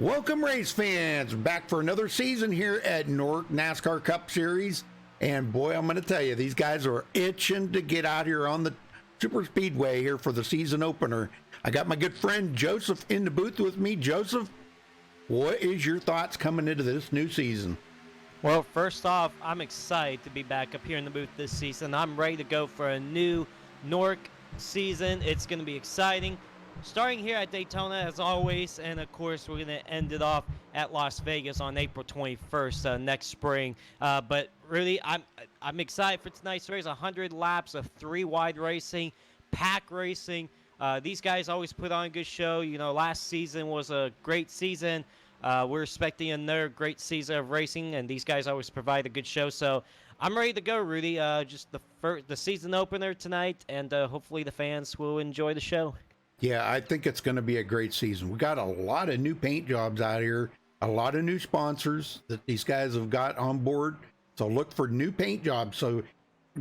Welcome, race fans, back for another season here at Newark NASCAR Cup Series. And boy, I'm going to tell you, these guys are itching to get out here on the super speedway here for the season opener. I got my good friend Joseph in the booth with me. Joseph, what is your thoughts coming into this new season? Well, first off, I'm excited to be back up here in the booth this season. I'm ready to go for a new Newark season. It's going to be exciting. Starting here at Daytona, as always, and of course, we're going to end it off at Las Vegas on April 21st next spring. But really, I'm excited for tonight's race. 100 laps of 3-wide racing, pack racing. These guys always put on a good show. You know, last season was a great season. We're expecting another great season of racing, and these guys always provide a good show. So I'm ready to go, Rudy. Just the season opener tonight, and hopefully the fans will enjoy the show. Yeah, I think it's going to be a great season. We got a lot of new paint jobs out here, a lot of new sponsors that these guys have got on board. So look for new paint jobs. So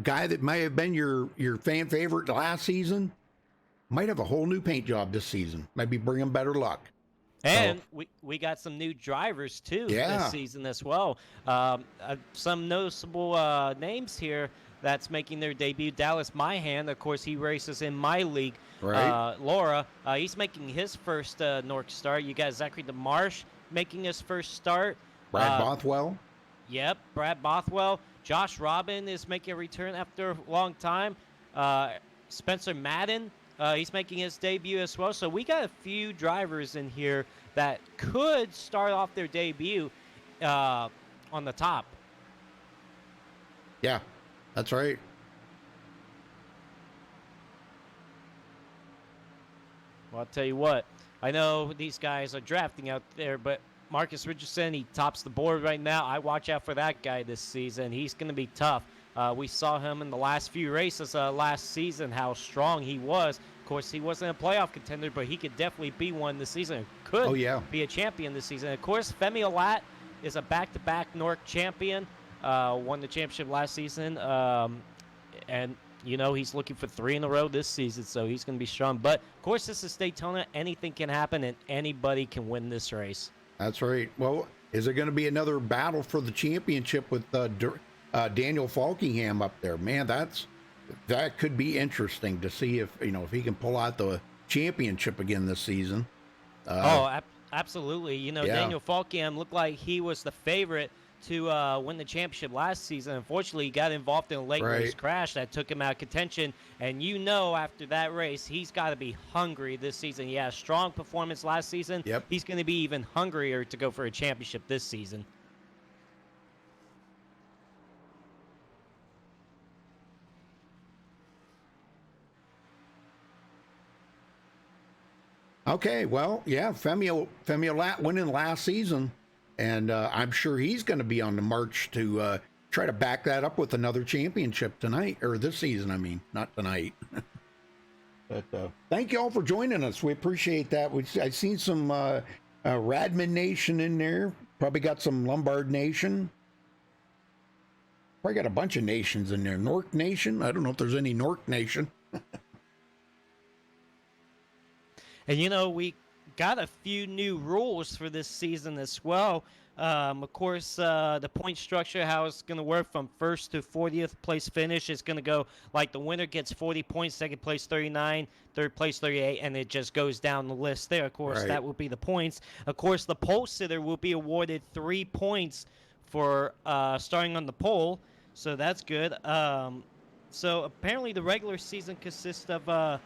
guy that may have been your fan favorite last season might have a whole new paint job this season. Maybe bring him better luck. And we got some new drivers, too, this season as well. Some noticeable names here that's making their debut. Dallas Myhan, of course, he races in my league. Right. Laura, he's making his first Newark start. You got Zachary DeMarsh making his first start. Brad Bothwell. Yep, Brad Bothwell. Josh Robin is making a return after a long time. Spencer Madden, he's making his debut as well. So we got a few drivers in here that could start off their debut on the top. Yeah, that's right. Well, I'll tell you what. I know these guys are drafting out there, but Marcus Richardson, he tops the board right now. I watch out for that guy this season. He's going to be tough. We saw him in the last few races last season, how strong he was. Of course, he wasn't a playoff contender, but he could definitely be one this season. Could be a champion this season. Of course, Femi Olat is a back-to-back Newark champion. Won the championship last season. And, you know, he's looking for 3 in a row this season, so he's going to be strong. But, of course, this is Daytona. Anything can happen, and anybody can win this race. That's right. Well, is it going to be another battle for the championship with Daniel Falkingham up there? Man, that could be interesting to see if he can pull out the championship again this season. Absolutely. You know, Daniel Falkingham looked like he was the favorite to win the championship last season. Unfortunately, he got involved in a late race crash that took him out of contention. And after that race, he's got to be hungry this season. He had a strong performance last season. Yep. He's going to be even hungrier to go for a championship this season. Okay, well, yeah, Femi Olat winning last season, and I'm sure he's going to be on the march to try to back that up with another championship tonight, or this season, I mean, not tonight. But thank you all for joining us. We appreciate that. I've seen some Radman Nation in there. Probably got some Lombard Nation. Probably got a bunch of nations in there. Newark Nation. I don't know if there's any Newark Nation. And, we got a few new rules for this season as well. Of course, the point structure, how it's going to work from first to 40th place finish is going to go like the winner gets 40 points, second place 39, third place 38, and it just goes down the list there. Of course, that will be the points. Of course, the pole sitter will be awarded 3 points for starting on the pole, so that's good. So apparently the regular season consists of,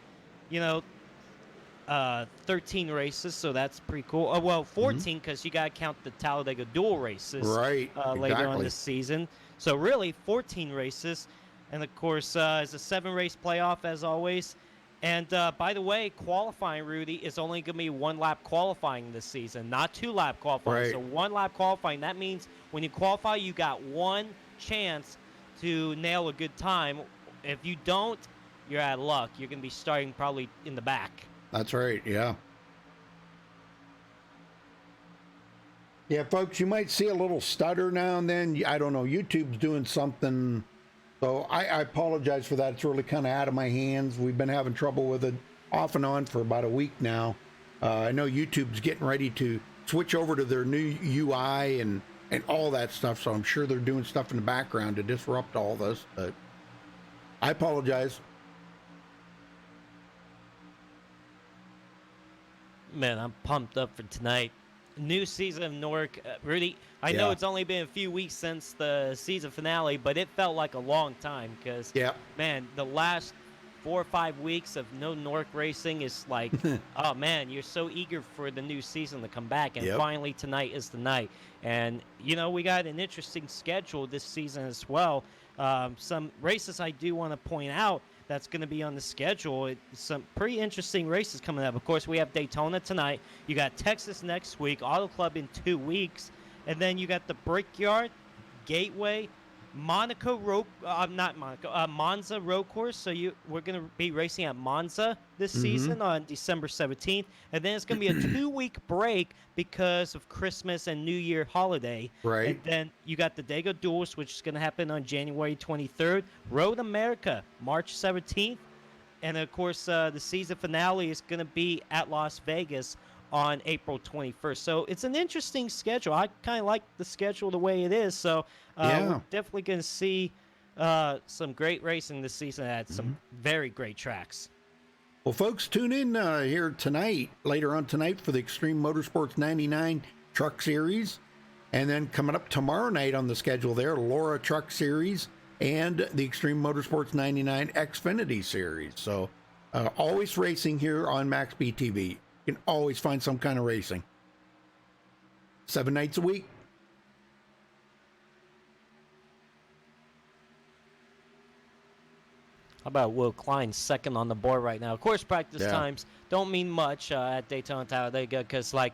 13 races, so that's pretty cool. 14 because you got to count the Talladega dual races later on this season. So really 14 races, and of course it's a 7-race playoff as always. And by the way, qualifying, Rudy, is only going to be 1-lap qualifying this season, not 2-lap qualifying. So 1-lap qualifying, that means when you qualify, you got one chance to nail a good time. If you don't, you're out of luck. You're going to be starting probably in the back. That's right, yeah. Yeah, folks, you might see a little stutter now and then. I don't know, YouTube's doing something. So I apologize for that. It's really kind of out of my hands. We've been having trouble with it off and on for about a week now. I know YouTube's getting ready to switch over to their new UI and all that stuff. So I'm sure they're doing stuff in the background to disrupt all this. But I apologize. Man, I'm pumped up for tonight. New season of Newark. Rudy, I know it's only been a few weeks since the season finale, but it felt like a long time because, man, the last 4 or 5 weeks of no Newark racing is like, oh, man, you're so eager for the new season to come back. And finally, tonight is the night. And, you know, we got an interesting schedule this season as well. Some races I do want to point out that's going to be on the schedule. Some pretty interesting races coming up. Of course, we have Daytona tonight. You got Texas next week, Auto Club in 2 weeks. And then you got the Brickyard, Gateway, Monza Road Course. So we're going to be racing at Monza this season on December 17th. And then it's going to be a 2-week break because of Christmas and New Year holiday. Right. And then you got the Dago Duels, which is going to happen on January 23rd. Road America, March 17th. And, of course, the season finale is going to be at Las Vegas on April 21st. So it's an interesting schedule. I kind of like the schedule the way it is. So we're definitely going to see some great racing this season at some very great tracks. Well, folks, tune in here tonight, later on tonight, for the Extreme Motorsports 99 Truck Series. And then coming up tomorrow night on the schedule there, Laura Truck Series and the Extreme Motorsports 99 Xfinity Series. So always racing here on MaxSpeedTV. You can always find some kind of racing. 7 nights a week. How about Will Klein second on the board right now? Of course, practice times don't mean much at Daytona Talladega because, like,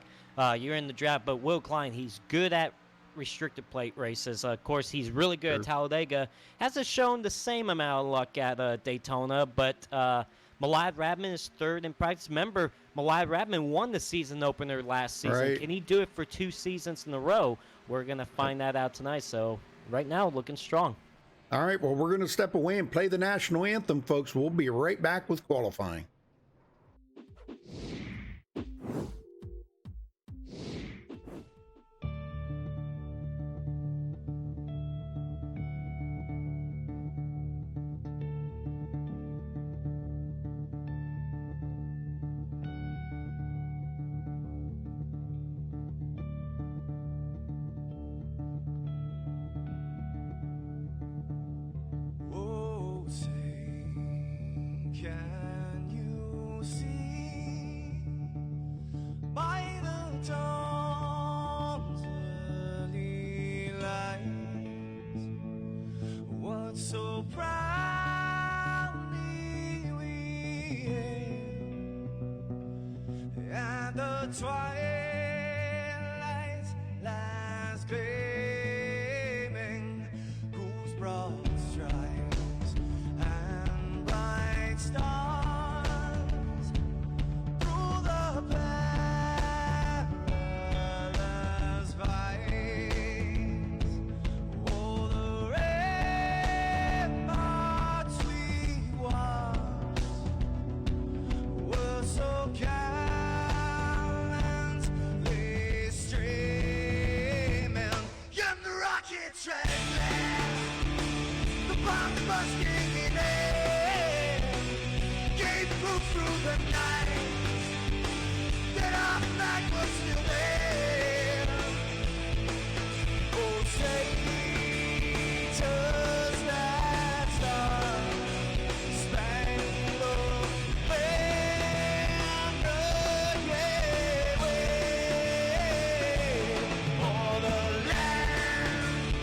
you're in the draft. But Will Klein, he's good at restricted plate races. Of course, he's really good at Talladega. Hasn't shown the same amount of luck at Daytona, but Malad Radman is third in practice. Remember, Malad Radman won the season opener last season. Right. Can he do it for 2 seasons in a row? We're going to find that out tonight. So right now, looking strong. All right, well, we're going to step away and play the national anthem, folks. We'll be right back with qualifying. So proudly we hailed at the twilight's last gleaming, whose broad stripes and bright stars through the perilous fights, oh, the were so gallantly streaming in the rocket train, the bomb busting in air gave proof through the night that our flag was still there. Oh, traitors that star-spangled banner, yeah, wave for the land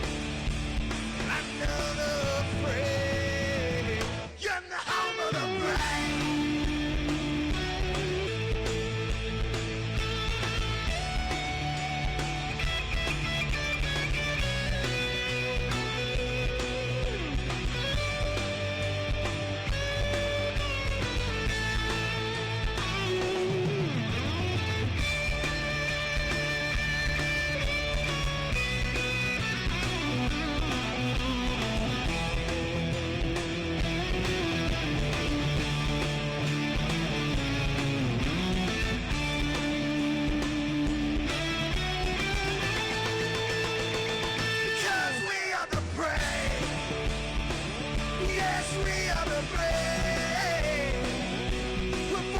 under the free, in the home of the brave.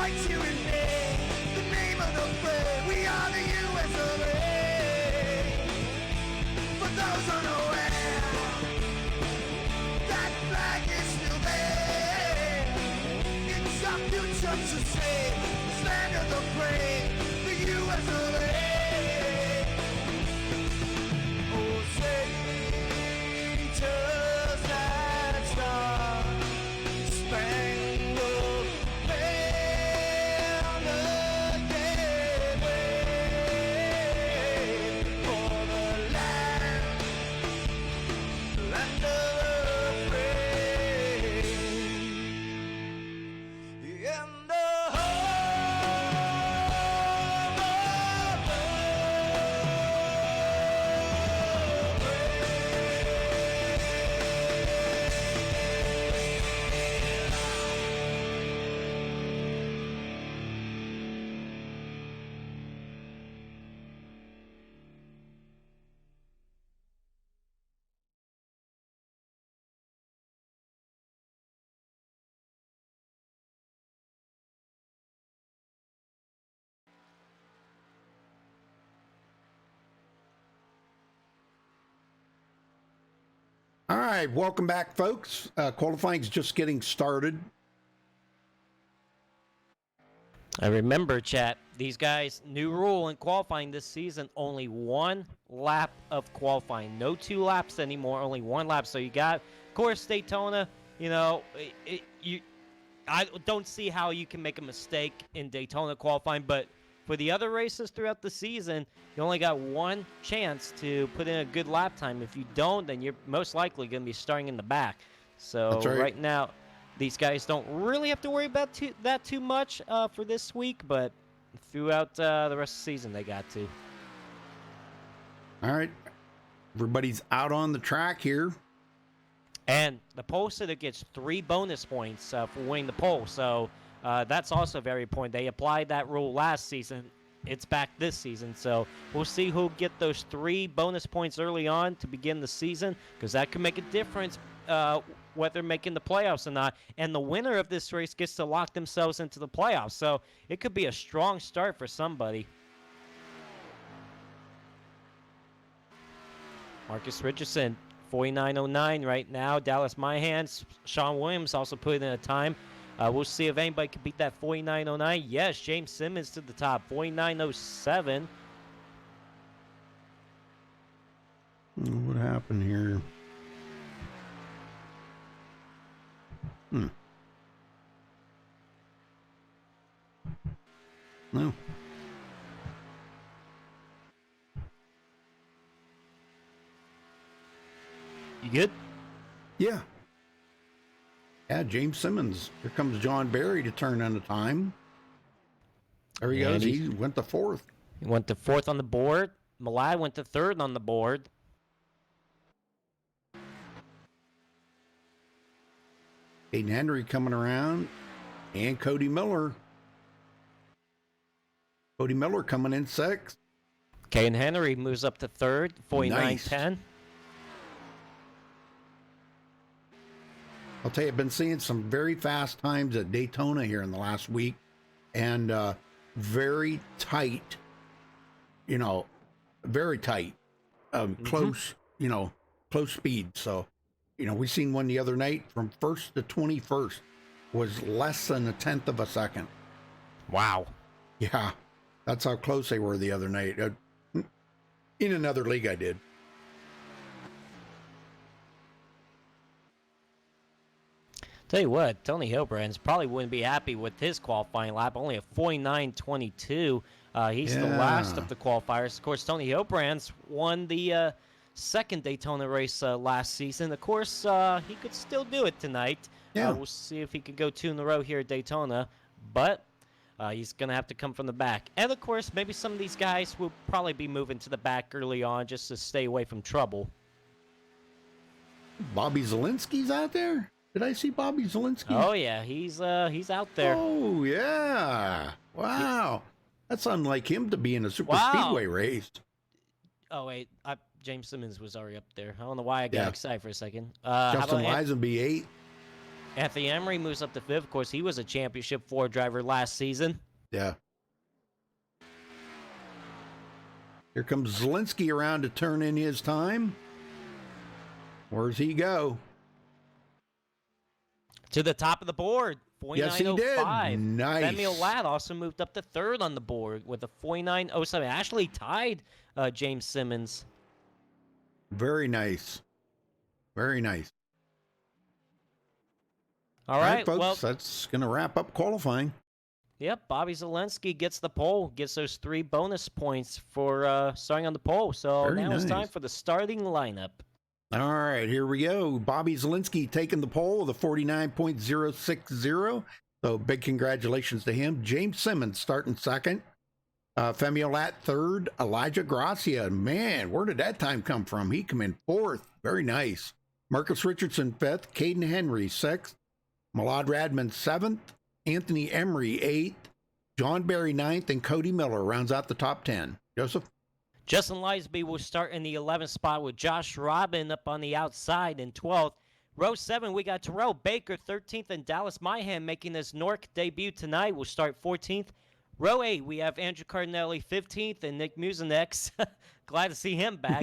fight you in vain. The name of the fray, we are the US of A. For those unaware, that flag is still there. It's our future to save, this land of the brave, the US of A. Oh, say, just that star, spangled banner, yeah, wave for the land of the brave, and the All right, welcome back, folks. Qualifying's just getting started. I remember, chat, these guys, new rule in qualifying this season, only 1 lap of qualifying. No 2 laps anymore, only 1 lap. So you got, of course, Daytona, you know, I don't see how you can make a mistake in Daytona qualifying, but for the other races throughout the season, you only got 1 chance to put in a good lap time. If you don't, then you're most likely going to be starting in the back. So That's right. now, these guys don't really have to worry about that too much for this week, but throughout the rest of the season, they got to. All right, everybody's out on the track here. And the pole sitter gets 3 bonus points for winning the pole. So that's also very important. They applied that rule last season. It's back this season. So we'll see who get those 3 bonus points early on to begin the season, because that could make a difference whether making the playoffs or not. And the winner of this race gets to lock themselves into the playoffs. So it could be a strong start for somebody. Marcus Richardson, 49.09 right now. Dallas Myhans, Sean Williams also put in a time. We'll see if anybody can beat that 49.09. Yes, James Simmons to the top, 49.07. What happened here? No. You good? Yeah. Yeah, James Simmons. Here comes John Barry to turn on the time. There he goes. He went to 4th. He went to 4th on the board. Malai went to 3rd on the board. Aiden Henry coming around. And Cody Miller. Cody Miller coming in 6th. Caden Henry moves up to 3rd, 49.10. Nice. I'll tell you, I've been seeing some very fast times at Daytona here in the last week, and very tight, very tight, close, close speed. So, we seen one the other night from 1st to 21st was less than 1/10 of a second. Wow. Yeah, that's how close they were the other night. In another league I did. Tell you what, Tony Hilbrands probably wouldn't be happy with his qualifying lap, only a 49.22. He's the last of the qualifiers. Of course, Tony Hilbrands won the second Daytona race last season. Of course, he could still do it tonight. Yeah. We'll see if he could go 2 in a row here at Daytona, but he's going to have to come from the back. And, of course, maybe some of these guys will probably be moving to the back early on just to stay away from trouble. Bobby Zielinski's out there? Did I see Bobby Zielinski? Oh, yeah, he's out there. Oh, yeah. Wow. That's unlike him to be in a super speedway race. Oh, wait. James Simmons was already up there. I don't know why I got excited for a second. Justin Lisenby 8. Anthony Emery moves up to 5th. Of course, he was a championship Ford driver last season. Yeah. Here comes Zielinski around to turn in his time. Where's he go? To the top of the board. 49.05. Yes, he did. Nice. Femi Ladd also moved up to 3rd on the board with a 49.07. Actually tied James Simmons. Very nice. Very nice. All right, folks, well, that's going to wrap up qualifying. Yep, Bobby Zielinski gets the pole, gets those 3 bonus points for starting on the pole. So Very now it's time nice. for the starting lineup. All right, here we go. Bobby Zielinski taking the pole with a 49.060. So big congratulations to him. James Simmons starting 2nd. Femi Lat 3rd. Elijah Gracia. Man, where did that time come from? He come in 4th. Very nice. Marcus Richardson 5th. Caden Henry 6th. Malad Radman 7th. Anthony Emery 8th. John Barry 9th. And Cody Miller rounds out the top 10. Joseph? Justin Lisby will start in the 11th spot with Josh Robin up on the outside in 12th. Row 7, we got Terrell Baker 13th and Dallas Myhan making his Nork debut tonight. Will start 14th. Row 8, we have Andrew Cardinelli 15th and Nick Mucinex. Glad to see him back.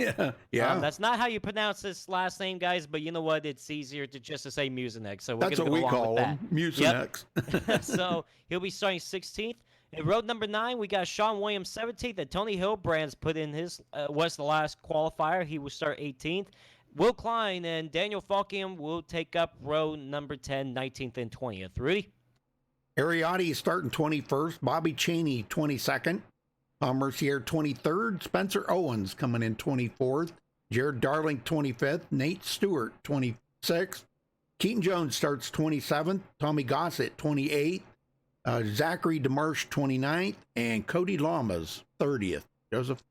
Yeah. That's not how you pronounce his last name, guys, but you know what? It's easier to just to say Mucinex. So we're That's going to what go we along call with him. that. Mucinex. Yep. So he'll be starting 16th. In road number 9, we got Sean Williams 17th, and Tony Hillbrand's put in his was the last qualifier. He will start 18th. Will Klein and Daniel Falkiam will take up row number 10, 19th, and 20th. Rudy? Ariotti starting 21st. Bobby Cheney 22nd. Tom Mercier 23rd. Spencer Owens coming in 24th. Jared Darling 25th. Nate Stewart 26th. Keaton Jones starts 27th. Tommy Gossett 28th. Zachary DeMarsh 29th. And Cody Lamas 30th. Joseph?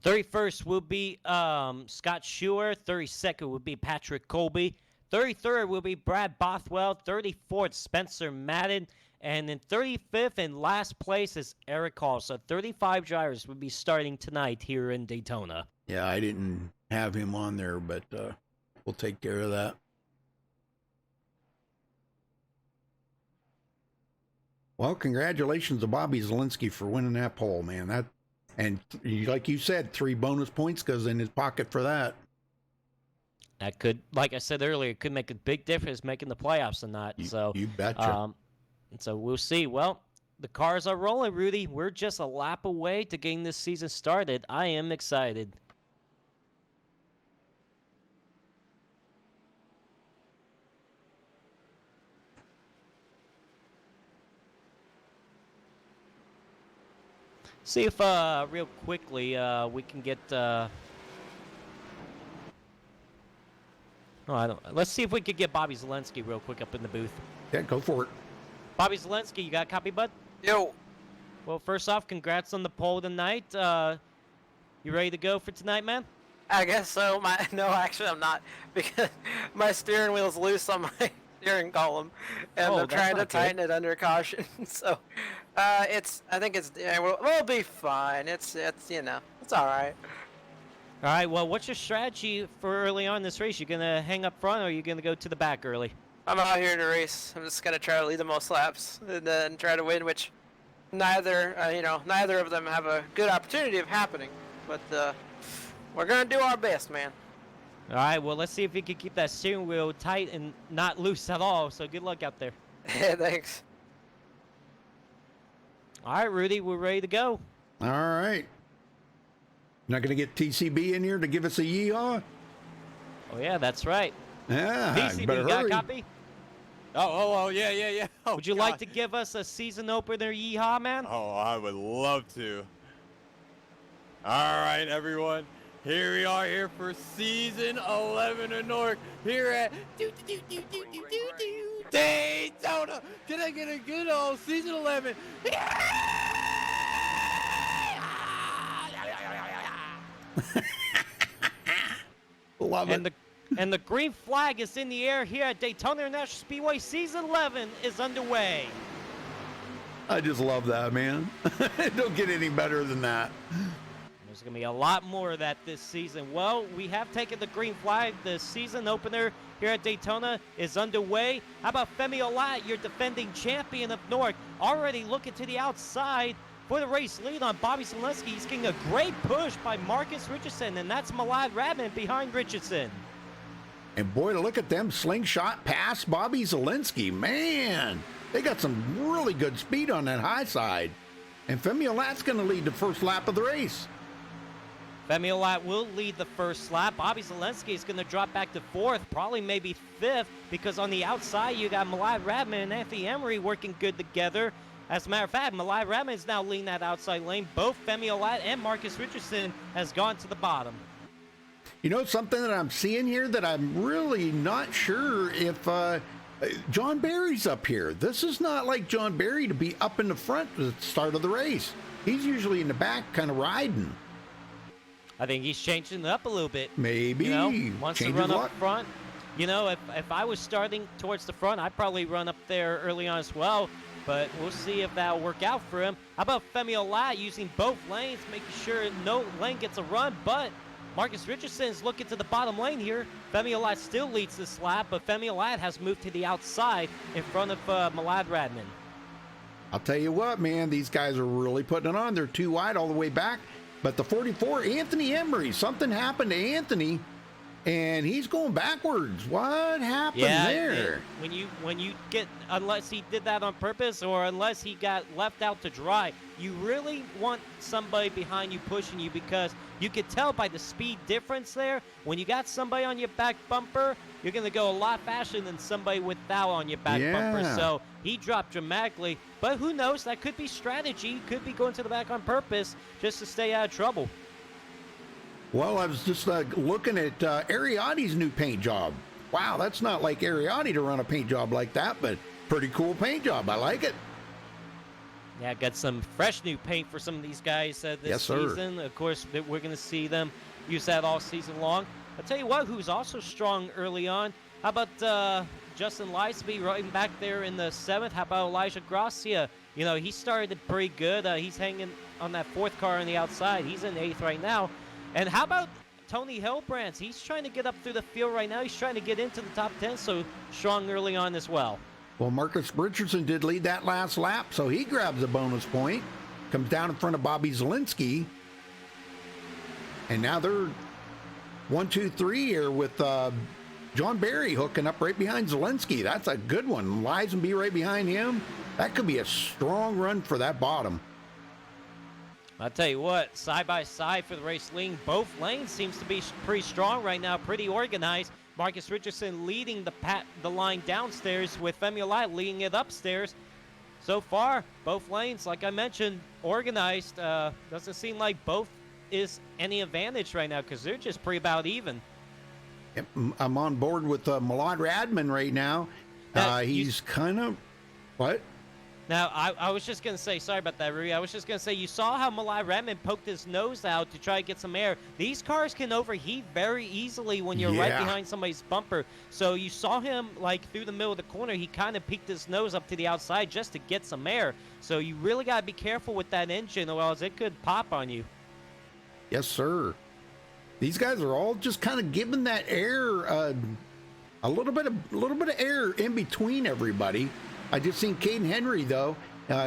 31st will be Scott Schuer. 32nd will be Patrick Colby. 33rd will be Brad Bothwell. 34th, Spencer Madden. And in 35th and last place is Eric Hall. So 35 drivers will be starting tonight here in Daytona. Yeah, I didn't have him on there, but we'll take care of that. Well, congratulations to Bobby Zielinski for winning that pole, man. And like you said, 3 bonus points goes in his pocket for that. That could, like I said earlier, could make a big difference making the playoffs or not. You betcha. So we'll see. Well, the cars are rolling, Rudy. We're just a lap away to getting this season started. I am excited. See if real quickly we can get let's see if we could get Bobby Zielinski real quick up in the booth. Yeah, go for it. Bobby Zielinski, you got a copy, bud? Yo. Well, first off, congrats on the pole tonight. You ready to go for tonight, man? I guess so. No, actually, I'm not, because my steering wheel's loose on my steering column, and I'm trying to tighten it under caution. So, I think we'll be fine. It's it's all right. All right. Well, what's your strategy for early on in this race? You gonna hang up front, or are you gonna go to the back early? I'm out here to race. I'm just gonna try to lead the most laps and then try to win, which neither of them have a good opportunity of happening. But we're gonna do our best, man. All right. Well, let's see if you can keep that steering wheel tight and not loose at all. So good luck out there. Yeah, thanks. All right, Rudy, we're ready to go. All right. Not going to get TCB in here to give us a yeehaw? Oh yeah, that's right. Yeah, TCB, better you got a hurry. copy? Oh, yeah. Oh, Would you God. like to give us a season opener yeehaw, man? Oh, I would love to. All right, everyone. Here we are here for season 11 of Nork here at Daytona. Can I get a good old season 11? Love it. And the green flag is in the air here at Daytona International Speedway. Season 11 is underway. I just love that, man. Don't get any better than that. There's going to be a lot more of that this season. Well, we have taken the green flag. The season opener here at Daytona is underway. How about Femi Olat, your defending champion of Newark, already looking to the outside for the race lead on Bobby Zalenski. He's getting a great push by Marcus Richardson, and that's Malad Radman behind Richardson. And boy, to look at them slingshot past Bobby Zalenski. Man, they got some really good speed on that high side. And Femi Olat's going to lead the first lap of the race. Femi Olat will lead the first lap. Bobby Zalenski is going to drop back to fourth, probably maybe fifth, because on the outside you got Malad Radman and Anthony Emery working good together. As a matter of fact, Malad Radman is now leading that outside lane. Both Femi Olat and Marcus Richardson has gone to the bottom. You know, something that I'm seeing here that I'm really not sure if John Barry's up here. This is not like John Barry to be up in the front at the start of the race. He's usually in the back kind of riding. I think he's changing it up a little bit. Maybe. You know, wants to Change run his up luck. front. You know, if I was starting towards the front, I'd probably run up there early on as well. But we'll see if that'll work out for him. How about Femi Olat using both lanes, making sure no lane gets a run, but Marcus Richardson is looking to the bottom lane here. Femi Olat still leads this lap, but Femi Olat has moved to the outside in front of Malad Radman. I'll tell you what, man, these guys are really putting it on. They're too wide all the way back. But the 44, Anthony Emery, something happened to Anthony, and he's going backwards. What happened there? When you get, unless he did that on purpose or unless he got left out to dry, you really want somebody behind you pushing you, because you could tell by the speed difference there. When you got somebody on your back bumper, you're going to go a lot faster than somebody without on your back bumper. So he dropped dramatically. But who knows? That could be strategy. He could be going to the back on purpose just to stay out of trouble. Well, I was just looking at Ariadne's new paint job. Wow, that's not like Ariadne to run a paint job like that, but pretty cool paint job. I like it. Yeah, got some fresh new paint for some of these guys this season. Of course, we're going to see them use that all season long. I'll tell you what, who's also strong early on. How about Justin Lisby right back there in the 7th? How about Elijah Gracia? You know, he started pretty good. He's hanging on that 4th car on the outside. He's in 8th right now. And how about Tony Hillbrands? He's trying to get up through the field right now. He's trying to get into the top 10, so strong early on as well. Well, Marcus Richardson did lead that last lap, so he grabs a bonus point. Comes down in front of Bobby Zalenski. And now they're 1, 2, 3 here with John Barry hooking up right behind Zalenski. That's a good one. Lisenby right behind him. That could be a strong run for that bottom. I'll tell you what, side by side for the race leading. Both lanes seems to be pretty strong right now, pretty organized. Marcus Richardson leading the line downstairs with Femi Olat leading it upstairs. So far, both lanes, like I mentioned, organized. Doesn't seem like both is any advantage right now because they're just pretty about even. Yep, I'm on board with Malad Radman right now. He's kind of, what? Now, I was just going to say, sorry about that, Rudy. I was just going to say, you saw how Malad Radman poked his nose out to try to get some air. These cars can overheat very easily when you're right behind somebody's bumper. So you saw him, like, through the middle of the corner. He kind of peeked his nose up to the outside just to get some air. So you really got to be careful with that engine, or else it could pop on you. Yes, sir. These guys are all just kind of giving that air, a little bit of air in between everybody. I just seen Caden Henry, though.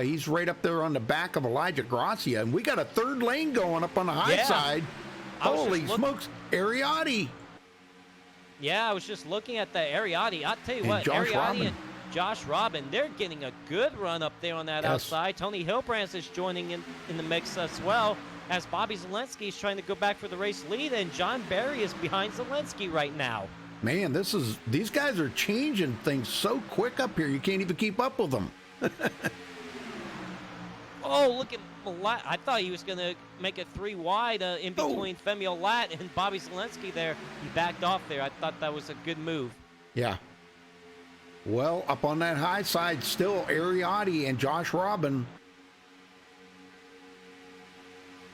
He's right up there on the back of Elijah Gracia. And we got a third lane going up on the high side. Holy smokes, Ariadne. Yeah, I was just looking at the Ariadne. I'll tell you what, Ariadne and Josh Robin, they're getting a good run up there on that outside. Tony Hillbrands is joining in the mix as well, as Bobby Zalenski is trying to go back for the race lead, and John Barry is behind Zalenski right now. Man, these guys are changing things so quick up here. You can't even keep up with them. Oh, look at Olat. I thought he was going to make it 3 wide in between Femi Olat and Bobby Zalenski there. He backed off there. I thought that was a good move. Yeah. Well, up on that high side, still Ariadne and Josh Robin.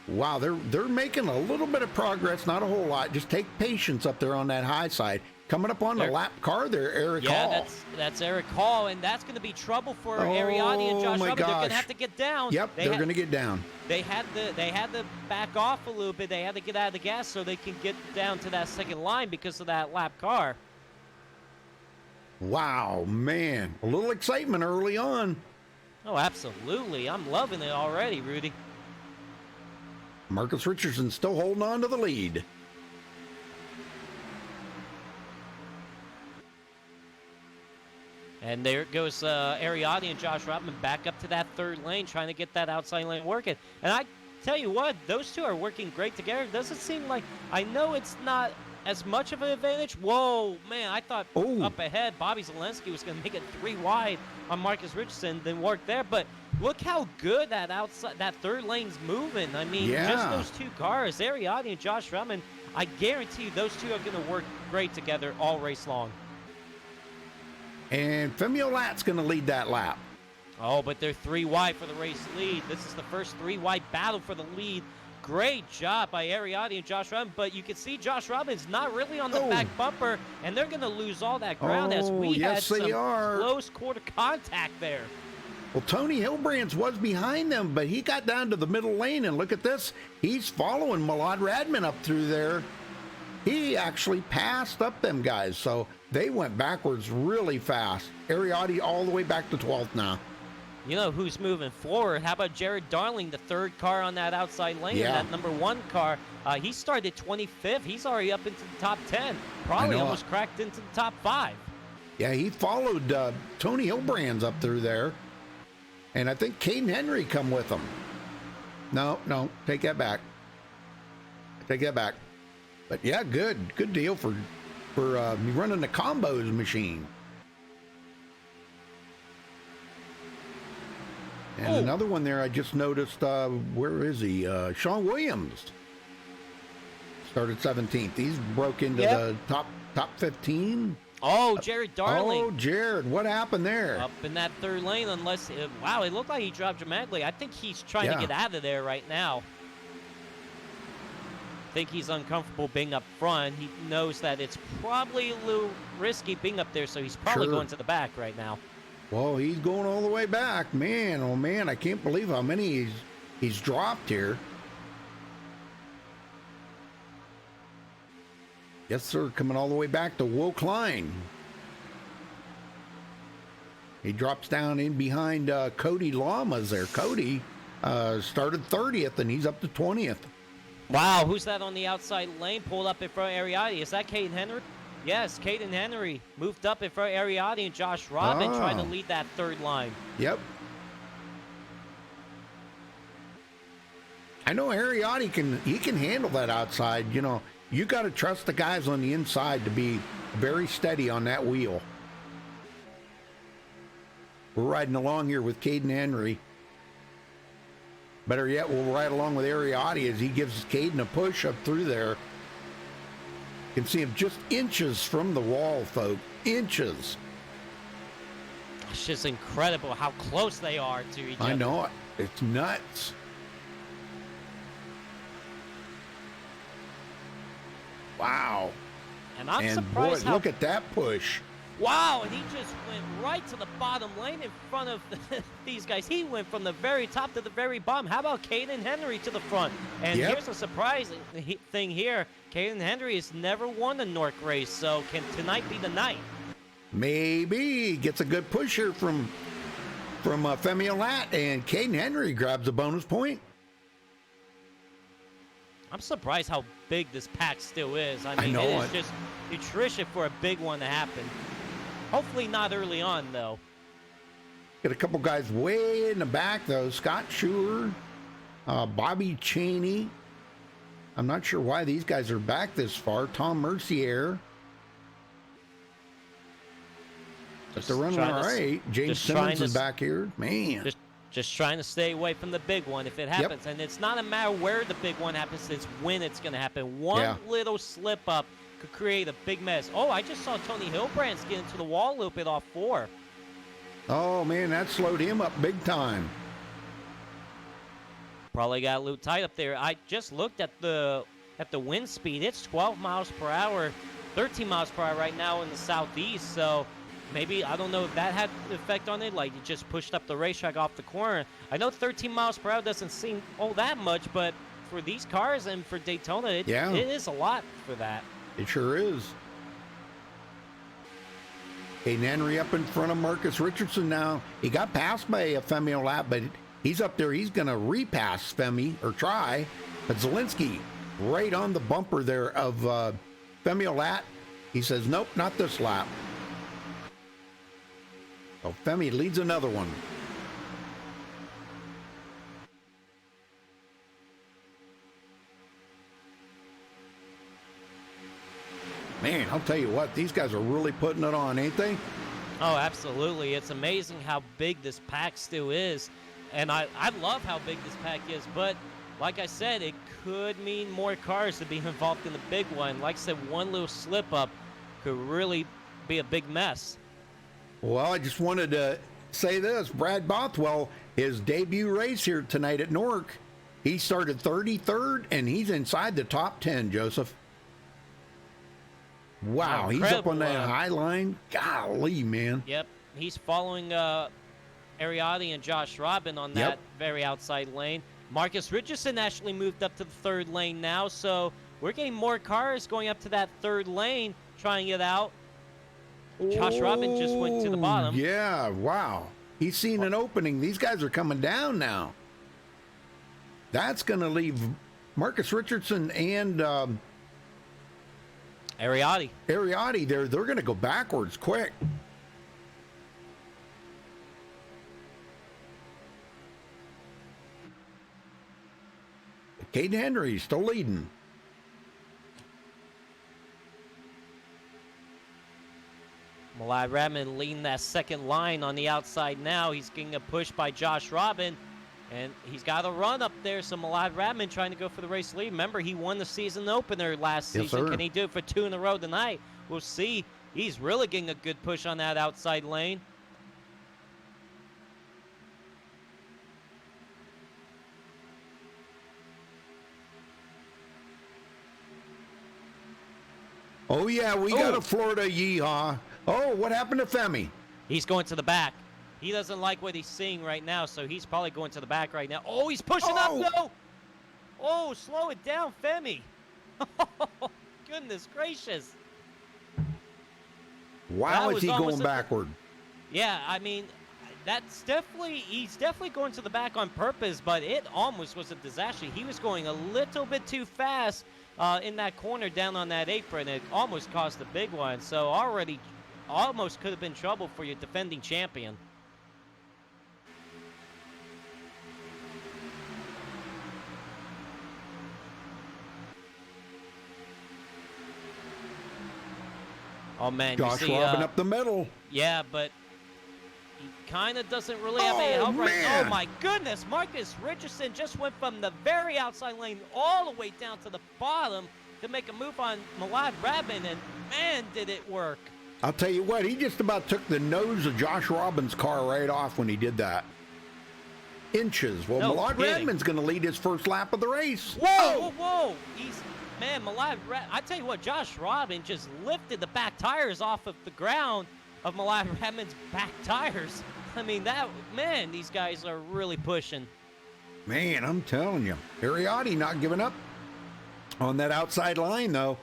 Wow, they're making a little bit of progress, not a whole lot. Just take patience up there on that high side. Coming up on the lap car there, Eric Hall. Yeah, that's Eric Hall, and that's going to be trouble for Ariati and Josh my Rubbin. They're going to gosh. have to get down. Yep, they're going to get down. They had to back off a little bit. They had to get out of the gas so they can get down to that second line because of that lap car. Wow, man. A little excitement early on. Oh, absolutely. I'm loving it already, Rudy. Marcus Richardson still holding on to the lead. And there goes Ariati and Josh Rodman back up to that third lane, trying to get that outside lane working. And I tell you what, those two are working great together. It doesn't seem like, I know it's not as much of an advantage. Whoa, man, I thought up ahead, Bobby Zelensky was going to make it 3 wide on Marcus Richardson, then work there. But look how good that third lane's moving. I mean, just those two cars, Ariati and Josh Rodman, I guarantee you those two are going to work great together all race long. And Femio Lat's going to lead that lap. Oh, but they're 3 wide for the race lead. This is the first 3 wide battle for the lead. Great job by Ariati and Josh Robin, but you can see Josh Robin's not really on the back bumper, and they're going to lose all that ground as we had some close quarter contact there. Well, Tony Hilbrands was behind them, but he got down to the middle lane, and look at this. He's following Milad Radman up through there. He actually passed up them guys, so they went backwards really fast. Ariati all the way back to 12th now. You know who's moving forward? How about Jared Darling, the third car on that outside lane, that number 1 car? He started 25th. He's already up into the top 10. Probably almost cracked into the top 5. Yeah, he followed Tony Hilbrands up through there. And I think Caden Henry come with him. No, take that back. Take that back. But yeah, good deal for running the combos machine. And another one there I just noticed, where is he? Sean Williams started 17th. He's broke into the top 15. Oh, Jared Darling. Oh, Jared, what happened there? Up in that third lane, unless, wow, it looked like he dropped dramatically. I think he's trying to get out of there right now. I think he's uncomfortable being up front. He knows that it's probably a little risky being up there, so he's probably going to the back right now. Well, he's going all the way back. Man, oh man, I can't believe how many he's dropped here. Yes, sir, coming all the way back to Will Klein. He drops down in behind Cody Lamas there. Cody started 30th, and he's up to 20th. Wow, who's that on the outside lane? Pulled up in front of Ariati. Is that Caden Henry? Yes, Caden Henry moved up in front of Ariati and Josh Robin trying to lead that third line. Yep. I know Ariati can handle that outside. You know, you got to trust the guys on the inside to be very steady on that wheel. We're riding along here with Caden Henry. Better yet, we'll ride along with Ariati as he gives Caden a push up through there. You can see him just inches from the wall, folks. Inches. It's just incredible how close they are to each other. I know it. It's nuts. Wow. And I'm surprised boy, look at that push. Wow, and he just went right to the bottom lane in front of these guys. He went from the very top to the very bottom. How about Caden Henry to the front? And here's a surprising thing here. Caden Henry has never won a Nork race, so can tonight be the night? Maybe. Gets a good push here from Femio Lat, and Caden Henry grabs a bonus point. I'm surprised how big this pack still is. I mean, it is just nutrition for a big one to happen. Hopefully not early on, though. Got a couple guys way in the back, though. Scott Schuer, Bobby Cheney. I'm not sure why these guys are back this far. Tom Mercier. But they're running all right. James Simmons is back here. Man. Just trying to stay away from the big one if it happens. And it's not a matter where the big one happens, it's when it's going to happen. One little slip up could create a big mess. Oh, I just saw Tony Hilbrands get into the wall a little bit off 4. Oh, man, that slowed him up big time. Probably got a little tight up there. I just looked at the wind speed. It's 12 miles per hour, 13 miles per hour right now in the southeast. So maybe, I don't know if that had an effect on it, like it just pushed up the racetrack off the corner. I know 13 miles per hour doesn't seem all that much, but for these cars and for Daytona, it is a lot for that. It sure is. Hayden Henry up in front of Marcus Richardson now. He got passed by Femi Olat, but he's up there. He's going to repass Femi, or try. But Zielinski right on the bumper there of Femi Olat. He says, nope, not this lap. So Femi leads another one. Man, I'll tell you what, these guys are really putting it on, ain't they? Oh, absolutely. It's amazing how big this pack still is. And I love how big this pack is, but like I said, it could mean more cars to be involved in the big one. Like I said, one little slip up could really be a big mess. Well, I just wanted to say this. Brad Bothwell, his debut race here tonight at Newark, he started 33rd, and he's inside the top 10, Joseph. Wow, he's up on that high line. Golly, man. Yep, he's following Ariotti and Josh Robin on that very outside lane. Marcus Richardson actually moved up to the third lane now, so we're getting more cars going up to that third lane, trying it out. Josh Robin just went to the bottom. Yeah, wow. He's seen an opening. These guys are coming down now. That's going to leave Marcus Richardson and Ariotti there. They're going to go backwards quick. Caden Henry still leading. Malai Radman leading that second line on the outside now. He's getting a push by Josh Robin, and he's got a run up there. So Malai Radman trying to go for the race lead. Remember, he won the season opener last season. Sir. Can he do it for 2 in a row tonight? We'll see. He's really getting a good push on that outside lane. Oh, yeah, we got a Florida yeehaw. Oh, what happened to Femi? He's going to the back. He doesn't like what he's seeing right now, so he's probably going to the back right now. Oh, he's pushing up, no! Oh, slow it down, Femi. Goodness gracious. Wow, is he going backward? Yeah, I mean, he's definitely going to the back on purpose, but it almost was a disaster. He was going a little bit too fast in that corner down on that apron. It almost caused a big one, so already almost could have been trouble for your defending champion. Oh, man, Josh you see, Robin up the middle. Yeah, but he kind of doesn't really have any help right now. Oh, my goodness. Marcus Richardson just went from the very outside lane all the way down to the bottom to make a move on Malai Radman, and, man, did it work. I'll tell you what, he just about took the nose of Josh Robin's car right off when he did that. Inches. Well, No Malai kidding. Radman's going to lead his first lap of the race. Whoa, whoa, whoa. Man, I tell you what, Josh Robin just lifted the back tires off of the ground of Malai Radman's back tires. I mean, these guys are really pushing. Man, I'm telling you. Ariotti not giving up on that outside line, though.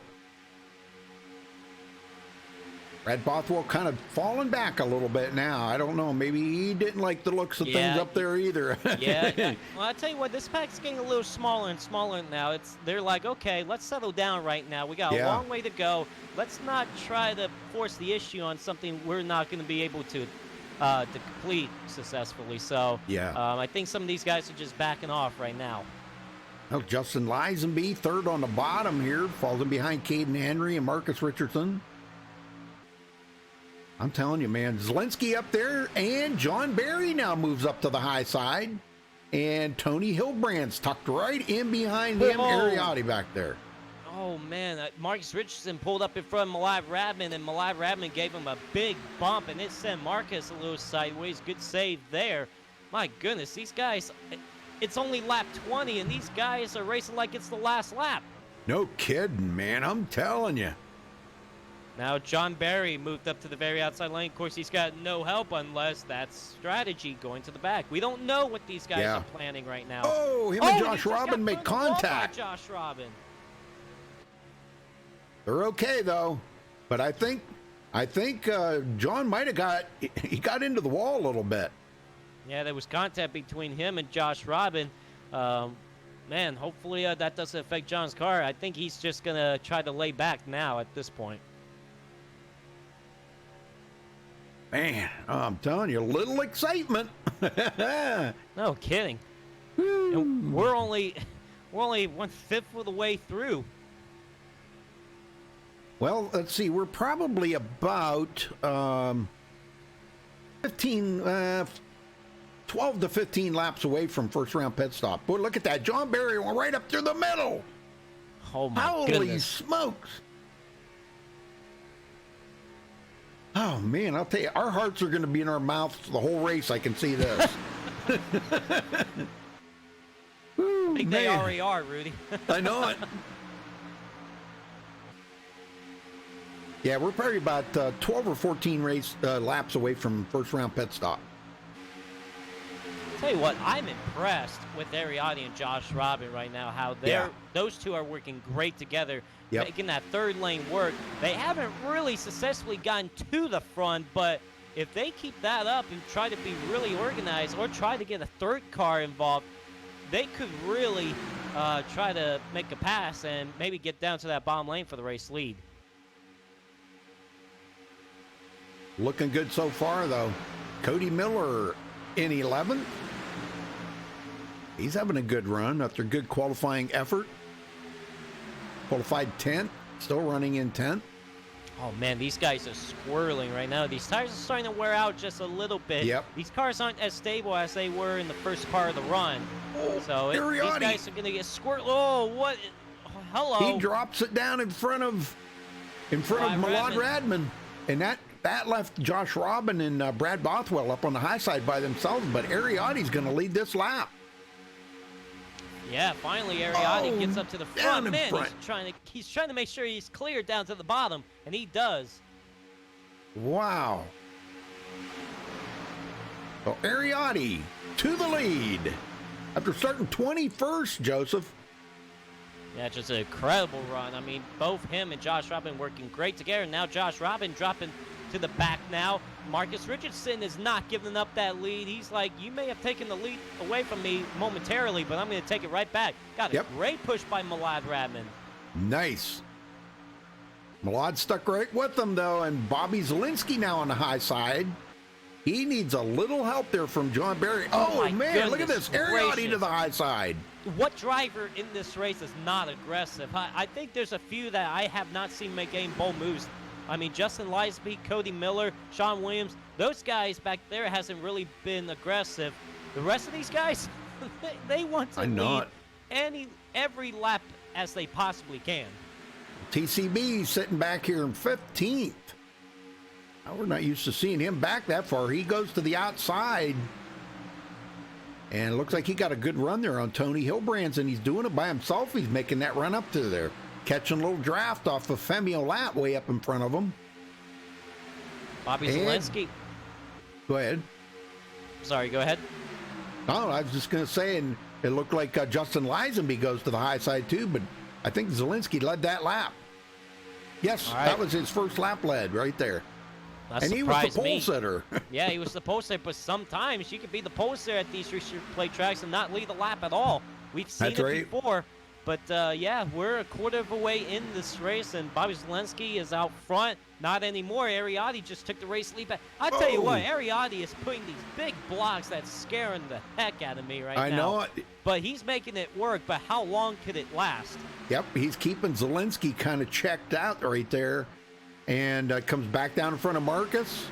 Brad Bothwell kind of falling back a little bit now. I don't know. Maybe he didn't like the looks of things up there either. Yeah. Well, I tell you what, this pack's getting a little smaller and smaller now. They're like, okay, let's settle down right now. We got a long way to go. Let's not try to force the issue on something we're not going to be able to complete successfully. So I think some of these guys are just backing off right now. Oh, Justin Lisenby, third on the bottom here, falls in behind Caden Henry and Marcus Richardson. I'm telling you, man, Zielinski up there, and John Barry now moves up to the high side. And Tony Hilbrand's tucked right in behind him, Ariotti back there. Oh, man, Marcus Richardson pulled up in front of Malai Radman, and Malai Radman gave him a big bump, and it sent Marcus a little sideways. Good save there. My goodness, these guys, it's only lap 20, and these guys are racing like it's the last lap. No kidding, man. I'm telling you. Now John Barry moved up to the very outside lane. Of course, he's got no help unless that's strategy going to the back. We don't know what these guys are planning right now. Oh, him and he Josh just got Robin make thrown the ball by contact. Josh Robin. They're okay though, but I think John might have got into the wall a little bit. Yeah, there was contact between him and Josh Robin. Man, hopefully that doesn't affect John's car. I think he's just gonna try to lay back now at this point. Man, I'm telling you, a little excitement. No kidding. And we're only 1/5 of the way through. Well, let's see. We're probably about 12 to 15 laps away from first round pit stop. Boy, look at that. John Barry went right up through the middle. Oh, my Holy goodness. smokes. Oh, man, I'll tell you, our hearts are going to be in our mouths the whole race. I can see this. Ooh, I think they already are, Rudy. I know it. Yeah, we're probably about 12 or 14 laps away from first round pit stop. Tell you what, I'm impressed with Ariati and Josh Robin right now, how those two are working great together, making that third lane work. They haven't really successfully gotten to the front, but if they keep that up and try to be really organized or try to get a third car involved, they could really try to make a pass and maybe get down to that bottom lane for the race lead. Looking good so far, though. Cody Miller in 11th. He's having a good run after good qualifying effort. Qualified 10th, still running in 10th. Oh, man, these guys are squirreling right now. These tires are starting to wear out just a little bit. Yep. These cars aren't as stable as they were in the first part of the run. Oh, So these guys are going to get squirreled. Oh, what? Oh, hello. He drops it down in front of Malad Radman. And that left Josh Robin and Brad Bothwell up on the high side by themselves. But Ariati's going to lead this lap. Yeah, finally Ariati gets up to the down front. in Man, front. he's trying to make sure he's clear down to the bottom, and he does. Wow. So Ariati to the lead after starting 21st, Joseph. Yeah, just an incredible run. I mean, both him and Josh Robin working great together. Now Josh Robin dropping to the back now. Marcus Richardson is not giving up that lead. He's like, you may have taken the lead away from me momentarily, but I'm going to take it right back. Got a great push by Malad Radman. Nice. Malad stuck right with them, though, and Bobby Zielinski now on the high side. He needs a little help there from John Barry. Oh man, look at this. Ariati to the high side. What driver in this race is not aggressive? I think there's a few that I have not seen make any bold moves. I mean, Justin Lisby, Cody Miller, Sean Williams, those guys back there hasn't really been aggressive. The rest of these guys, they want to lead every lap as they possibly can. TCB sitting back here in 15th. Now, we're not used to seeing him back that far. He goes to the outside. And it looks like he got a good run there on Tony Hilbrands, and he's doing it by himself. He's making that run up to there. Catching a little draft off of Femi Olat way up in front of him. Bobby Zielinski. Go ahead. Sorry, go ahead. Oh, I was just going to say, and it looked like Justin Lisenby goes to the high side too, but I think Zielinski led that lap. Yes, that was his first lap led right there. That and he was the pole me. sitter. Yeah, he was the pole sitter, but sometimes you can be the pole sitter at these restricted play tracks and not lead the lap at all. We've seen it before. But, yeah, we're a quarter of a way in this race, and Bobby Zielinski is out front. Not anymore. Ariati just took the race lead back. I'll tell you what, Ariati is putting these big blocks that's scaring the heck out of me right now. I know it. But he's making it work, but how long could it last? Yep, he's keeping Zielinski kind of checked out right there, and comes back down in front of Marcus.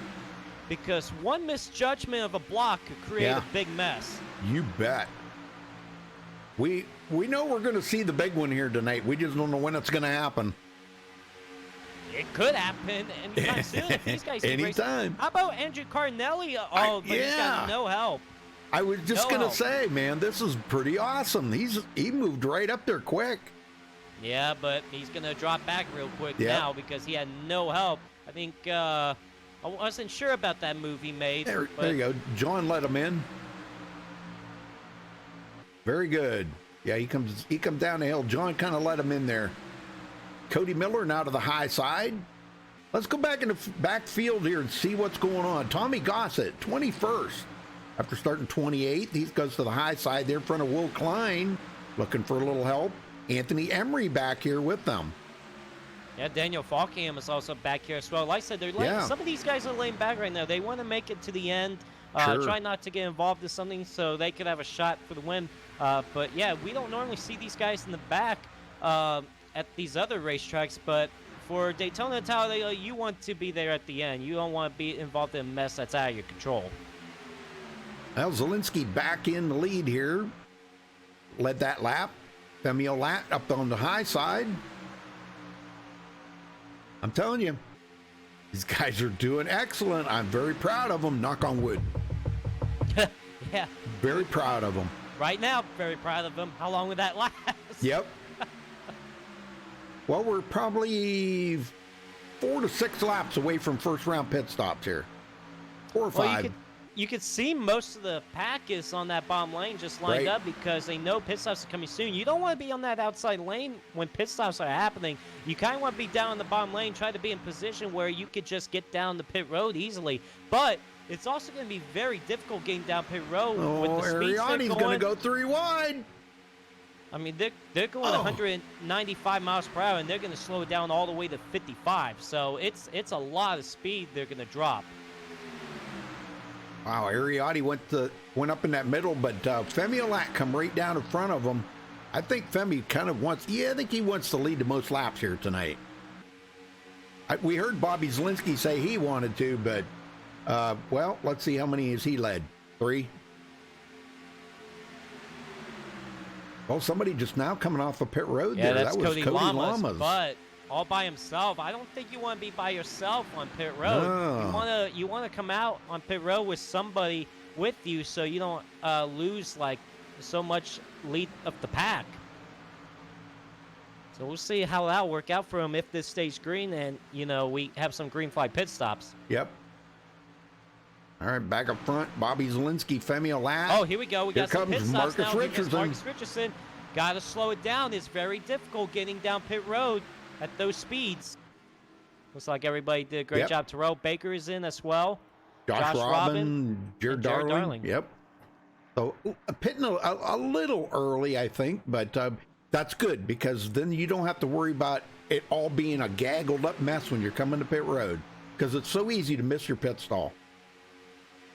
Because one misjudgment of a block could create a big mess. You bet. We know we're going to see the big one here tonight. We just don't know when it's going to happen. It could happen anytime soon if these guys keep anytime. racing. How about Andrew Carnelli? Oh, but he's got no help. I was just No gonna help. say, man, this is pretty awesome. He moved right up there quick. Yeah, but he's going to drop back real quick Yep. now because he had no help. I think I wasn't sure about that move he made. There but you go. John let him in. Very good. Yeah, he comes down the hill. John kind of let him in there. Cody Miller now to the high side. Let's go back in the backfield here and see what's going on. Tommy Gossett, 21st. After starting 28th, he goes to the high side there in front of Will Klein, looking for a little help. Anthony Emery back here with them. Yeah, Daniel Falkingham is also back here as well. Like I said, they're laying, Yeah. some of these guys are laying back right now. They want to make it to the end, Sure. try not to get involved in something so they could have a shot for the win. But yeah, we don't normally see these guys in the back at these other racetracks, but for Daytona Talladega, you want to be there at the end. You don't want to be involved in a mess that's out of your control. Well, Zielinski back in the lead here. Led that lap. Femi Olat up on the high side. I'm telling you, these guys are doing excellent. I'm very proud of them. Knock on wood. Yeah, Very proud of them. right now, very proud of them. How long would that last? Yep. Well, we're probably 4 to 6 laps away from first round pit stops here. 4 or 5. Well, you could see most of the pack is on that bottom lane just lined Right. up because they know pit stops are coming soon. You don't want to be on that outside lane when pit stops are happening. You kind of want to be down in the bottom lane, try to be in position where you could just get down the pit road easily. But it's also going to be very difficult getting down pit road with Oh, the speeds they're Ariani's going to go 3 wide. I mean, they're going 195 miles per hour, and they're going to slow it down all the way to 55. So it's a lot of speed they're going to drop. Wow, Ariati went up in that middle, but Femi Olat come right down in front of him. I think Femi kind of wants, I think he wants to lead the most laps here tonight. We heard Bobby Zielinski say he wanted to, but, well, let's see how many has he led. 3? Well, somebody just now coming off a pit road Yeah, there. that's That was Cody Lamas, but all by himself. I don't think you want to be by yourself on pit road. No. You want to come out on pit road with somebody with you so you don't lose like so much lead of the pack. So we'll see how that'll work out for him if this stays green and we have some green flag pit stops. Yep. All right, back up front, Bobby Zielinski, Femi Olat. Oh, here we go. We Here got some pit comes stops Marcus now. Here comes Richardson. Marcus Richardson. Got to slow it down. It's very difficult getting down pit road at those speeds. Looks like everybody did a great Yep. job. Terrell Baker is in as well. Josh Robin, Jared and Jared Darling. Darling. Yep. So pitting a little early, I think, but that's good because then you don't have to worry about it all being a gaggled up mess when you're coming to pit road because it's so easy to miss your pit stall.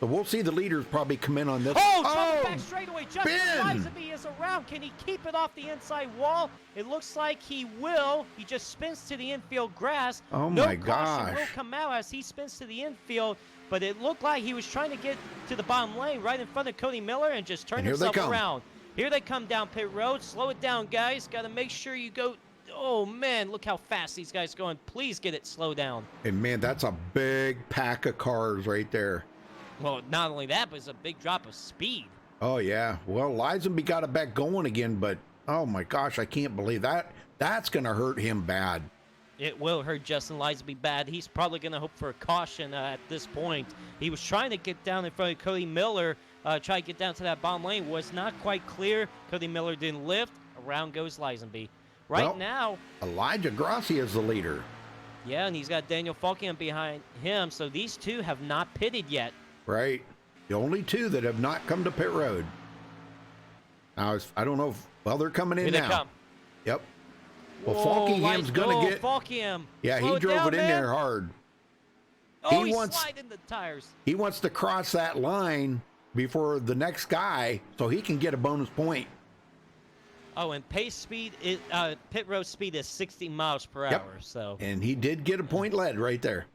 So we'll see the leaders probably come in on this. Oh, back straightaway. Justin Ben! Lisaby is around. Can he keep it off the inside wall? It looks like he will. He just spins to the infield grass. Oh, no my caution will gosh. come out as he spins to the infield, but it looked like he was trying to get to the bottom lane right in front of Cody Miller and just turn And here they himself come. around. Here they come down pit road. Slow it down, guys. Got to make sure you go. Oh, man, look how fast these guys are going. Please get it slowed down. And man, that's a big pack of cars right there. Well, not only that, but it's a big drop of speed. Oh, yeah. Well, Lisenby got it back going again, but oh my gosh, I can't believe that. That's going to hurt him bad. It will hurt Justin Lisaby bad. He's probably going to hope for a caution at this point. He was trying to get down in front of Cody Miller, try to get down to that bottom lane. Was not quite clear. Cody Miller didn't lift. Around goes Lisenby. Right Well, now, Elijah Grassi is the leader. yeah, and he's got Daniel Falkingham behind him. So these two have not pitted yet. Right. The only 2 that have not come to pit road. Now, I don't know if, well, they're coming in Here they now. come. Yep. Well, Whoa, Falkingham's going to get, Falkingham. yeah, Slow he drove down, it in man. there hard. Oh, He he's wants- sliding the tires. He wants to cross that line before the next guy so he can get a bonus point. Oh, and pace speed is pit road speed is 60 miles per Yep. hour. So And he did get a point lead right there.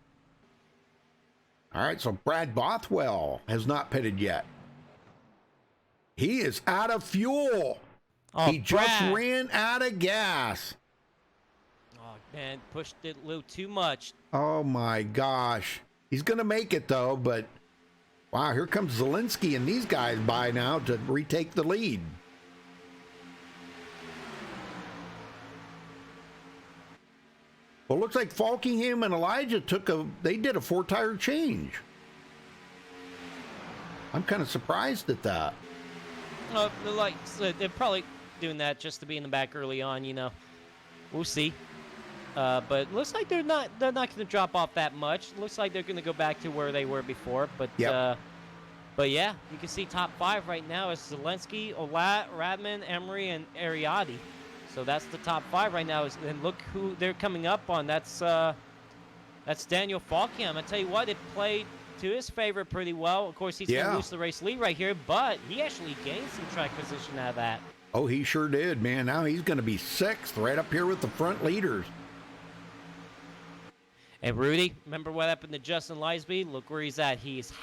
All right, so Brad Bothwell has not pitted yet. He is out of fuel. oh, He just Brad. ran out of gas. Oh man, pushed it a little too much. Oh my gosh. He's going to make it though, but Wow, here comes Zelensky and these guys by now to retake the lead. Well, looks like Falkingham and Elijah they did a 4-tire change. I'm kind of surprised at that. Like so they're probably doing that just to be in the back early on, you know. We'll see. But it looks like they're not going to drop off that much. Looks like they're going to go back to where they were before. But Yep. but yeah, you can see top 5 right now is Zelensky, Olat, Radman, Emery, and Ariadne. So that's the top 5 right now. And look who they're coming up on. That's Daniel Falkingham. I tell you what, it played to his favor pretty well. Of course, he's going to lose the race lead right here, but he actually gained some track position out of that. Oh, he sure did, man. Now he's going to be 6th, right up here with the front leaders. And Rudy, remember what happened to Justin Lisby? Look where he's at. He's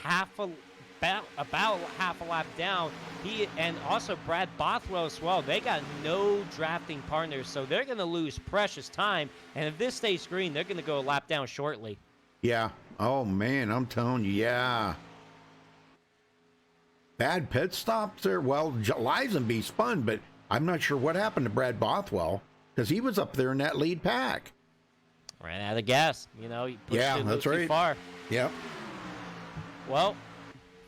about half a lap down. And also Brad Bothwell as well. They got no drafting partners, so they're going to lose precious time. And if this stays green, they're going to go a lap down shortly. Yeah. Oh, man, I'm telling you, yeah. Bad pit stops there. Well, Lisenby spun, but I'm not sure what happened to Brad Bothwell because he was up there in that lead pack. Ran out of gas, you know. He pushed it a that's little too right. far. Yep. Well,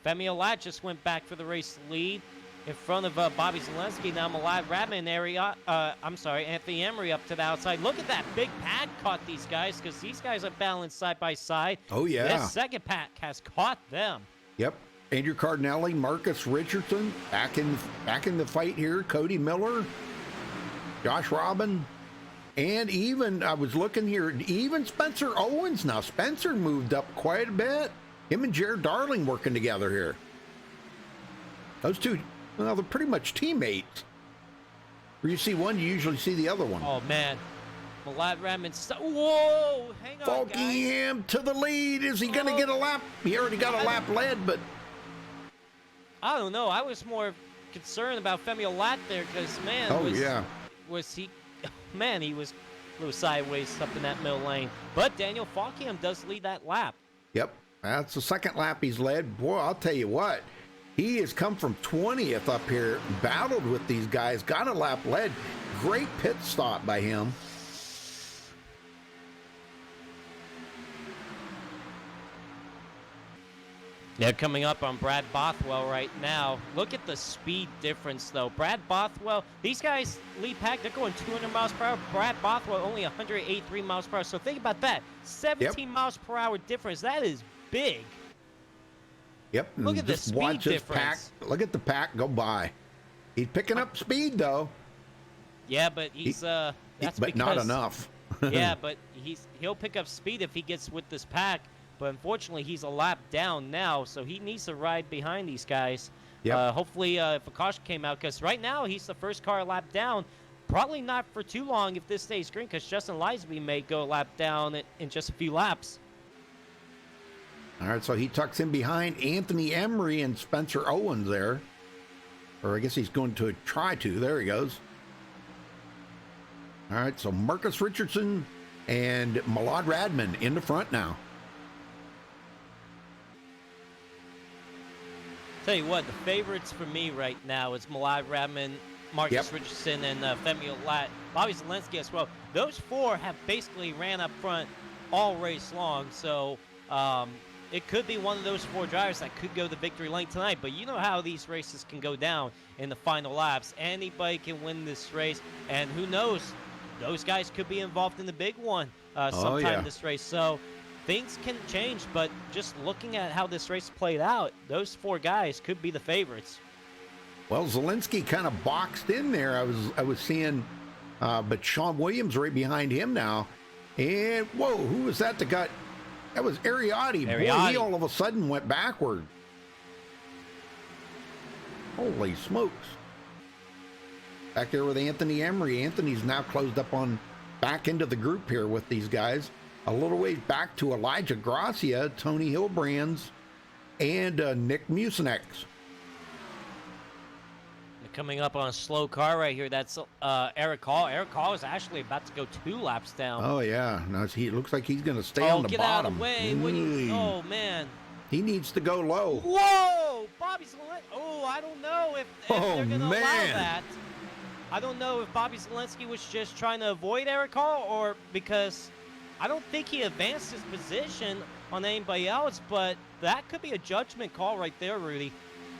Femi Olat just went back for the race lead in front of Bobby Zelensky. Now Malad Radman area. Anthony Emery up to the outside. Look at that big pack caught these guys because these guys are balanced side by side. Oh, yeah. This second pack has caught them. Yep. Andrew Cardinelli, Marcus Richardson back in the fight here. Cody Miller, Josh Robin, and even I was looking here. Even Spencer Owens now. Spencer moved up quite a bit. Him and Jared Darling working together here. Those two, well, they're pretty much teammates. Where you see one, you usually see the other one. Oh man, Malad Radman. Whoa, hang on, guys. Falkingham to the lead. Is he going to get a lap? He already got a lap led, but I don't know. I was more concerned about Femi Olat there because, man, he was a little sideways up in that middle lane. But Daniel Falkingham does lead that lap. Yep, that's the second lap he's led. Boy, I'll tell you what, he has come from 20th up here, battled with these guys, got a lap led. Great pit stop by him. They're coming up on Brad Bothwell right now. Look at the speed difference, though. Brad Bothwell, these guys lead pack, they're going 200 miles per hour. Brad Bothwell only 183 miles per hour. So think about that. 17 miles per hour difference. That is big. Yep. Look at the just speed watch this difference. pack. Look at the pack go by. He's picking up speed, though. Yeah, but he's that's but because, not enough. Yeah, but he'll pick up speed if he gets with this pack. But unfortunately, he's a lap down now, so he needs to ride behind these guys. Yep. Hopefully, if a caution came out, because right now he's the first car a lap down. Probably not for too long if this stays green, because Justin Lisby may go a lap down in just a few laps. All right, so he tucks in behind Anthony Emery and Spencer Owens there. Or I guess he's going to try to. There he goes. All right, so Marcus Richardson and Malad Radman in the front now. Tell you what, the favorites for me right now is Malad Radman, Marcus Richardson, and Femi Olat, Bobby Zelensky as well. Those four have basically ran up front all race long, so it could be one of those four drivers that could go the victory lane tonight. But you know how these races can go down in the final laps. Anybody can win this race, and who knows, those guys could be involved in the big one sometime this race. So things can change, but just looking at how this race played out, those four guys could be the favorites. Well, Zelensky kind of boxed in there. I was seeing, but Sean Williams right behind him now. And whoa, who was that that got? That was Ariadne. Boy, he all of a sudden went backward. Holy smokes! Back there with Anthony Emery. Anthony's now closed up on back into the group here with these guys. A little ways back to Elijah Gracia, Tony Hilbrands, and Nick Mucinex. Coming up on a slow car right here, that's Eric Hall. Eric Hall is actually about to go 2 laps down. Oh, yeah. No, he looks like he's going to stay on the get bottom. Out of the way. Oh, man. He needs to go low. Whoa! Bobby Zelensky. Oh, I don't know if Oh, they're going to allow man. that. I don't know if Bobby Zelensky was just trying to avoid Eric Hall or because I don't think he advanced his position on anybody else, but that could be a judgment call right there, Rudy.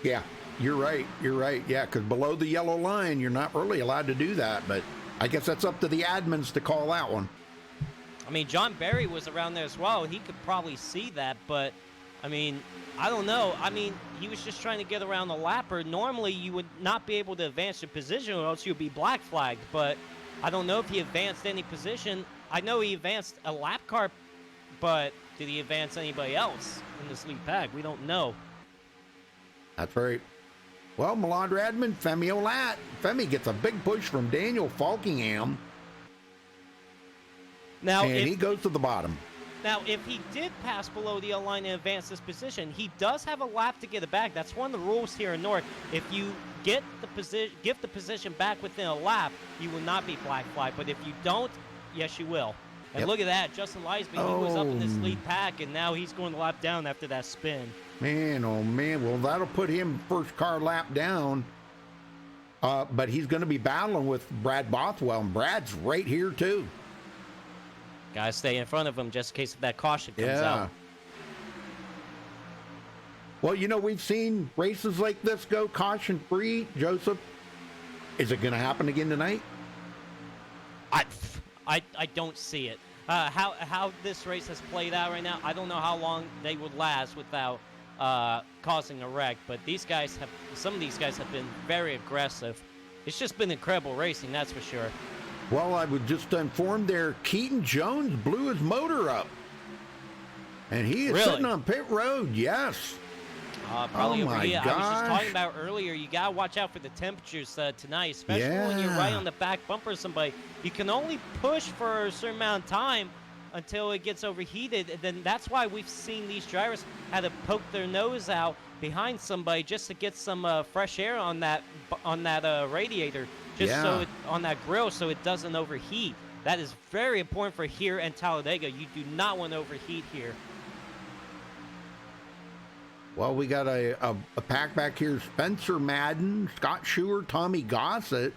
Yeah, you're right. You're right. Yeah, because below the yellow line, you're not really allowed to do that. But I guess that's up to the admins to call that one. I mean, John Barry was around there as well. He could probably see that, but, I mean, I don't know. I mean, he was just trying to get around the lapper. Normally, you would not be able to advance your position or else you'd be black flagged, but I don't know if he advanced any position. I know he advanced a lap car, but did he advance anybody else in this lead pack? We don't know. That's right. Well, Milan Radman, Femi Olat. Femi gets a big push from Daniel Falkingham, Now, and he goes to the bottom. Now, if he did pass below the yellow line and advance this position, he does have a lap to get it back. That's one of the rules here in North. If you give the position back within a lap, you will not be black flag. But if you don't, yes, you will. And Yep. look at that, Justin Lisby, he was up in this lead pack, and now he's going to lap down after that spin. Man, oh man. Well, that'll put him first car lap down. But he's going to be battling with Brad Bothwell, and Brad's right here too. Got to stay in front of him just in case if that caution comes Yeah. out. Well, you know, we've seen races like this go caution free, Joseph. Is it going to happen again tonight? I don't see it. How this race has played out right now, I don't know how long they would last without causing a wreck. But some of these guys have been very aggressive. It's just been incredible racing, that's for sure. Well, I was just informed there, Keaton Jones blew his motor up. And he is Really? sitting on pit road, yes. Probably Oh over my here. I was just gosh. talking about earlier, you got to watch out for the temperatures tonight, especially when you're right Yeah. on the back bumper of somebody. You can only push for a certain amount of time until it gets overheated. And then that's why we've seen these drivers had to poke their nose out behind somebody just to get some fresh air on that radiator, just Yeah. on that grill so it doesn't overheat. That is very important for here and Talladega. You do not want to overheat here. Well, we got a pack back here. Spencer Madden, Scott Schuer, Tommy Gossett.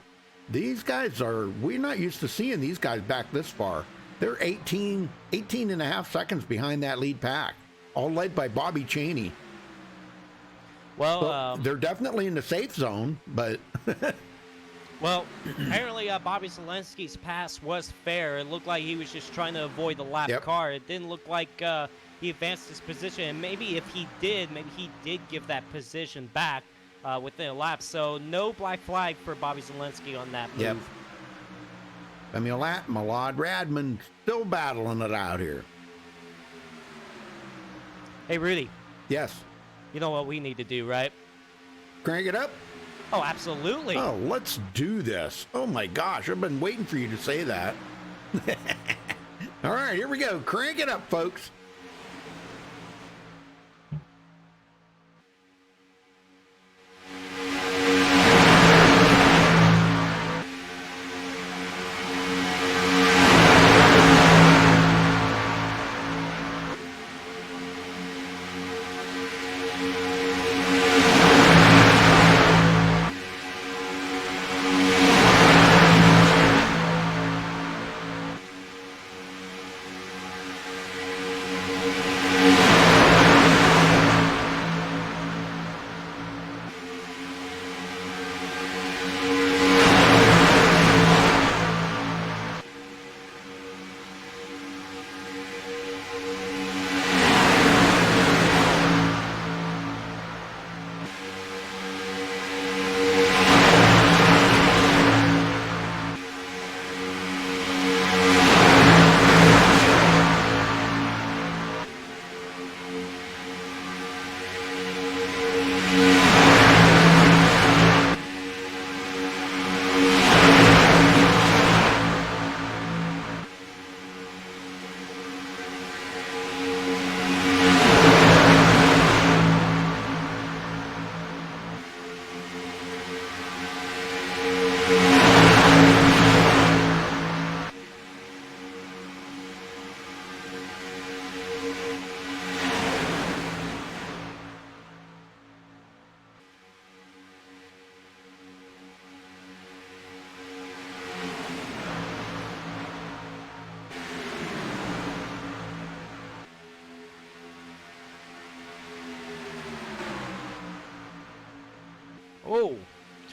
These guys we're not used to seeing these guys back this far. They're 18 and a half seconds behind that lead pack, all led by Bobby Chaney. Well, They're definitely in the safe zone, but Well, apparently Bobby Zelensky's pass was fair. It looked like he was just trying to avoid the lap Yep. car. It didn't look like he advanced his position. And maybe if he did, give that position back within a lap. So no black flag for Bobby Zelensky on that move. Yep. Milad Radman still battling it out here. Hey, Rudy, Yes. you know what we need to do, right? Crank it up. Oh, absolutely. Oh, let's do this. Oh my gosh, I've been waiting for you to say that. All right, here we go. Crank it up, folks.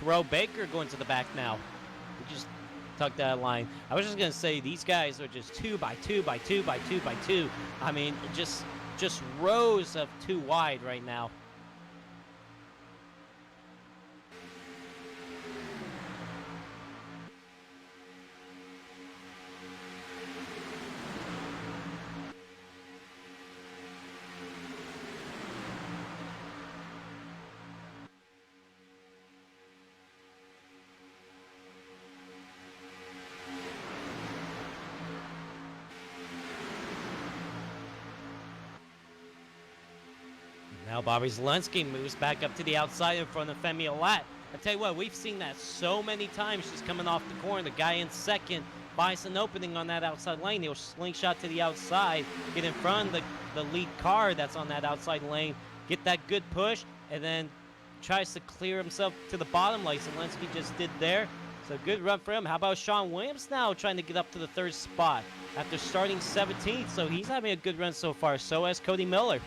Terrell Baker going to the back now. He just tucked that line. I was just going to say, these guys are just 2 by 2 by 2 by 2 by 2. I mean, just rows of 2 wide right now. Now Bobby Zelensky moves back up to the outside in front of Femi Alat. I tell you what, we've seen that so many times. She's coming off the corner. The guy in second finds an opening on that outside lane. He'll slingshot to the outside, get in front of the lead car that's on that outside lane, get that good push, and then tries to clear himself to the bottom like Zelensky just did there. So good run for him. How about Sean Williams now trying to get up to the 3rd spot after starting 17th? So he's having a good run so far. So has Cody Miller.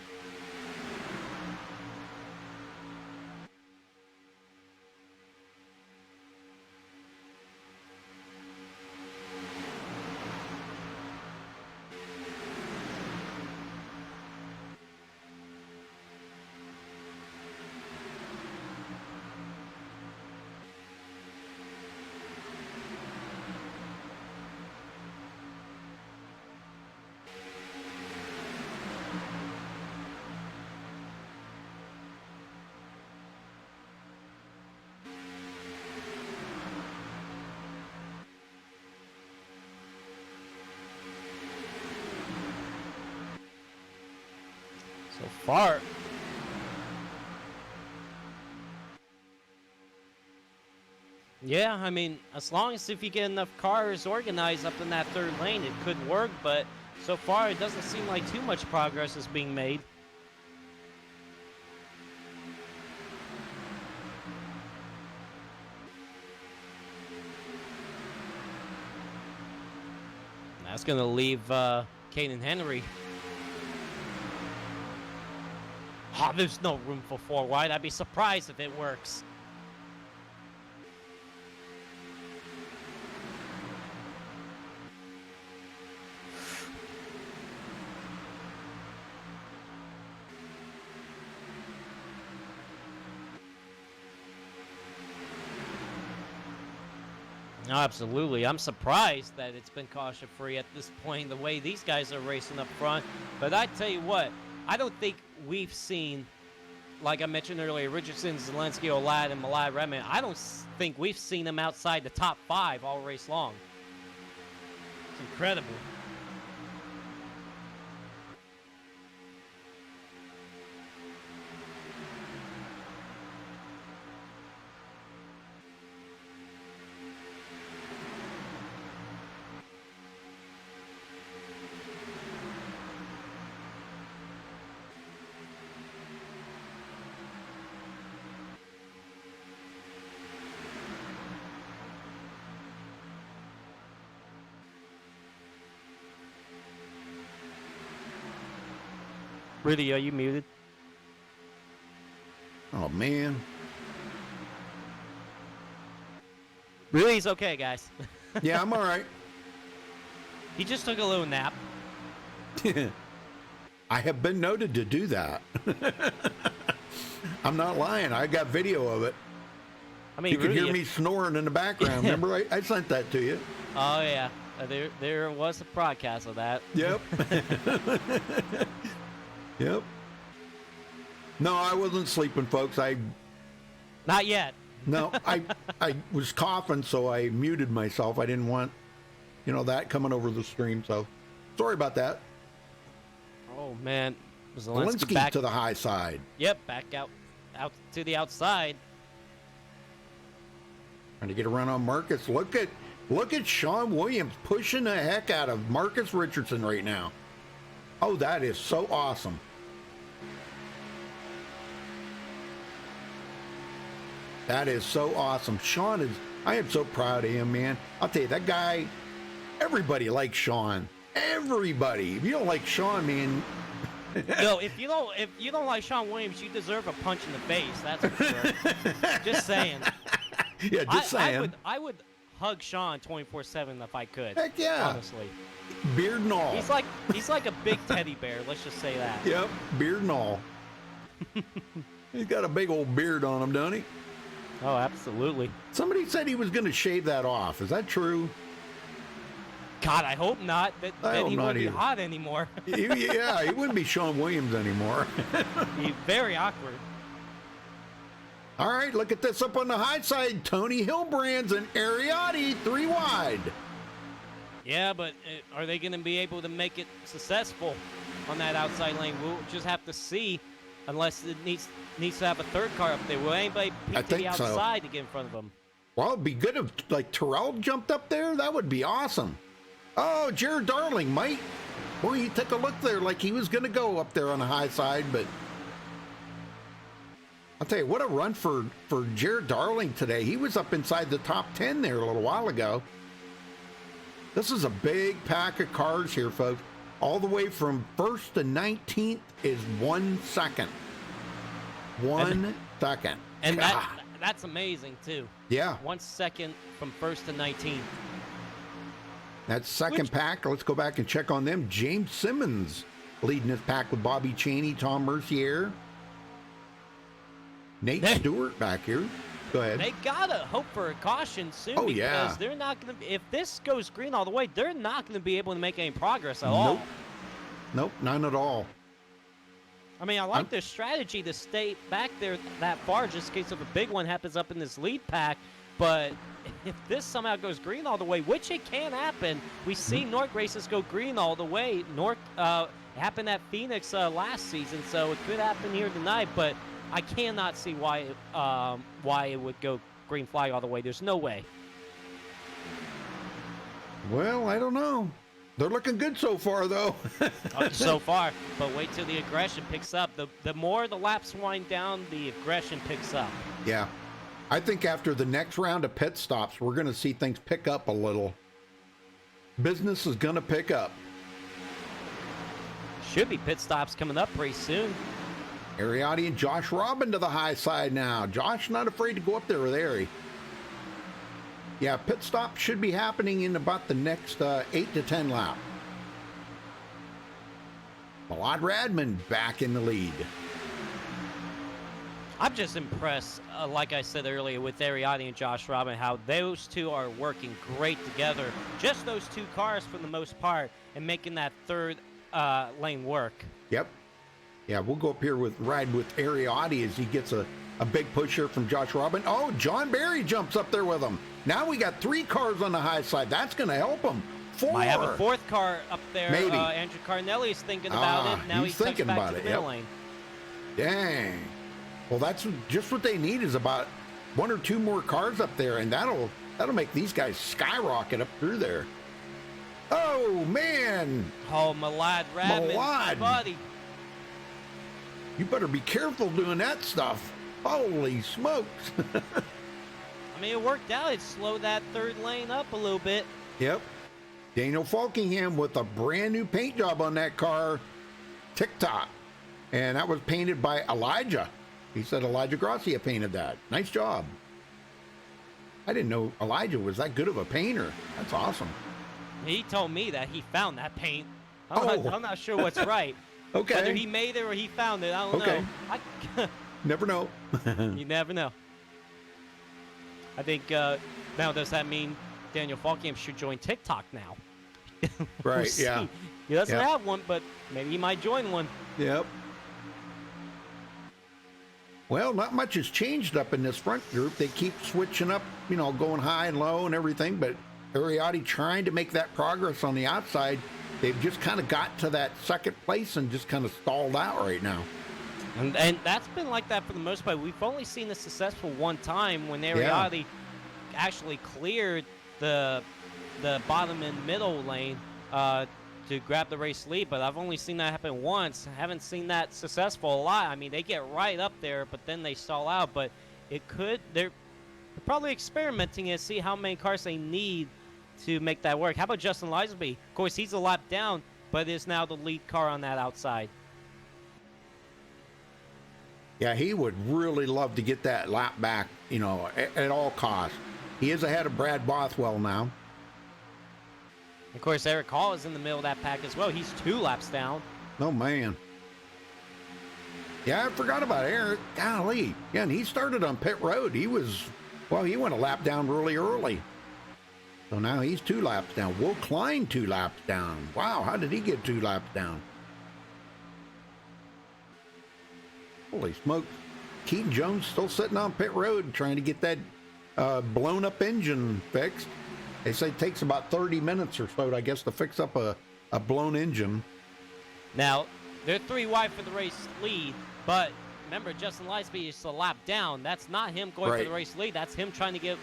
So far, yeah, I mean, as long as if you get enough cars organized up in that 3rd lane, it could work, but so far it doesn't seem like too much progress is being made. That's going to leave Caden Henry. Oh, there's no room for 4 wide. I'd be surprised if it works. No, absolutely. I'm surprised that it's been caution-free at this point, the way these guys are racing up front. But I tell you what, I don't think we've seen, like I mentioned earlier, Richardson, Zelensky, Olad, and Malai Redmond. I don't think we've seen them outside the top 5 all race long. It's incredible. Rudy, are you muted? Oh, man. Rudy's okay, guys. Yeah, I'm all right. He just took a little nap. I have been noted to do that. I'm not lying. I got video of it. I mean, You could Rudy, hear me snoring in the background. Remember, I sent that to you. Oh, yeah. There was a broadcast of that. Yep. Yep. No, I wasn't sleeping, folks. Not yet. No, I was coughing, so I muted myself. I didn't want, that coming over the stream. So, sorry about that. Oh man, Zelensky back to the high side. Yep, back out to the outside. Trying to get a run on Marcus. Look at Sean Williams pushing the heck out of Marcus Richardson right now. Oh, that is so awesome. That is so awesome. I am so proud of him, man. I'll tell you, that guy, everybody likes Sean. Everybody. If you don't like Sean, man. No, if you don't like Sean Williams, you deserve a punch in the face. That's for sure. Just saying. Yeah, just saying. I would hug Sean 24/7 if I could. Heck yeah. Honestly. Beard and all. He's like a big teddy bear, let's just say that. Yep, beard and all. He's got a big old beard on him, doesn't he? Oh, absolutely. Somebody said he was going to shave that off. Is that true? God, I hope not. Then he wouldn't be either. hot anymore. Yeah, he wouldn't be Sean Williams anymore. Be very awkward. All right, look at this up on the high side. Tony Hillbrands and Ariati 3 wide. Yeah, but are they going to be able to make it successful on that outside lane? We'll just have to see, unless it needs to have a third car up there. Will anybody peek to the outside to get in front of them? Well, it'd be good if, like, Terrell jumped up there. That would be awesome. Oh, Jared Darling might. Boy, he took a look there like he was going to go up there on the high side, but I'll tell you, what a run for Jared Darling today. He was up inside the top 10 there a little while ago. This is a big pack of cars here, folks. All the way from 1st to 19th is 1 second. 1 second. And that's amazing, too. Yeah. 1 second from 1st to 19th. That second pack, let's go back and check on them. James Simmons leading this pack with Bobby Chaney, Tom Mercier, Nate Stewart back here. Go ahead. They gotta hope for a caution soon. Because they're not gonna. If this goes green all the way, they're not gonna be able to make any progress at all. Nope, none at all. I mean, I like their strategy to stay back there that far, just in case of a big one happens up in this lead pack. But if this somehow goes green all the way, which it can happen, we see Nork races go green all the way. Nork happened at Phoenix last season, so it could happen here tonight. But I cannot see why it would go green flag all the way. There's no way. Well, I don't know. They're looking good so far, though. So far, but wait till the aggression picks up. The more the laps wind down, the aggression picks up. Yeah. I think after the next round of pit stops, we're going to see things pick up a little. Business is going to pick up. Should be pit stops coming up pretty soon. Ariati and Josh Robin to the high side now. Josh not afraid to go up there with Ari. Yeah, pit stop should be happening in about the next 8 to 10 lap. Malad Radman back in the lead. I'm just impressed, like I said earlier, with Ariati and Josh Robin, how those two are working great together. Just those two cars for the most part, and making that third lane work. Yep. Yeah, we'll go up here with ride with Ariati as he gets a big push here from Josh Robin. Oh, John Barry jumps up there with him. Now we got 3 cars on the high side. That's going to help him. 4. Might have a 4th car up there. Maybe. Andrew Carnelli is thinking about it. Now he's he thinking back about to the it. middle Yep. lane. Dang. Well, that's just what they need, is about 1 or 2 more cars up there, and that'll make these guys skyrocket up through there. Oh, man. Oh, Malad Radman, Malad. buddy. You better be careful doing that stuff. Holy smokes. I mean, it worked out. It slowed that third lane up a little bit. Yep. Daniel Falkingham with a brand new paint job on that car. TikTok. And that was painted by Elijah. He said Elijah Gracia painted that. Nice job. I didn't know Elijah was that good of a painter. That's awesome. He told me that he found that paint. I'm not sure what's right. Okay. Whether he made it or he found it, I don't know. Never know. You never know. I think now does that mean Daniel Falkham should join TikTok now? Right, We'll yeah. see. He doesn't Yep. have one, but maybe he might join one. Yep. Well, not much has changed up in this front group. They keep switching up, going high and low and everything, but Ariati trying to make that progress on the outside. They've just kind of got to that second place and just kind of stalled out right now. And that's been like that for the most part. We've only seen this successful one time when Ariati actually cleared the bottom and middle lane to grab the race lead, but I've only seen that happen once. I haven't seen that successful a lot. I mean, they get right up there, but then they stall out. But they're probably experimenting to see how many cars they need to make that work. How about Justin Liesby? Of course, he's a lap down, but is now the lead car on that outside. Yeah, he would really love to get that lap back, you know, at all costs. He is ahead of Brad Bothwell now. Of course, Eric Hall is in the middle of that pack as well. He's 2 laps down. Oh, man. Yeah, I forgot about Eric. Golly. Yeah, and he started on pit road. He went a lap down really early. So now he's 2 laps down. Will Klein 2 laps down. Wow, how did he get 2 laps down? Holy smokes. Keaton Jones still sitting on pit road trying to get that blown up engine fixed. They say it takes about 30 minutes or so, I guess, to fix up a blown engine. Now, they're 3 wide for the race lead, but remember, Justin Lisby is a lap down. That's not him going for the race lead. That's him trying to get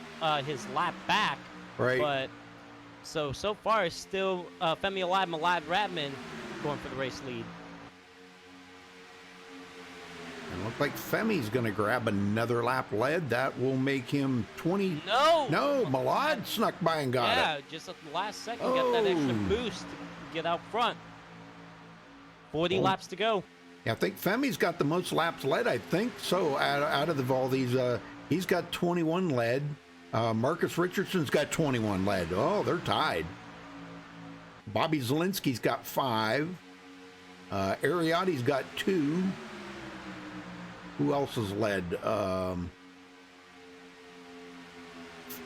his lap back. Right. But so far, it's still Femi Alive, Malad Radman going for the race lead. It looks like Femi's going to grab another lap lead. That will make him 20. No, Malad snuck by and got it. Yeah, just at the last second, got that extra boost to get out front. 40 laps to go. Yeah, I think Femi's got the most laps led, I think. So out of all these, he's got 21 led. Marcus Richardson's got 21 led. Oh, they're tied. Bobby Zielinski's got 5. Ariotti's got 2. Who else is led?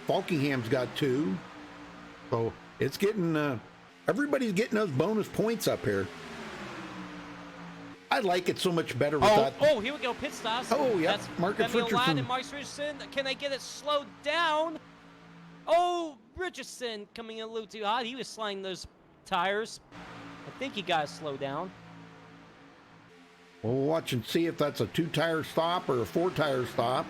Falkingham's got 2. So it's getting, everybody's getting those bonus points up here. I like it so much better with that. Oh, here we go. Pit stops. Oh, yeah. That's Marcus Femi Richardson. Alive and Marcus Richardson. Can they get it slowed down? Oh, Richardson coming in a little too hot. He was sliding those tires. I think he got to slow down. We'll watch and see if that's a 2-tire stop or a 4-tire stop.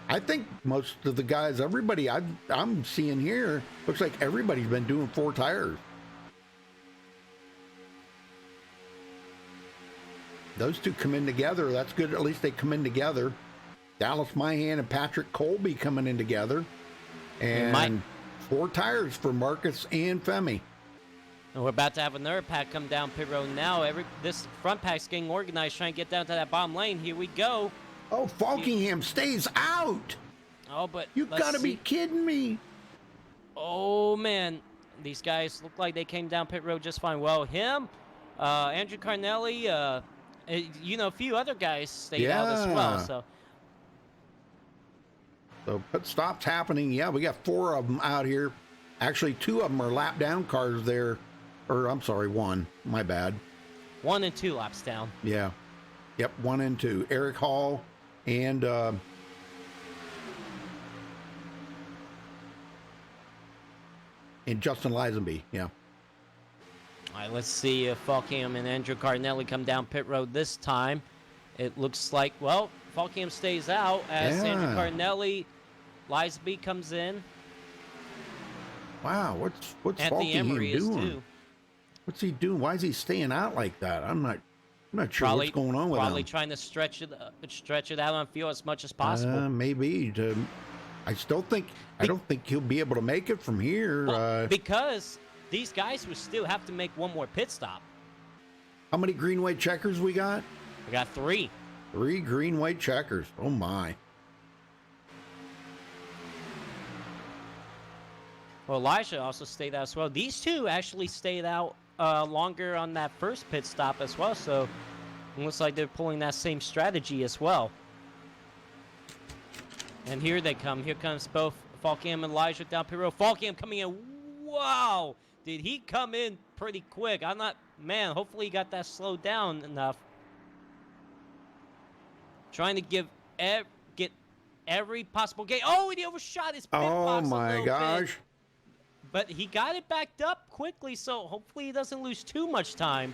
I think most of the guys, everybody I'm seeing here, looks like everybody's been doing 4 tires. Those 2 come in together. That's good. At least they come in together. Dallas Myhan and Patrick Colby coming in together. And 4 tires for Marcus and Femi. And we're about to have another pack come down pit road now. This front pack's getting organized, trying to get down to that bottom lane. Here we go. Oh, Falkingham stays out. Oh, but You've got to be kidding me. Oh, man. These guys look like they came down pit road just fine. Well, him, Andrew Carnelli, a few other guys stayed out as well. So pit stops happening. Yeah, we got 4 of them out here. Actually, 2 of them are lap down cars there. Or, I'm sorry, 1. My bad. 1 and 2 laps down. Yeah. Yep, 1 and 2. Eric Hall and Justin Lisenby. Yeah. All right, let's see if Falkham and Andrew Cardinelli come down pit road this time. It looks like, well, Falkham stays out as Andrew Cardinelli, Liesby comes in. Wow, what's Anthony Emery doing? is too. What's he doing? Why is he staying out like that? I'm not sure what's going on with him. Probably trying to stretch it out on field as much as possible. Maybe. I don't think he'll be able to make it from here. Well, because these guys would still have to make one more pit stop. How many green white checkers we got? We got 3. 3 green white checkers. Oh my. Well, Elijah also stayed out as well. These 2 actually stayed out longer on that first pit stop as well, so it looks like they're pulling that same strategy as well. And here they come. Here comes both Falkham and Elijah down pit road. Falkham coming in. Wow! Did he come in pretty quick? Hopefully he got that slowed down enough. Trying to get every possible gate. Oh, and he overshot his pit box a little bit. But he got it backed up quickly, so hopefully he doesn't lose too much time.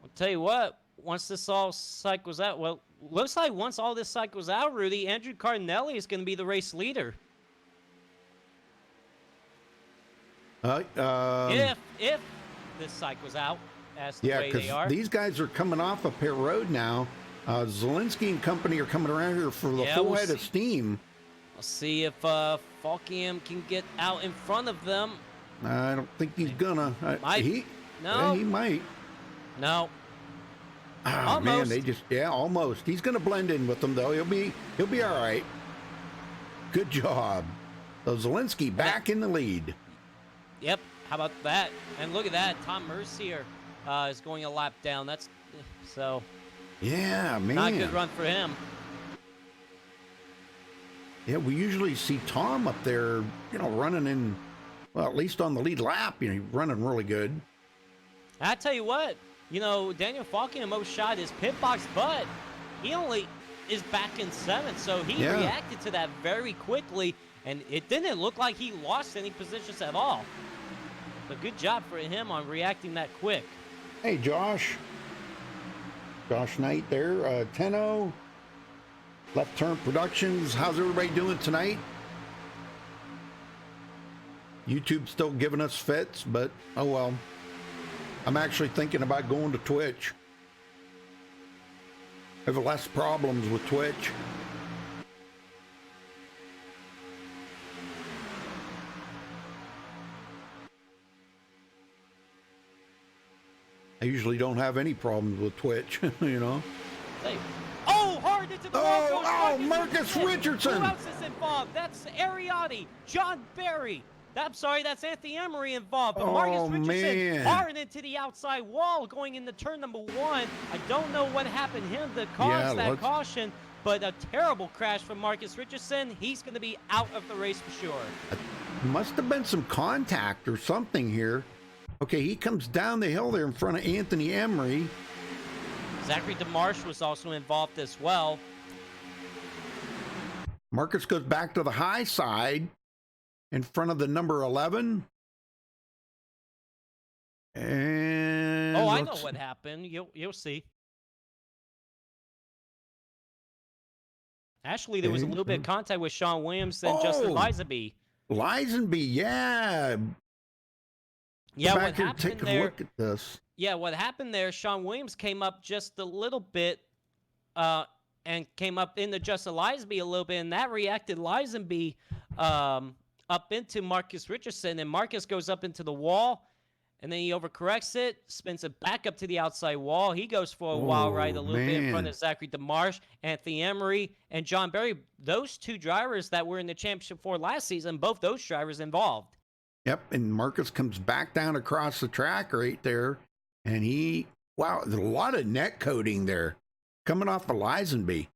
I'll tell you what, once this all cycles out, well, looks like once all this cycles out, Rudy, Andrew Cardinelli is going to be the race leader. If this cycle's out, as the way they are. These guys are coming off a pit road now. Zelensky and company are coming around here for the full head of steam. We'll see if Falkiam can get out in front of them. I don't think he's gonna. Might. He might. No. Oh man, almost. He's gonna blend in with them though. He'll be all right. Good job. So Zelensky back in the lead. Yep. How about that? And look at that. Tom Mercier is going a lap down. That's so. Yeah, man. Not a good run for him. Yeah, we usually see Tom up there, running in, well, at least on the lead lap, he's running really good. I tell you what, Daniel Falkin most shot his pit box, but he only is back in 7th, so he reacted to that very quickly, and it didn't look like he lost any positions at all. But good job for him on reacting that quick. Hey, Josh Knight there, Tenno, Left Turn Productions. How's everybody doing tonight? YouTube's still giving us fits, but oh well. I'm actually thinking about going to Twitch. I have less problems with Twitch. I usually don't have any problems with Twitch, Hey. Oh, hard into the wall. Marcus Richardson. Who else is involved? That's Ariati, John Barry. I'm sorry, that's Anthony Emery involved. But Marcus Richardson hard into the outside wall going into turn number 1. I don't know what happened to him that caused that caution, but a terrible crash from Marcus Richardson. He's going to be out of the race for sure. Must have been some contact or something here. Okay, he comes down the hill there in front of Anthony Emery. Zachary DeMarche was also involved as well. Marcus goes back to the high side in front of the number 11. And I know what happened. You'll see. Actually, there was a little bit of contact with Sean Williams and Justin Lisenby. Lisenby, yeah. Yeah, back here and take a look at this. Yeah, what happened there, Sean Williams came up just a little bit and came up into Justin Lisenby a little bit, and that reacted Lisenby up into Marcus Richardson, and Marcus goes up into the wall, and then he overcorrects it, spins it back up to the outside wall. He goes for a wild ride a little bit in front of Zachary DeMarche, Anthony Emery, and John Barry. Those two drivers that were in the championship for last season, both those drivers involved. Yep, and Marcus comes back down across the track right there, and there's a lot of net coating there coming off the Lisenby.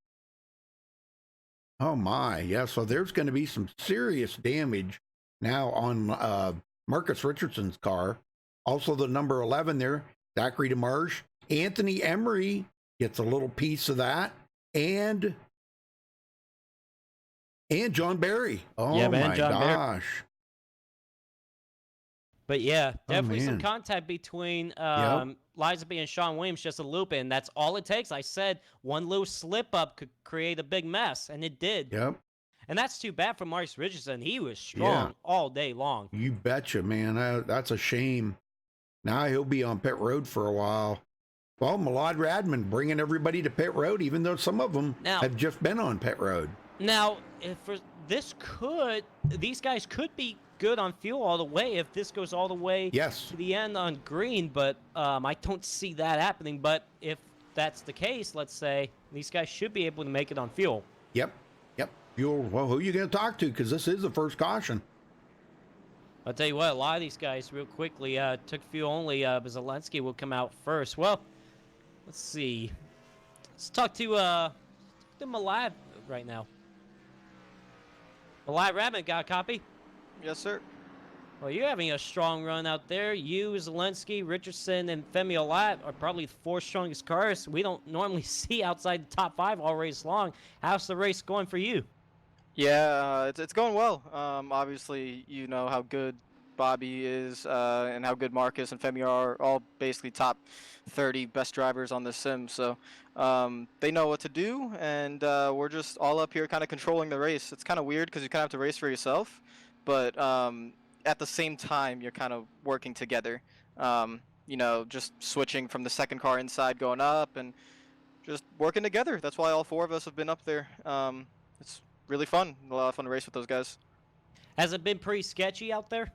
Oh my, yeah, so there's going to be some serious damage now on Marcus Richardson's car. Also the number 11 there, Zachary DeMarche. Anthony Emery gets a little piece of that, and John Barry. Oh yeah, my gosh. But yeah, definitely some contact between Lisenby and Sean Williams, just a little bit, and that's all it takes. I said one little slip-up could create a big mess, and it did. Yep. And that's too bad for Marcus Richardson. He was strong all day long. You betcha, man. That's a shame. Now he'll be on pit road for a while. Well, Malad Radman bringing everybody to pit road, even though some of them have just been on pit road. Now, these guys could be good on fuel all the way if this goes all the way to the end on green, but I don't see that happening. But if that's the case, let's say, these guys should be able to make it on fuel. Yep. Fuel. Well, who are you going to talk to? Because this is the first caution. I'll tell you what, a lot of these guys real quickly took fuel only. Zelensky will come out first. Well, let's see. Let's talk to Malad right now. Malad Radman, got a copy? Yes, sir. Well, you're having a strong run out there. You, Zelensky, Richardson, and Femi Olat are probably the 4 strongest cars we don't normally see outside the top 5 all race long. How's the race going for you? Yeah, it's going well. Obviously, you know how good Bobby is and how good Marcus and Femi are, all basically top 30 best drivers on the sim. So they know what to do, and we're just all up here kind of controlling the race. It's kind of weird because you kind of have to race for yourself, but at the same time, you're kind of working together. You know, just switching from the second car inside going up, and just working together. That's why all 4 of us have been up there. It's really fun. A lot of fun to race with those guys. Has it been pretty sketchy out there?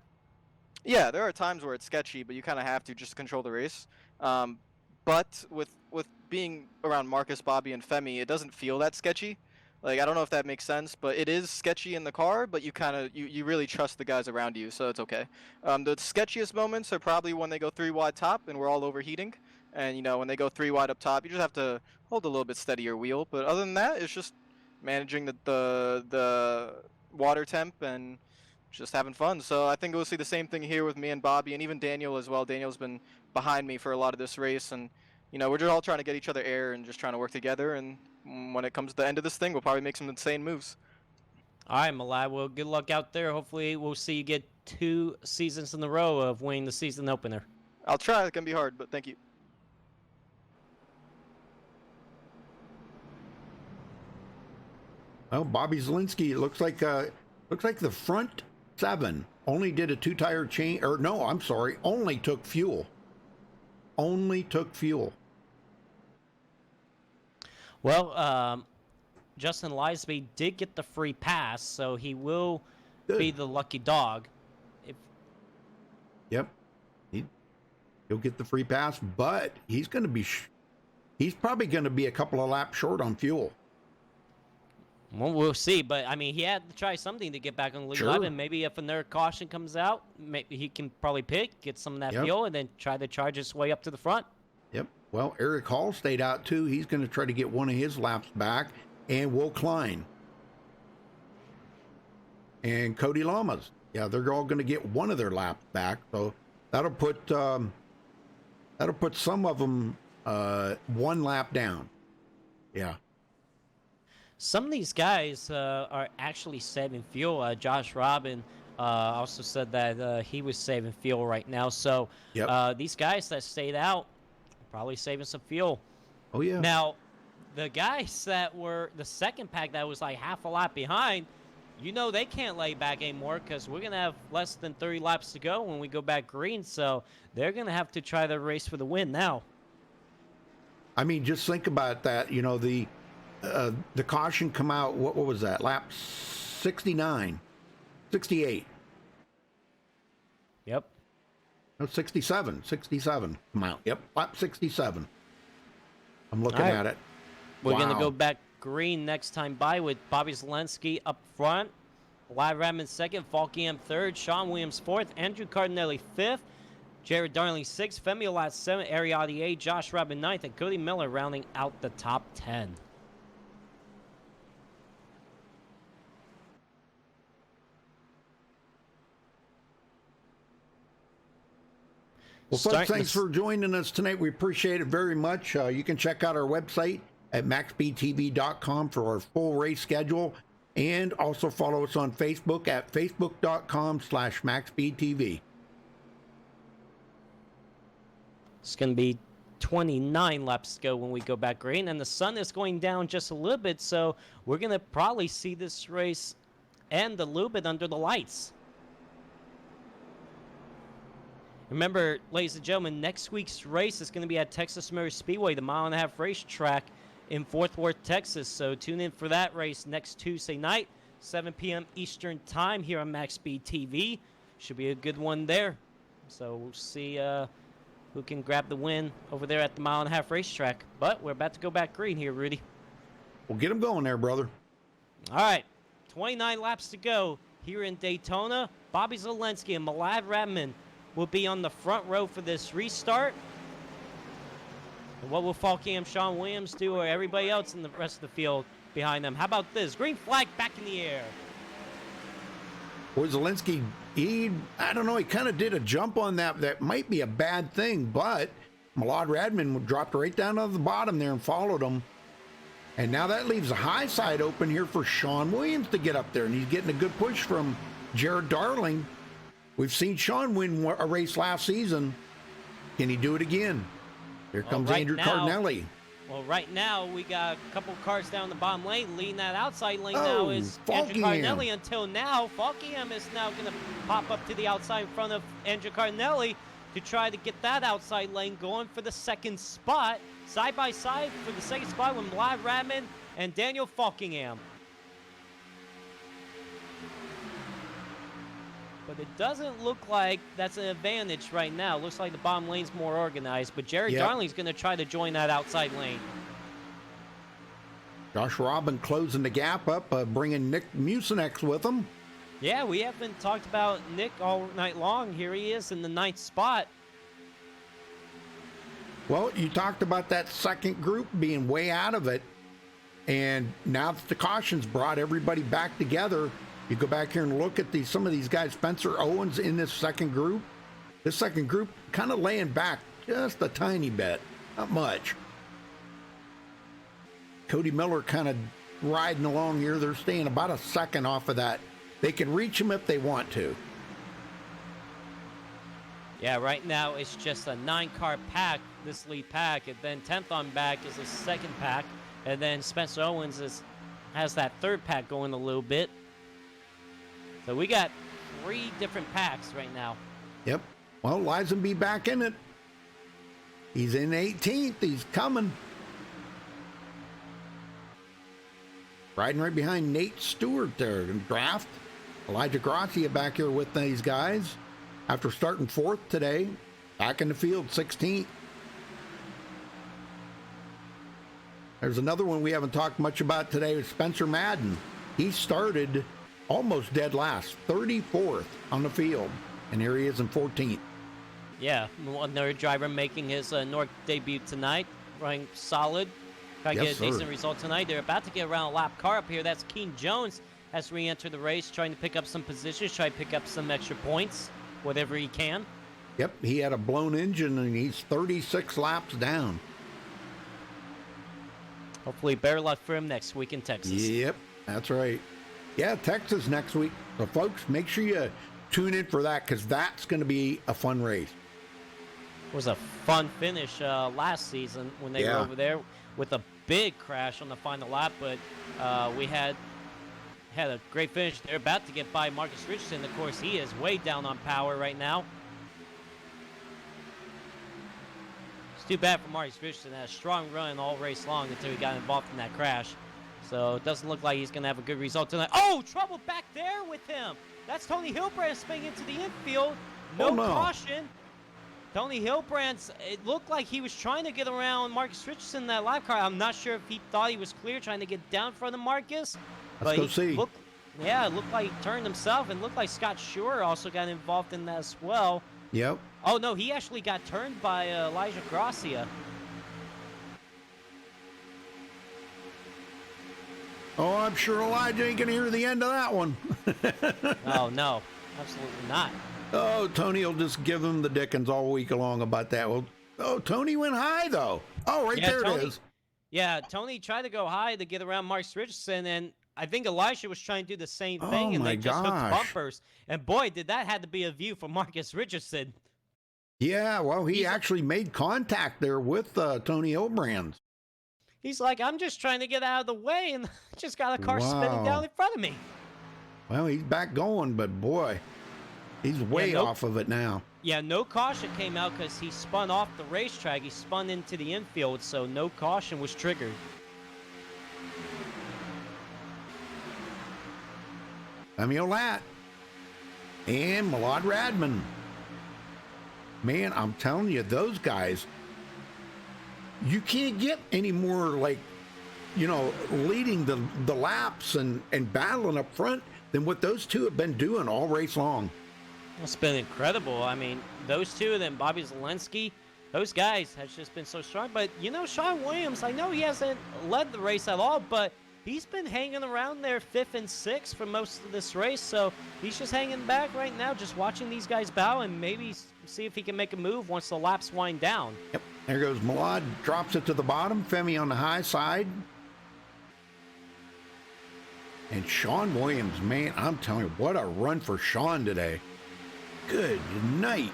Yeah, there are times where it's sketchy, but you kind of have to just control the race. But with being around Marcus, Bobby, and Femi, it doesn't feel that sketchy. Like, I don't know if that makes sense, but it is sketchy in the car, but you really trust the guys around you, so it's okay. The sketchiest moments are probably when they go 3 wide top and we're all overheating. And, you know, when they go 3 wide up top, you just have to hold a little bit steadier wheel. But other than that, it's just managing the water temp and just having fun. So I think we'll see the same thing here with me and Bobby, and even Daniel as well. Daniel's been behind me for a lot of this race, and you know, we're just all trying to get each other air and just trying to work together. And when it comes to the end of this thing, we'll probably make some insane moves. All right, Malad. Well, good luck out there. Hopefully, we'll see you get 2 seasons in a row of winning the season opener. I'll try. It's gonna be hard, but thank you. Well, Bobby Zielinski, it looks like the front 7 only did a 2-tire change, or no, I'm sorry, only took fuel. Only took fuel. Well, Justin Lisby did get the free pass, so he will be the lucky dog. Yep, he'll get the free pass, but he's going to be, he's probably going to be a couple of laps short on fuel. Well, we'll see, but I mean, he had to try something to get back on the lead lap, and maybe if another caution comes out, maybe he can probably get some of that fuel, and then try to charge his way up to the front. Yep. Well, Eric Hall stayed out too. He's going to try to get one of his laps back, and Will Klein and Cody Lamas. Yeah, they're all going to get one of their laps back, so that'll put some of them 1 lap down. Yeah. Some of these guys are actually saving fuel. Josh Robin also said that he was saving fuel right now. So these guys that stayed out are probably saving some fuel. Oh, yeah. Now, the guys that were the second pack that was like half a lap behind, you know they can't lay back anymore because we're going to have less than 30 laps to go when we go back green. So they're going to have to try to race for the win now. I mean, just think about that. You know, the caution come out, what was that, lap 69, 68? Yep. No, 67 come out. Yep, lap 67. I'm looking at it. We're going to go back green next time by with Bobby Zelensky up front, Vlad Radman second, Falkiam third, Sean Williams fourth, Andrew Cardinelli fifth, Jared Darling sixth, Femi Olat seventh, Ariadne eighth, Josh Robin ninth, and Cody Miller rounding out the top 10. Well, folks, thanks for joining us tonight. We appreciate it very much. You can check out our website at MaxSpeedTV.com for our full race schedule, and also follow us on Facebook at Facebook.com/MaxSpeedTV. It's going to be 29 laps to go when we go back green, and the sun is going down just a little bit, so we're going to probably see this race end a little bit under the lights. Remember, ladies and gentlemen, next week's race is going to be at Texas Motor Speedway, the 1.5 mile racetrack in Fort Worth, Texas. So tune in for that race next Tuesday night, 7 p.m. Eastern Time here on MaxSpeed TV. Should be a good one there. So we'll see who can grab the win over there at the 1.5 mile racetrack. But we're about to go back green here, Rudy. Well, get them going there, brother. All right, 29 laps to go here in Daytona. Bobby Zelensky and Malad Radman will be on the front row for this restart. And what will Falkiam, Sean Williams do, or everybody else in the rest of the field behind them? How about this? Green flag back in the air. Boy, Zielinski, I don't know, he kind of did a jump on that. That might be a bad thing, but Malad Radman dropped right down to the bottom there and followed him. And now that leaves a high side open here for Sean Williams to get up there, and he's getting a good push from Jared Darling. We've seen Sean win a race last season. Can he do it again? Here comes Andrew Cardinelli. Well, right now, we got a couple cars down the bottom lane. Leading that outside lane now is Andrew Cardinelli. Until now, Falkiam is now going to pop up to the outside in front of Andrew Cardinelli to try to get that outside lane going for the second spot. side by side for the second spot with Vlad Radman and Daniel Falkingham. But it doesn't look like that's an advantage right now. It looks like the bottom lane's more organized, but Jared Darling's going to try to join that outside lane. Josh Robin closing the gap up, bringing Nick Mucinex with him. Yeah, we haven't talked about Nick all night long. Here he is in the 9th spot. Well, you talked about that second group being way out of it, and now that the cautions brought everybody back together, you go back here and look at some of these guys. Spencer Owens in this second group. This second group kind of laying back just a tiny bit, not much. Cody Miller kind of riding along here. They're staying about a second off of that. They can reach him if they want to. Yeah, right now it's just a 9-car pack, this lead pack, and then 10th on back is a second pack, and then Spencer Owens has that third pack going a little bit. So we got 3 different packs right now. Yep. Well, Lisenby back in it. He's in 18th. He's coming. Riding right behind Nate Stewart there in draft. Elijah Gracia back here with these guys. After starting 4th today, back in the field, 16th. There's another one we haven't talked much about today, Spencer Madden. He started almost dead last, 34th on the field, and here he is in 14th. Yeah, another driver making his North debut tonight, running solid. Trying to get a decent result tonight. They're about to get around a lap car up here. That's Keen Jones has re-entered the race, trying to pick up some positions, try to pick up some extra points, whatever he can. Yep, he had a blown engine, and he's 36 laps down. Hopefully better luck for him next week in Texas. Yep, that's right. Yeah, Texas next week. So, folks, make sure you tune in for that, because that's going to be a fun race. It was a fun finish last season when they were over there with a big crash on the final lap, but we had a great finish. They're about to get by Marcus Richardson. Of course, he is way down on power right now. It's too bad for Marcus Richardson. Had a strong run all race long until he got involved in that crash. So it doesn't look like he's going to have a good result tonight. Oh, trouble back there with him. That's Tony Hilbrand spinning into the infield. No caution. Tony Hilbrand, it looked like he was trying to get around Marcus Richardson in that lap car. I'm not sure if he thought he was clear trying to get down in front of Marcus. Let's go see. It looked like he turned himself, and looked like Scott Shore also got involved in that as well. Yep. Oh, no, he actually got turned by Elijah Gracia. Oh, I'm sure Elijah ain't going to hear the end of that one. Oh, no, absolutely not. Oh, Tony will just give him the dickens all week long about that. Well, oh, Tony went high, though. Oh, there it is. Yeah, Tony tried to go high to get around Marcus Richardson, and I think Elijah was trying to do the same thing, and they just hooked bumpers. And boy, did that had to be a view for Marcus Richardson. Yeah, well, he actually made contact there with Tony Hilbrand. He's like, I'm just trying to get out of the way, and just got a car spinning down in front of me. Well, he's back going, but boy, he's way off of it now. Yeah, no caution came out because he spun off the racetrack. He spun into the infield, so no caution was triggered. Samuel Latt and Malad Radman. Man, I'm telling you, those guys, you can't get any more like, leading the laps and battling up front than what those two have been doing all race long. It's been incredible. I mean, those two, and then Bobby Zelensky, those guys have just been so strong. But, Sean Williams, I know he hasn't led the race at all, but he's been hanging around there 5th and 6th for most of this race. So he's just hanging back right now, just watching these guys bow and maybe see if he can make a move once the laps wind down. Yep. There goes Malad, drops it to the bottom. Femi on the high side. And Sean Williams, man, I'm telling you, what a run for Sean today. Good night.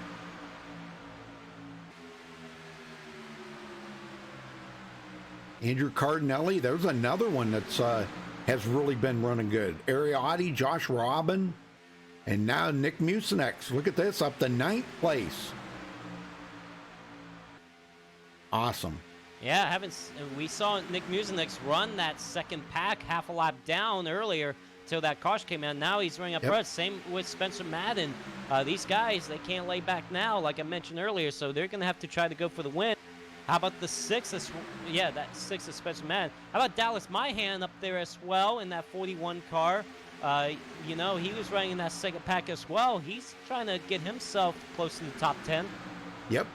Andrew Cardinelli, there's another one that's has really been running good. Ariotti, Josh Robin, and now Nick Mucinex. Look at this, up to 9th place. Awesome. Yeah, we saw Nick Musinek's run that second pack half a lap down earlier till that caution came out. Now he's running up front. Same with Spencer Madden. These guys, they can't lay back now, like I mentioned earlier, so they're going to have to try to go for the win. How about the sixth? Yeah, that sixth is Spencer Madden. How about Dallas Myhan up there as well in that 41 car? You know, he was running in that second pack as well. He's trying to get himself close to the top 10. Yep.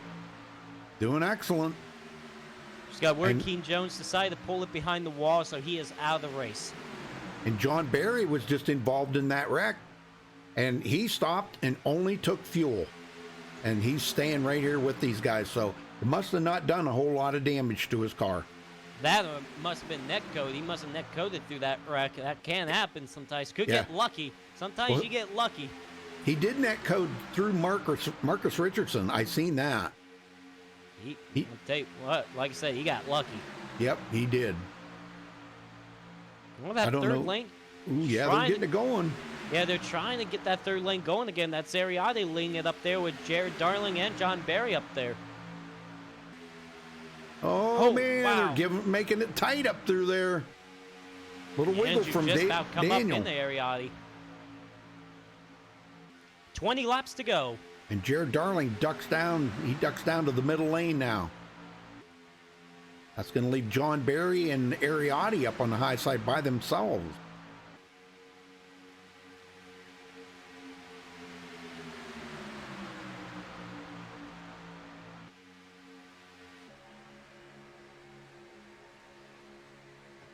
Doing excellent. Just got word Keen Jones decided to pull it behind the wall, so he is out of the race. And John Barry was just involved in that wreck. And he stopped and only took fuel. And he's staying right here with these guys. So it must have not done a whole lot of damage to his car. That must have been net code. He must have net coded through that wreck. That can happen sometimes. Could get lucky. Sometimes you get lucky. He did net code through Marcus Richardson. I seen that. I'll tell you what, like I said, he got lucky. Yep, he did. Well, that third lane. Ooh, yeah, they're getting it going. Yeah, they're trying to get that third lane going again. That's Ariade leading it up there with Jared Darling and John Barry up there. Oh man, wow. They're making it tight up through there. Little wiggle from Daniel. About come up in the Ariade. 20 laps to go. And Jared Darling ducks down. He ducks down to the middle lane now. That's going to leave John Barry and Ariade up on the high side by themselves.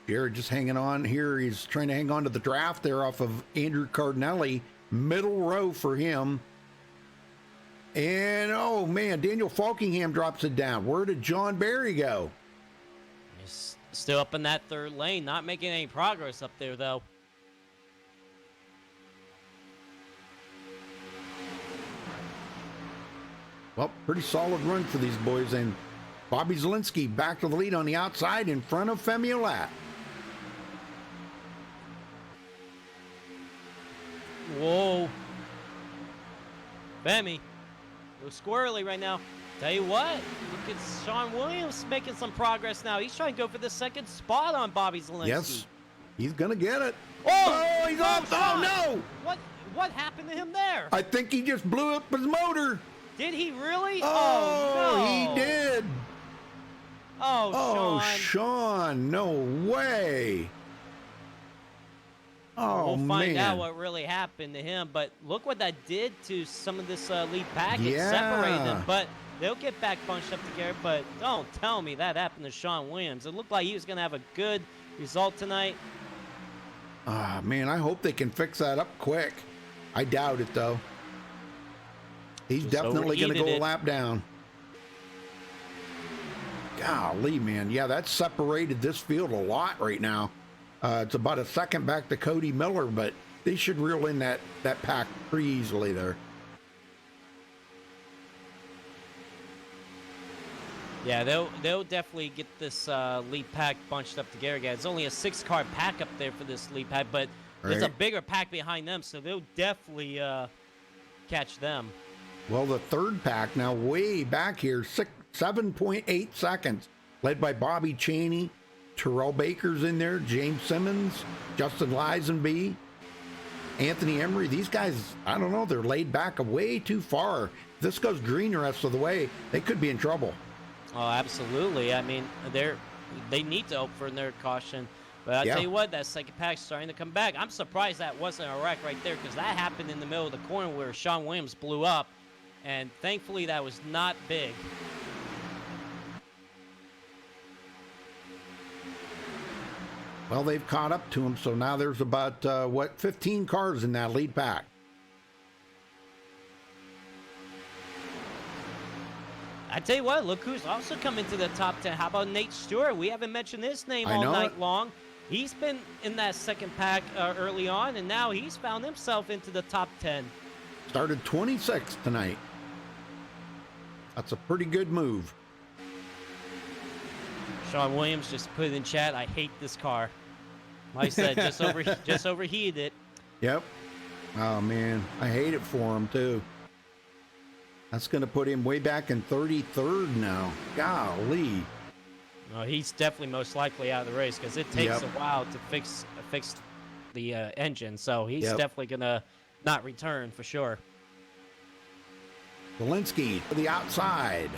Jared just hanging on here. He's trying to hang on to the draft there off of Andrew Cardinelli. Middle row for him. And, oh, man, Daniel Falkingham drops it down. Where did John Barry go? He's still up in that third lane. Not making any progress up there, though. Well, pretty solid run for these boys. And Bobby Zielinski back to the lead on the outside in front of Femi Olat. Whoa. Femi. A little squirrely right now. Tell you what, look at Sean Williams making some progress now. He's trying to go for the second spot on Bobby Zielinski. Yes, he's going to get it. Oh, he's off. Oh, no. What happened to him there? I think he just blew up his motor. Did he really? Oh, no. He did. Oh, Sean, no way. Oh, we'll find out what really happened to him, but look what that did to some of this lead package. Yeah. Separated them, but they'll get back bunched up together, but don't tell me that happened to Sean Williams. It looked like he was going to have a good result tonight. Ah, man, I hope they can fix that up quick. I doubt it, though. He's definitely going to go a lap down. Golly, man. Yeah, that separated this field a lot right now. It's about a second back to Cody Miller, but they should reel in that pack pretty easily there. Yeah, they'll definitely get this lead pack bunched up together again. It's only a 6-car pack up there for this lead pack, but there's a bigger pack behind them, so they'll definitely catch them. Well, the third pack now way back here, 7.8 seconds, led by Bobby Chaney. Terrell Baker's in there, James Simmons, Justin Lisenby, Anthony Emery. These guys, I don't know, they're laid back way too far. If this goes green the rest of the way, they could be in trouble. Oh, absolutely. I mean, they need to open for their caution. But I tell you what, that second pack's starting to come back. I'm surprised that wasn't a wreck right there, because that happened in the middle of the corner where Sean Williams blew up, and thankfully that was not big. Well, they've caught up to him, so now there's about, 15 cars in that lead pack. I tell you what, look who's also coming to the top 10. How about Nate Stewart? We haven't mentioned his name all night long. He's been in that second pack early on, and now he's found himself into the top 10. Started 26th tonight. That's a pretty good move. Sean Williams just put it in chat, I hate this car. Like I said, just overheated it. Yep. Oh, man. I hate it for him, too. That's going to put him way back in 33rd now. Golly. He's definitely most likely out of the race because it takes a while to fix the engine. So he's definitely gonna not return for sure. Zielinski to the outside.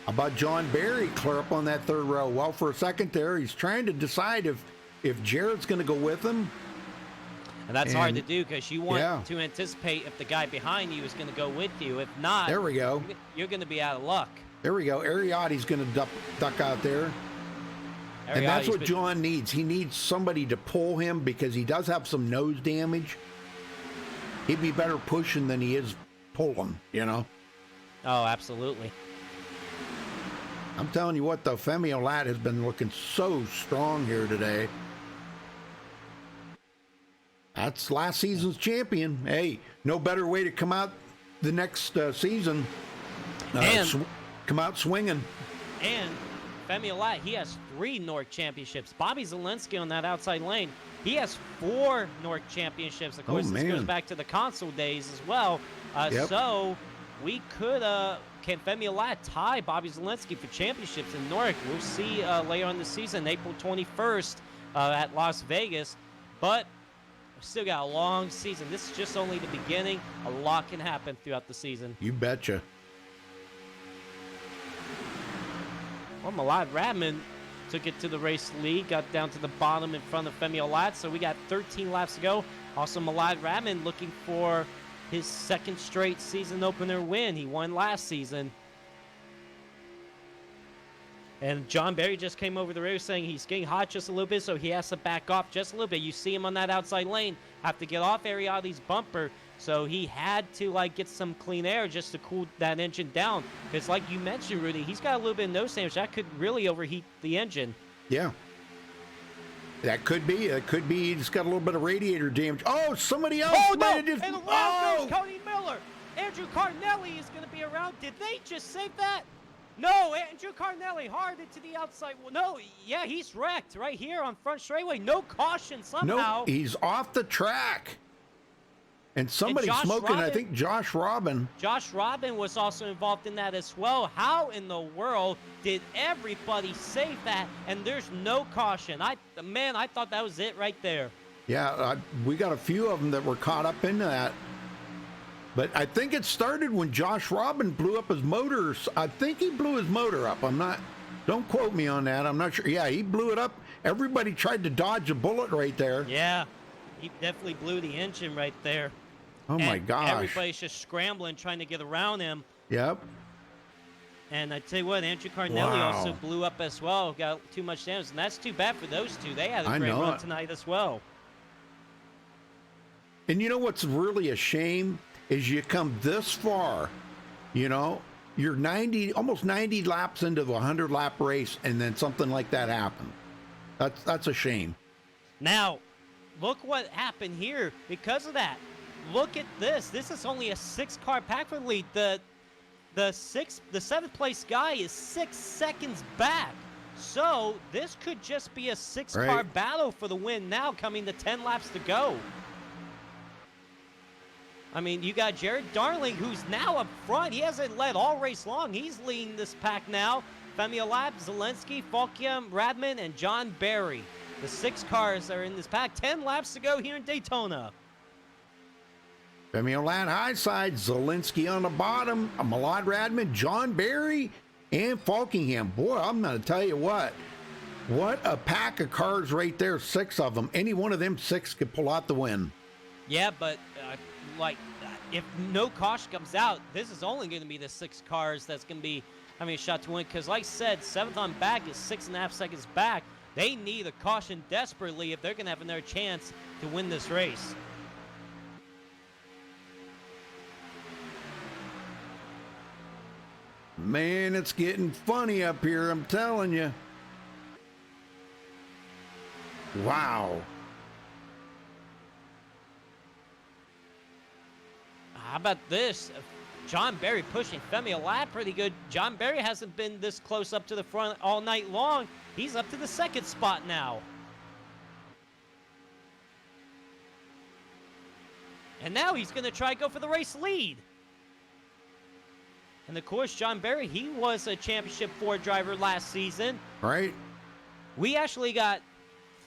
How about John Barry clear up on that third row? Well, for a second there, he's trying to decide if Jared's going to go with him. And that's hard to do because you want to anticipate if the guy behind you is going to go with you. If not, there we go. You're going to be out of luck. There we go. Ariotti's going to duck out there. And that's what John needs. He needs somebody to pull him because he does have some nose damage. He'd be better pushing than he is pulling, you know? Oh, absolutely. I'm telling you what, though, Femi Olat has been looking so strong here today. That's last season's champion. Hey, no better way to come out the next season. Come out swinging. And Femi Olat, he has 3 NORC championships. Bobby Zielinski on that outside lane, he has 4 NORC championships. Of course, this goes back to the console days as well. So we could, can Femi Olat tie Bobby Zielinski for championships in NORC? We'll see later on the season, April 21st at Las Vegas. But we've still got a long season. This is just only the beginning. A lot can happen throughout the season. You betcha. Well, Malad Radman took it to the race lead, got down to the bottom in front of Femi Olat, so we got 13 laps to go. Also, Malad Radman looking for his 2nd straight season opener win. He won last season. And John Barry just came over the race saying he's getting hot just a little bit, so he has to back off just a little bit. You see him on that outside lane, have to get off Ariotti's bumper, so he had to get some clean air just to cool that engine down. Because like you mentioned, Rudy, he's got a little bit of nose damage. That could really overheat the engine. Yeah. That could be. It could be he's got a little bit of radiator damage. Oh, somebody else might have just... And around goes Cody Miller. Andrew Carnelli is going to be around. Did they just save that? No, Andrew Carnelli hard into the outside. Well, no, yeah, he's wrecked right here on front straightaway. No caution somehow. No, he's off the track. And somebody smoking, I think Josh Robin. Josh Robin was also involved in that as well. How in the world did everybody save that? And there's no caution. I thought that was it right there. Yeah, we got a few of them that were caught up in that. But I think it started when Josh Robin blew up his motor. I think he blew his motor up. Don't quote me on that. I'm not sure. Yeah, he blew it up. Everybody tried to dodge a bullet right there. Yeah, he definitely blew the engine right there. Oh, my gosh. Everybody's just scrambling, trying to get around him. Yep. And I tell you what, Andrew Carnelli also blew up as well. Got too much damage, and that's too bad for those two. They had a great run tonight as well. And you know what's really a shame is you come this far, you know, you're almost 90 laps into the 100-lap race, and then something like that happened. That's a shame. Now, look what happened here because of that. Look at this. This is only a 6-car pack for the lead. The 7th place guy is 6 seconds back. So this could just be a 6-car battle for the win now, coming to 10 laps to go. I mean, you got Jared Darling, who's now up front. He hasn't led all race long. He's leading this pack now. Femi Olat, Zielinski, Falkiam, Radman, and John Barry. The 6 cars are in this pack. 10 laps to go here in Daytona. Femi Olat high side, Zielinski on the bottom, Malad Radman, John Barry, and Falkingham. Boy, I'm going to tell you what a pack of cars right there, 6 of them. Any one of them 6 could pull out the win. Yeah, but if no caution comes out, this is only going to be the 6 cars that's going to be having a shot to win. Because like I said, 7th on back is 6.5 seconds back. They need a caution desperately if they're going to have another chance to win this race. Man, it's getting funny up here, I'm telling you. Wow. How about this? John Barry pushing Femi Olat pretty good. John Barry hasn't been this close up to the front all night long. He's up to the 2nd spot now. And now he's going to try to go for the race lead. And of course, John Barry, he was a Championship 4 driver last season. Right. We actually got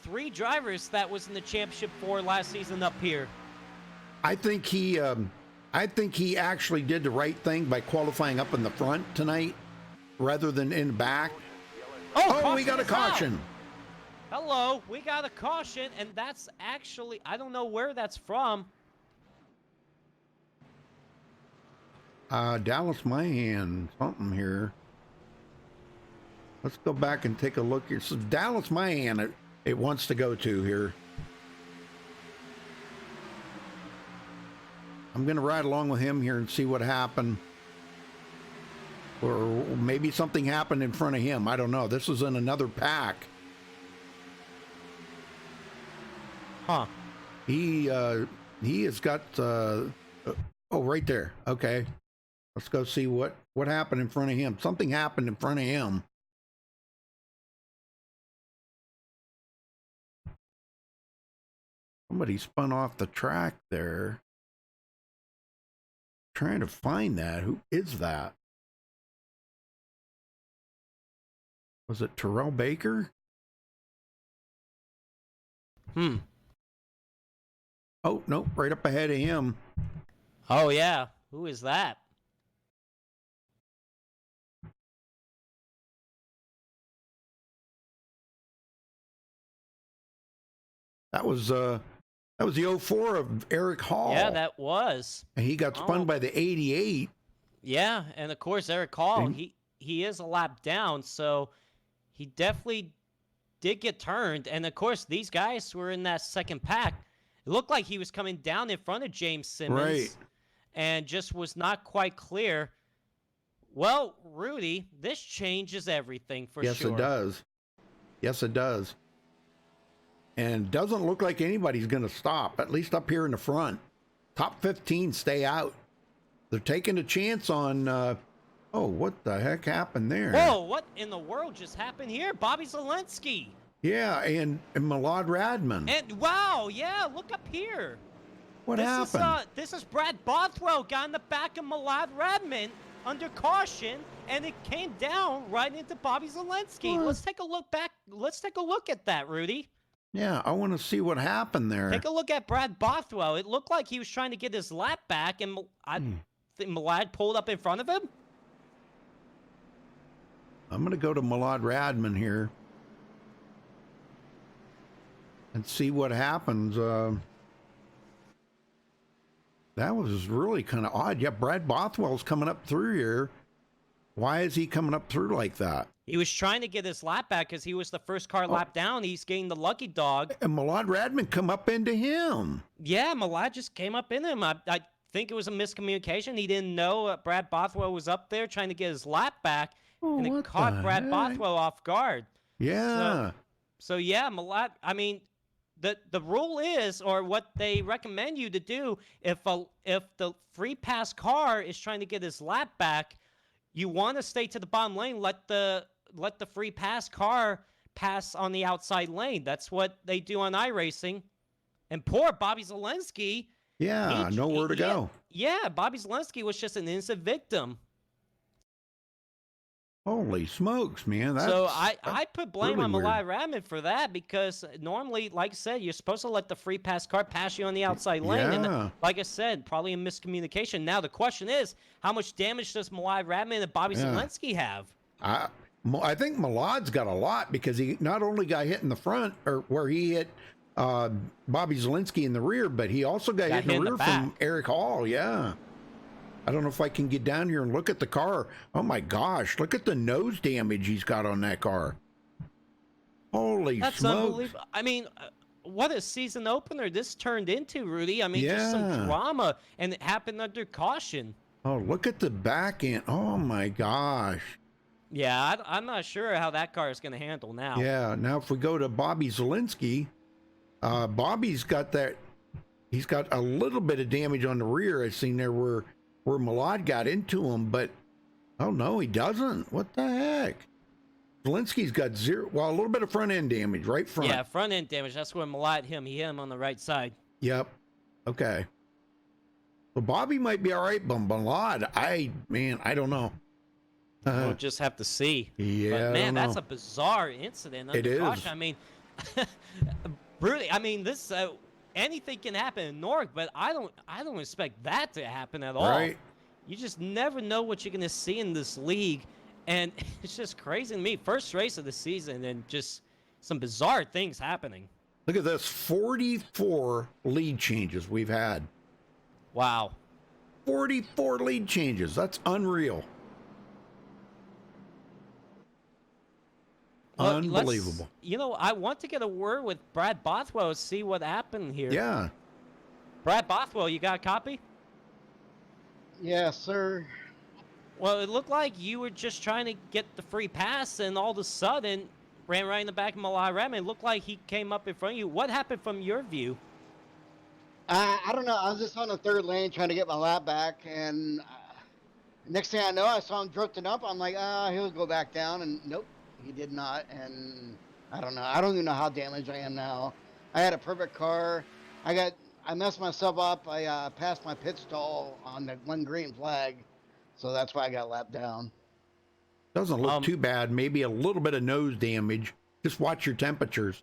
3 drivers that was in the Championship 4 last season up here. I think he actually did the right thing by qualifying up in the front tonight rather than in the back. Oh, we got a caution. Hello, we got a caution, and that's actually, I don't know where that's from. Dallas Mahan, something here. Let's go back and take a look here. So Dallas Mahan, it wants to go to here. I'm going to ride along with him here and see what happened. Or maybe something happened in front of him. I don't know. This is in another pack. Huh. He has got, oh, right there. Okay. Let's go see what happened in front of him. Something happened in front of him. Somebody spun off the track there. Trying to find that. Who is that? Was it Terrell Baker? Oh, no, right up ahead of him. Oh, yeah. Who is that? That was the 04 of Eric Hall. Yeah, that was. And he got spun by the 88. Yeah, and of course Eric Hall, he is a lap down, so he definitely did get turned. And of course these guys were in that second pack. It looked like he was coming down in front of James Simmons. Right. And just was not quite clear. Well, Rudy, this changes everything for sure. Yes, it does. Yes, it does. And doesn't look like anybody's going to stop, at least up here in the front. Top 15 stay out. They're taking a chance on, oh, what the heck happened there? Whoa, what in the world just happened here? Bobby Zelensky. Yeah, and Milad Radman. And wow, yeah, look up here. What happened? This is Brad Bothwell got in the back of Milad Radman under caution, and it came down right into Bobby Zelensky. What? Let's take a look back. Let's take a look at that, Rudy. Yeah, I want to see what happened there. Take a look at Brad Bothwell. It looked like he was trying to get his lap back, and I think Milad pulled up in front of him. I'm going to go to Milad Radman here and see what happens. That was really kind of odd. Yeah, Brad Bothwell's coming up through here. Why is he coming up through like that? He was trying to get his lap back because he was the first car lap down. He's getting the lucky dog. And Milad Radman come up into him. Yeah, Milad just came up in him. I think it was a miscommunication. He didn't know Brad Bothwell was up there trying to get his lap back, and it caught Brad Bothwell off guard. Yeah. So yeah, Milad, I mean, the rule is, or what they recommend you to do, if the free pass car is trying to get his lap back, you want to stay to the bottom lane, let the free pass car pass on the outside lane. That's what they do on iRacing. And poor Bobby Zelensky. Yeah, nowhere to go. Yeah, Bobby Zelensky was just an innocent victim. Holy smokes, man. So I put blame really on weird. Milad Radman for that, because normally, like I said, you're supposed to let the free pass car pass you on the outside lane. Yeah. And like I said, probably a miscommunication. Now the question is, how much damage does Milad Radman and Bobby Zelensky have? I think Milad's got a lot, because he not only got hit in the front, or where he hit Bobby Zelensky in the rear, but he also got hit in the rear from Eric Hall. Yeah. I don't know if I can get down here and look at the car. Oh my gosh, look at the nose damage he's got on that car. Holy That's smokes. unbelievable. I mean, what a season opener this turned into, Rudy. I mean, just some drama, and it happened under caution. Oh, look at the back end. Oh my gosh. Yeah, I'm not sure how that car is going to handle now. Yeah, now if we go to Bobby Zelensky, Bobby's got that, he's got a little bit of damage on the rear. I seen there where Milad got into him, but oh no, he doesn't. What the heck? Zelensky's got zero, well, a little bit of front end damage, right front. Yeah, front end damage. That's where Milad hit him. He hit him on the right side. Yep. Okay. Well, Bobby might be all right, but Malad, I don't know. We'll just have to see. Yeah, but I man, don't that's know. a bizarre incident. It is. Gosh, I mean, really, I mean, this anything can happen in Newark, but I don't expect that to happen at all. Right. You just never know what you're gonna see in this league, and it's just crazy to me. First race of the season, and just some bizarre things happening. Look at this, 44 lead changes we've had. Wow. 44 lead changes. That's unreal. Well, Unbelievable. I want to get a word with Brad Bothwell, see what happened here. Yeah. Brad Bothwell, you got a copy? Yes, sir. Well, it looked like you were just trying to get the free pass, and all of a sudden ran right in the back of Malai Ram. It looked like he came up in front of you. What happened from your view? I don't know. I was just on the third lane trying to get my lap back, and next thing I know, I saw him drifting up. I'm like, he'll go back down, and nope, he did not. And I don't know. I don't even know how damaged I am now. I had a perfect car. I messed myself up. I passed my pit stall on the one green flag, so that's why I got lapped down. Doesn't look too bad. Maybe a little bit of nose damage. Just watch your temperatures.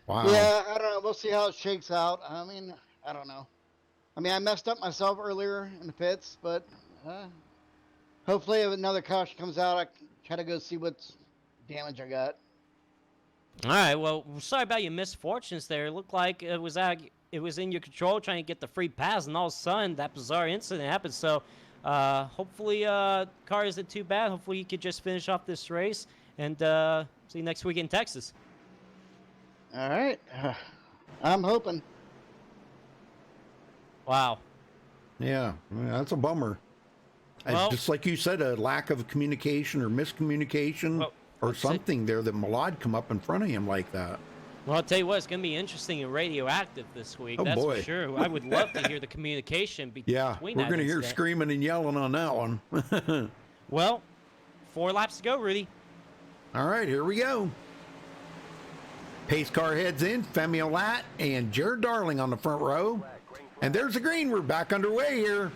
Wow. Yeah, I don't know. We'll see how it shakes out. I mean, I don't know. I mean, I messed up myself earlier in the pits, but hopefully if another caution comes out, I can try to go see what damage I got. All right. Well, sorry about your misfortunes there. It looked like it was in your control trying to get the free pass, and all of a sudden that bizarre incident happened. So hopefully car isn't too bad. Hopefully you could just finish off this race, and see you next week in Texas. All right. I'm hoping. Wow. Yeah, that's a bummer. Well, just like you said, a lack of communication or miscommunication or something there that Malad come up in front of him like that. Well, I'll tell you what, it's going to be interesting and radioactive this week. Oh, that's boy. for sure. I would love to hear the communication between Yeah, that we're going to hear incident. screaming and yelling on that one. Well, 4 laps to go, Rudy. All right, here we go. Pace car heads in, Femi Olat and Jared Darling on the front row. And there's the green. We're back underway here.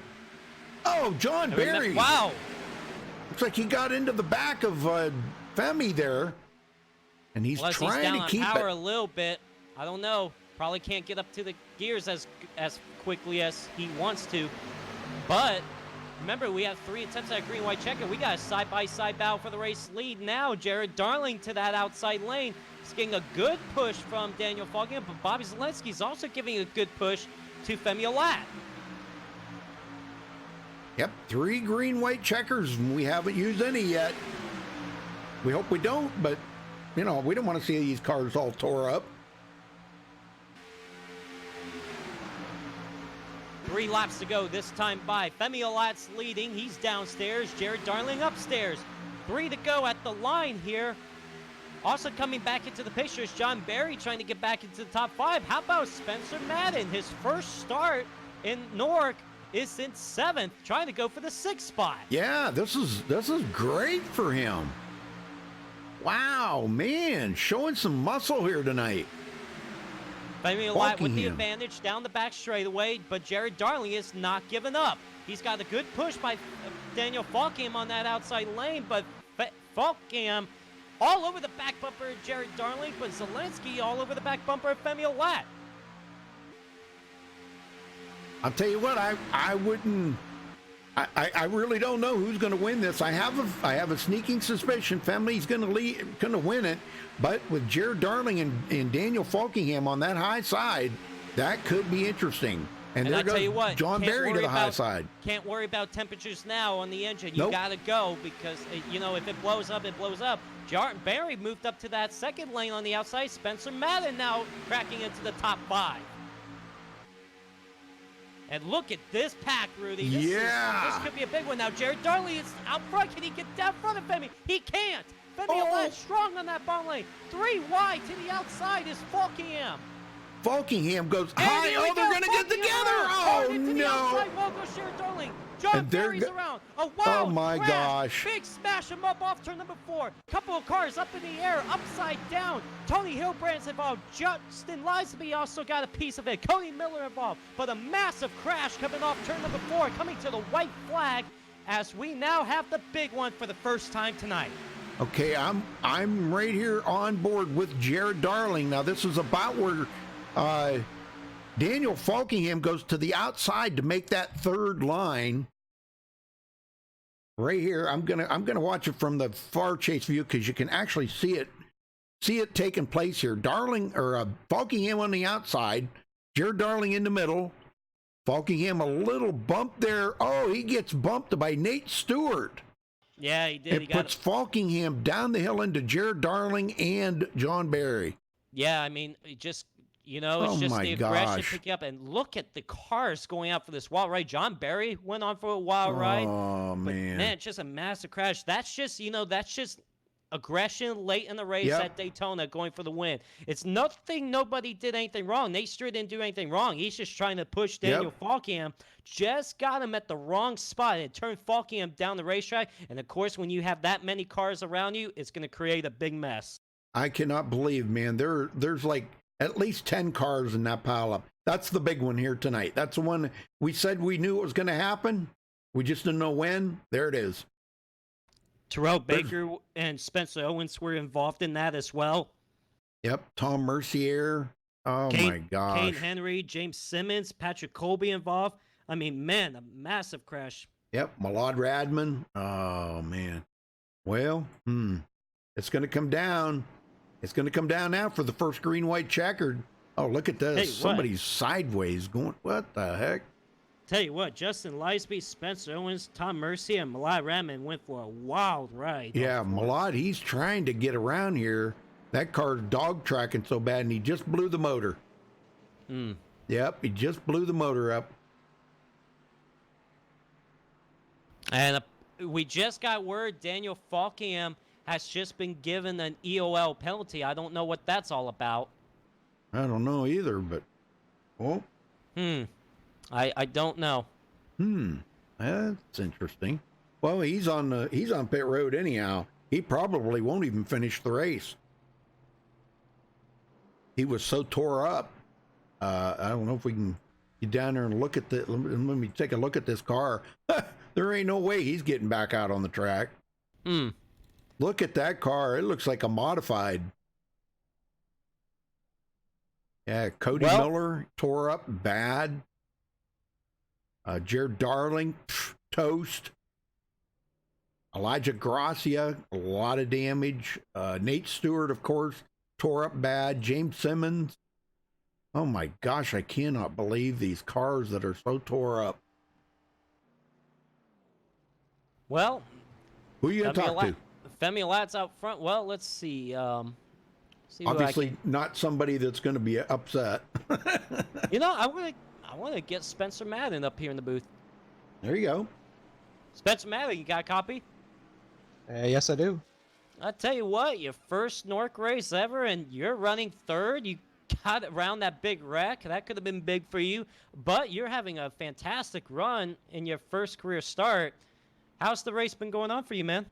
Oh, John Barry. Wow. Looks like he got into the back of Femi there. And he's Unless trying he's down to on keep power it. a little bit. I don't know. Probably can't get up to the gears as quickly as he wants to. But remember, we have 3 attempts at a green-white checker. We got a side-by-side battle for the race lead now. Jared Darling to that outside lane. He's getting a good push from Daniel Falkin, but Bobby Zelensky's also giving a good push to Femi Olat. Yep, 3 green-white checkers, and we haven't used any yet. We hope we don't, but, we don't want to see these cars all tore up. 3 laps to go this time by. Femi Olat's leading. He's downstairs. Jared Darling upstairs. 3 to go at the line here. Also coming back into the picture is John Barry trying to get back into the top 5. How about Spencer Madden? His first start in Newark is in 7th, trying to go for the 6th spot. Yeah, this is great for him. Wow, man, showing some muscle here tonight. Femi Olat with the advantage down the back straightaway, but Jared Darling is not giving up. He's got a good push by Daniel Falkham on that outside lane, but Falkham all over the back bumper of Jared Darling, but Zelensky all over the back bumper of Femi Olat. I'll tell you what, I wouldn't. I really don't know who's going to win this. I have a sneaking suspicion Femi's going to win it, but with Jared Darling and Daniel Falkingham on that high side, that could be interesting. And there I tell you goes what, John Barry to the high side. Can't worry about temperatures now on the engine. You Nope. got to go because, if it blows up, it blows up. John Barry moved up to that second lane on the outside. Spencer Madden now cracking into the top 5. And look at this pack, Rudy. This could be a big one. Now, Jared Darling is out front. Can he get down front of Femi? He can't. Femi Olat strong on that bottom lane. 3 wide to the outside is Falkingham. Falkingham goes And high. here we Oh, they're go. going to get Falkingham together. hard Oh, into the no. outside. Well, goes Jared Darling. Darling. John And they're Berry's go- around. A wild Oh my crash. gosh. Big smash him up off turn number 4. Couple of cars up in the air, upside down. Tony Hilbrand's involved. Justin Lisby also got a piece of it. Cody Miller involved. But a massive crash coming off turn number 4, coming to the white flag as we now have the big one for the first time tonight. Okay, I'm right here on board with Jared Darling. Now this is about where Daniel Falkingham goes to the outside to make that third line. Right here, I'm gonna watch it from the far chase view because you can actually see it taking place here. Darling or Falkingham on the outside, Jared Darling in the middle. Falkingham a little bump there. Oh, he gets bumped by Nate Stewart. Yeah, he did. It puts Falkingham down the hill into Jared Darling and John Barry. Yeah, I mean, it's just the aggression gosh. picking up. And look at the cars going out for this wild ride. John Barry went on for a wild ride. Oh, But man. man, it's just a massive crash. That's just aggression late in the race Yep. at Daytona going for the win. It's nothing, nobody did anything wrong. Nate Stewart didn't do anything wrong. He's just trying to push Daniel Falkingham. Just got him at the wrong spot and turned Falkingham down the racetrack. And of course, when you have that many cars around you, it's going to create a big mess. I cannot believe, man. There's like at least 10 cars in that pileup. That's the big one here tonight. That's the one we said we knew it was going to happen. We just didn't know when. There it is. Terrell Baker and Spencer Owens were involved in that as well. Yep. Tom Mercier. Oh, my gosh. Kane Henry, James Simmons, Patrick Colby involved. I mean, man, a massive crash. Yep. Malad Radman. Oh, man. Well, it's going to come down. It's going to come down now for the first green-white checkered. Oh, look at this. Hey, Somebody's sideways going. What the heck? Tell you what, Justin Lisby, Spencer Owens, Tom Mercier, and Malai Radman went for a wild ride. Yeah, Malad, he's trying to get around here. That car's dog tracking so bad, and he just blew the motor. Yep, he just blew the motor up. And we just got word Daniel Falkingham has just been given an EOL penalty. I don't know what that's all about. I don't know either, but I don't know. That's interesting. Well, he's on pit road anyhow. He probably won't even finish the race. He was so tore up. I don't know if we can get down there and look at the. Let me take a look at this car. There ain't no way he's getting back out on the track. Look at that car. It looks like a modified. Yeah, Cody Miller tore up bad. Jared Darling, toast. Elijah Gracia, a lot of damage. Nate Stewart, of course, tore up bad. James Simmons. Oh my gosh, I cannot believe these cars that are so tore up. Well, who are you going to talk to? Femi Lat's out front. Well, let's see. Obviously, not somebody that's going to be upset. I want to get Spencer Madden up here in the booth. There you go. Spencer Madden, you got a copy? Yes, I do. I tell you what, your first Nork race ever, and you're running third. You got around that big wreck. That could have been big for you, but you're having a fantastic run in your first career start. How's the race been going on for you, man?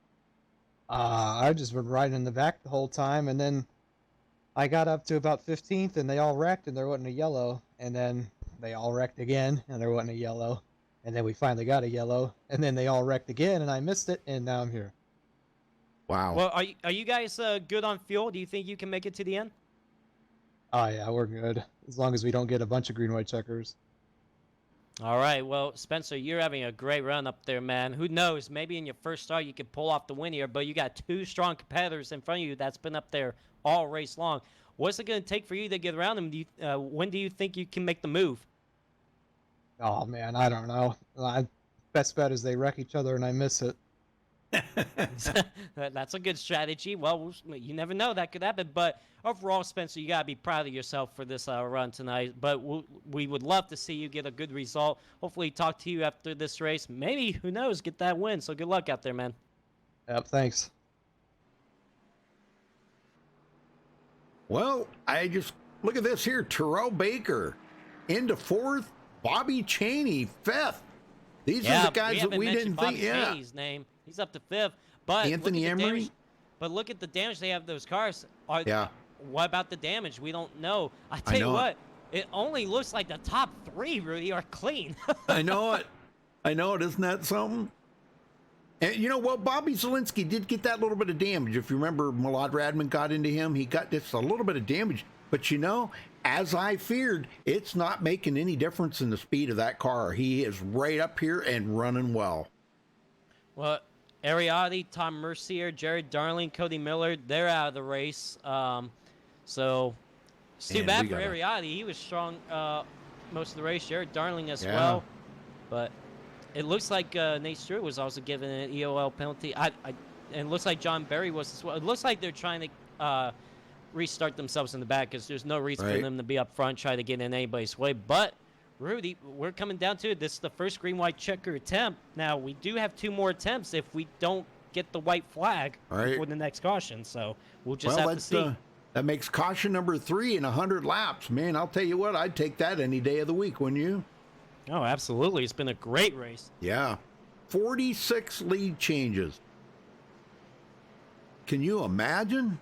I've just been riding in the back the whole time, and then I got up to about 15th, and they all wrecked, and there wasn't a yellow. And then they all wrecked again, and there wasn't a yellow. And then we finally got a yellow, and then they all wrecked again, and I missed it, and now I'm here. Wow. Well, are you guys good on fuel? Do you think you can make it to the end? Oh, yeah, we're good. As long as we don't get a bunch of green-white checkers. All right. Well, Spencer, you're having a great run up there, man. Who knows? Maybe in your first start you could pull off the win here, but you got two strong competitors in front of you that's been up there all race long. What's it going to take for you to get around them? When do you think you can make the move? Oh, man, I don't know. Best bet is they wreck each other and I miss it. That's a good strategy. Well, you never know. That could happen. But overall, Spencer, you got to be proud of yourself for this run tonight. But we would love to see you get a good result. Hopefully talk to you after this race. Maybe, who knows, get that win. So good luck out there, man. Yep, thanks. Well, I just look at this here. Terrell Baker into fourth. Bobby Cheney fifth. These Yeah, are the guys that we didn't Bobby think. Yeah, Cheney's name. He's up to 5th. But Anthony look at the Emery. damage, but look at the damage they have those cars. Yeah. What about the damage? We don't know. I tell you know what, it only looks like the top 3, Rudy, are clean. I know it. I know it. Isn't that something? And you know what? Bobby Zielinski did get that little bit of damage. If you remember, Milad Radman got into him. He got just a little bit of damage. But you know, as I feared, it's not making any difference in the speed of that car. He is right up here and running well. Well, Ariotti, Tom Mercier, Jared Darling, Cody Miller, they're out of the race. So it's too Man, bad we for gotta- Ariotti. He was strong most of the race. Jared Darling as Yeah. well. But it looks like Nate Stewart was also given an EOL penalty. And it looks like John Berry was as well. It looks like they're trying to restart themselves in the back because there's no reason for Right. them to be up front, try to get in anybody's way. But Rudy, we're coming down to it. This is the first green-white checker attempt. Now, we do have 2 more attempts if we don't get the white flag Right. for the next caution. So we'll just Well, have to see. that makes caution number 3 in 100 laps. Man, I'll tell you what, I'd take that any day of the week, wouldn't you? Oh, absolutely. It's been a great race. Yeah. 46 lead changes. Can you imagine?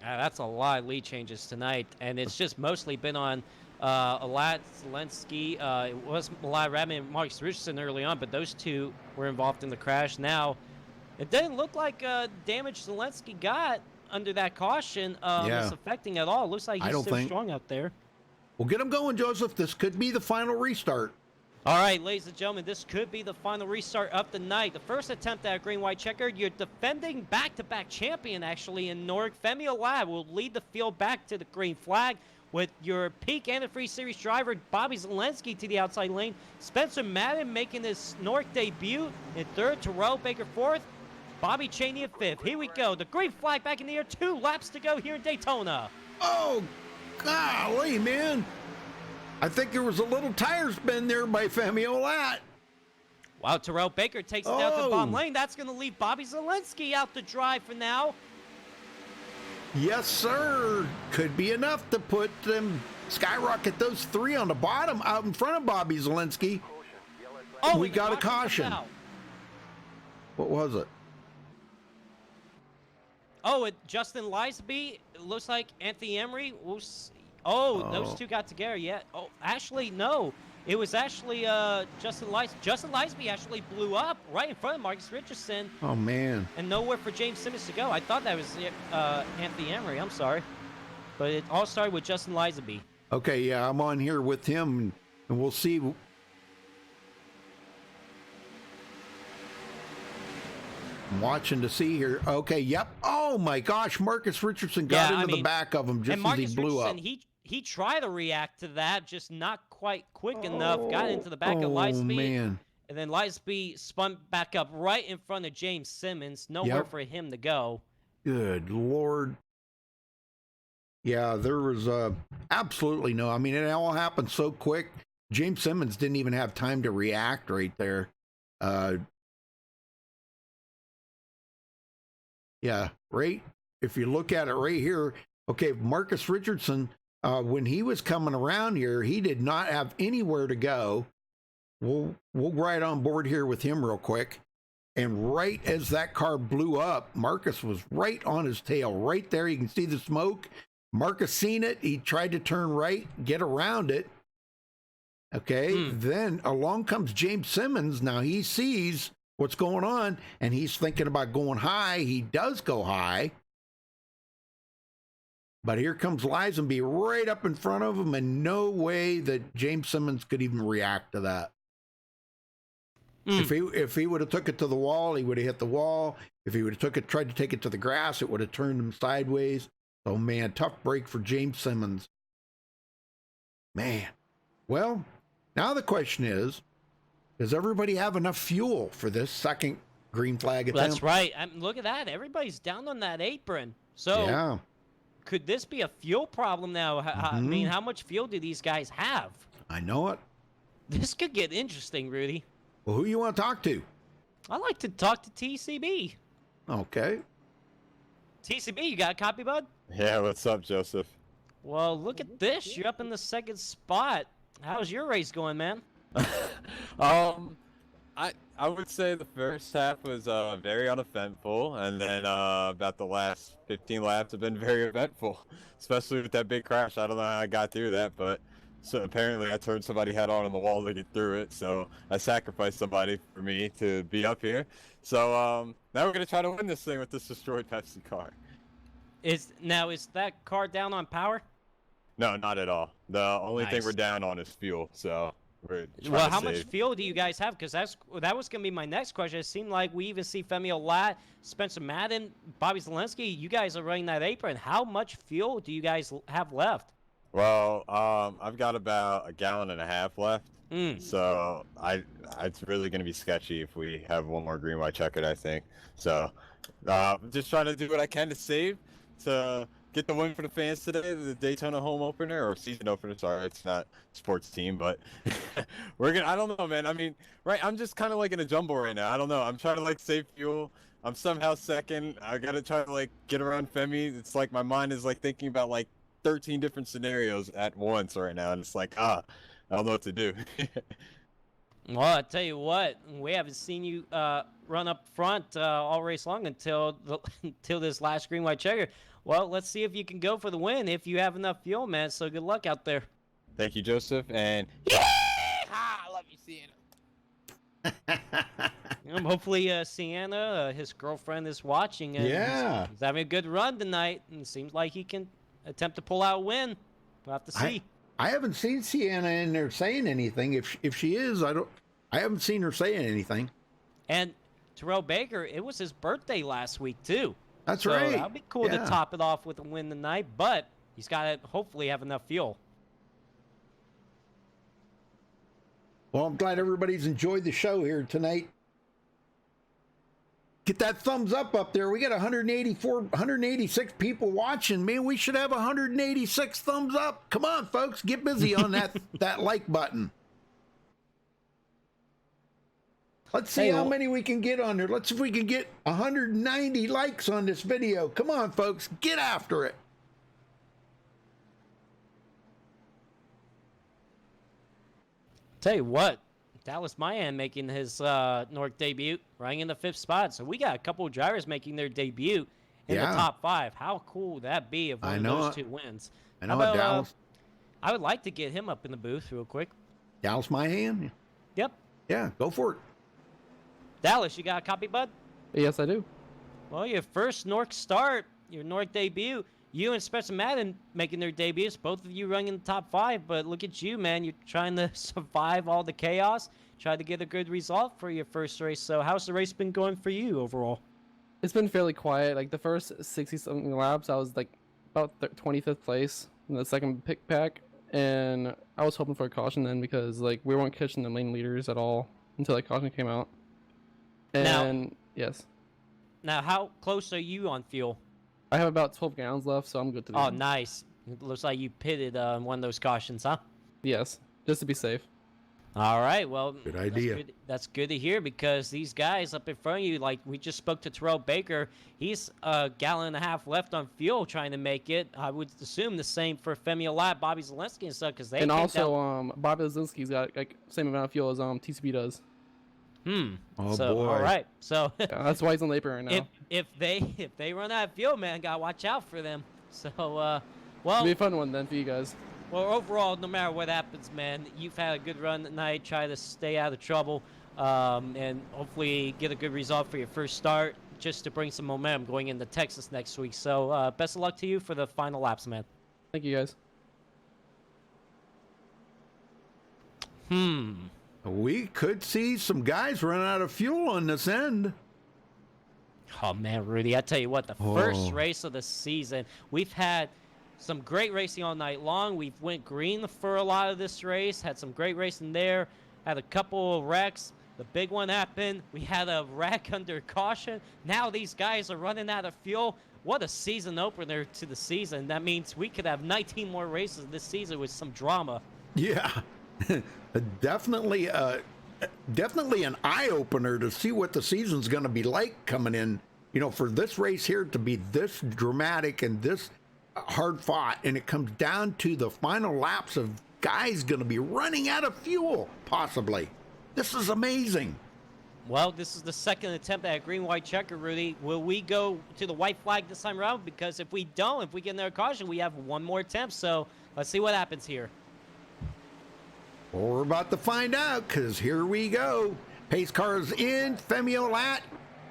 That's a lot of lead changes tonight, and it's just mostly been on Alat Zelensky. It was Milad Radman and Marcus Richardson early on, but those 2 were involved in the crash. Now, it didn't look like damage Zelensky got under that caution is affecting at all. It looks like I he's don't still think- strong out there. Well, get them going, Joseph. This could be the final restart. All right, ladies and gentlemen, this could be the final restart of the night. The first attempt at a green-white checker. Your defending back-to-back champion, actually, in Newark, Femi Olad, will lead the field back to the green flag with your peak antifreeze series driver, Bobby Zelensky, to the outside lane. Spencer Madden making his Newark debut in 3rd, Terrell Baker 4th, Bobby Cheney in 5th. Here we go. The green flag back in the air. 2 laps to go here in Daytona. Oh, golly, man. I think there was a little tire spin there by Femi Olat. Wow, Terrell Baker takes it down to the bottom Oh. lane. That's going to leave Bobby Zelensky out to dry for now. Yes, sir. Could be enough to put them, skyrocket those 3 on the bottom out in front of Bobby Zelensky. Oh, We and the got a caution caution. comes out. What was it? Oh, Justin Lisby. It looks like Anthony Emery. Those 2 got together. Yeah. Oh, actually, no. It was actually Justin Lisby. Justin Lisby actually blew up right in front of Marcus Richardson, Oh, man. and nowhere for James Simmons to go. I thought that was Anthony Emery. I'm sorry. But it all started with Justin Lisby. Okay, yeah, I'm on here with him, and we'll see. I'm watching to see here. Okay, yep. Oh, my gosh. Marcus Richardson got into the back of him just and as Marcus he blew Richardson, up. He tried to react to that, just not quite quick enough. Got into the back of Oh, Lisby. man. And then Lisby spun back up right in front of James Simmons. Nowhere Yep. for him to go. Good Lord. Yeah, there was absolutely no. I mean, it all happened so quick. James Simmons didn't even have time to react right there. Yeah, right. If you look at it right here, okay, Marcus Richardson, when he was coming around here, he did not have anywhere to go. We'll ride on board here with him real quick. And right as that car blew up, Marcus was right on his tail, right there. You can see the smoke. Marcus seen it. He tried to turn right, get around it. Okay, then along comes James Simmons. Now he sees what's going on, and he's thinking about going high. He does go high. But here comes Lisenby right up in front of him, and no way that James Simmons could even react to that. If he would have took it to the wall, he would have hit the wall. If he would have tried to take it to the grass, it would have turned him sideways. Oh man, tough break for James Simmons. Man. Well, now the question is, does everybody have enough fuel for this second green flag attempt? That's right. Look at that. Everybody's down on that apron. So Yeah. could this be a fuel problem now? I mean, how much fuel do these guys have? I know it. This could get interesting, Rudy. Well, who you want to talk to? I like to talk to TCB. Okay. TCB, you got a copy, bud? Yeah, what's up, Joseph? Well, look at this. You're up in the second spot. How's your race going, man? I would say the first half was very uneventful, and then about the last 15 laps have been very eventful, especially with that big crash. I don't know how I got through that, but so apparently I turned somebody head on the wall to get through it, so I sacrificed somebody for me to be up here. So now we're gonna try to win this thing with this destroyed Pepsi car. Is that car down on power? No, not at all. The only thing Nice. we're down on is fuel, so we're trying Well, to how save. much fuel do you guys have? Because that was going to be my next question. It seemed like we even see Femio Lat, Spencer Madden, Bobby Zelensky. You guys are running that apron. How much fuel do you guys have left? Well, I've got about 1.5 gallons left. So it's really going to be sketchy if we have one more green white checkered, I think. So just trying to do what I can to save, to get the win for the fans today, the Daytona home opener, or season opener. Sorry, it's not sports team, but I don't know, man. I mean, right, I'm just kind of like in a jumble right now. I don't know. I'm trying to like save fuel. I'm somehow second. I got to try to like get around Femi. It's like my mind is like thinking about like 13 different scenarios at once right now, and it's like, I don't know what to do. Well, I tell you what, we haven't seen you run up front all race long until this last green white checker. Well, let's see if you can go for the win if you have enough fuel, man. So good luck out there. Thank you, Joseph, and I love you, Sienna. Hopefully, Sienna, his girlfriend, is watching. And Yeah. he's having a good run tonight, and it seems like he can attempt to pull out a win. We'll have to see. I haven't seen Sienna in there saying anything. If she is, I haven't seen her saying anything. And Terrell Baker, it was his birthday last week too. That's so right. That'd be cool to Yeah. top it off with a win tonight, but he's got to hopefully have enough fuel. Well, I'm glad everybody's enjoyed the show here tonight. Get that thumbs up there. We got 186 people watching. Man, we should have 186 thumbs up. Come on, folks, get busy on that like button. Let's see how many we can get on there. Let's see if we can get 190 likes on this video. Come on, folks, get after it. Tell you what, Dallas Mayan making his North debut, running in the 5th spot. So we got a couple of drivers making their debut in the top 5. How cool would that be if one of those two wins? I know it, Dallas. I would like to get him up in the booth real quick. Dallas Mahan? Yep. Yeah, go for it. Dallas, you got a copy, bud? Yes, I do. Well, your first North start, your North debut. You and Spencer Madden making their debuts, both of you running in the top 5, but look at you, man. You're trying to survive all the chaos, try to get a good result for your first race. So how's the race been going for you overall? It's been fairly quiet. Like the first 60-something laps, I was like about 25th place in the second pick pack, and I was hoping for a caution then because like we weren't catching the lane leaders at all until that caution came out. And yes. Now, how close are you on fuel? I have about 12 gallons left, so I'm good to go. Oh, nice. It looks like you pitted one of those cautions, huh? Yes, just to be safe. All right, well, good idea. That's good to hear because these guys up in front of you, like we just spoke to Terrell Baker, he's 1.5 gallons left on fuel trying to make it. I would assume the same for Femi Olat, Bobby Zelensky and stuff because they and came also down... Bobby Zelensky's got like same amount of fuel as TCB does. Oh, so, boy. all right. So Yeah, that's why he's on the apron right now. if they run out of fuel, man, gotta watch out for them. So It'll well, be a fun one then for you guys. well, overall, no matter what happens, man, you've had a good run tonight. Try to stay out of trouble, and hopefully get a good result for your first start, just to bring some momentum going into Texas next week. So best of luck to you for the final laps, man. Thank you guys. We could see some guys run out of fuel on this end. Oh man, Rudy, I tell you what, the first race of the season, we've had some great racing all night long. We've went green for a lot of this race, had some great racing there, had a couple of wrecks. The big one happened. We had a wreck under caution. Now these guys are running out of fuel. What a season opener to the season. That means we could have 19 more races this season with some drama. Yeah, definitely an eye-opener to see what the season's going to be like coming in. You know, for this race here to be this dramatic and this hard fought, and it comes down to the final laps of guys going to be running out of fuel, possibly. This is amazing. Well, this is the second attempt at a green-white checker, Rudy. Will we go to the white flag this time around? Because if we don't, if we get another caution, we have one more attempt. So let's see what happens here. Well, we're about to find out, because here we go. Pace cars in, Femio Lat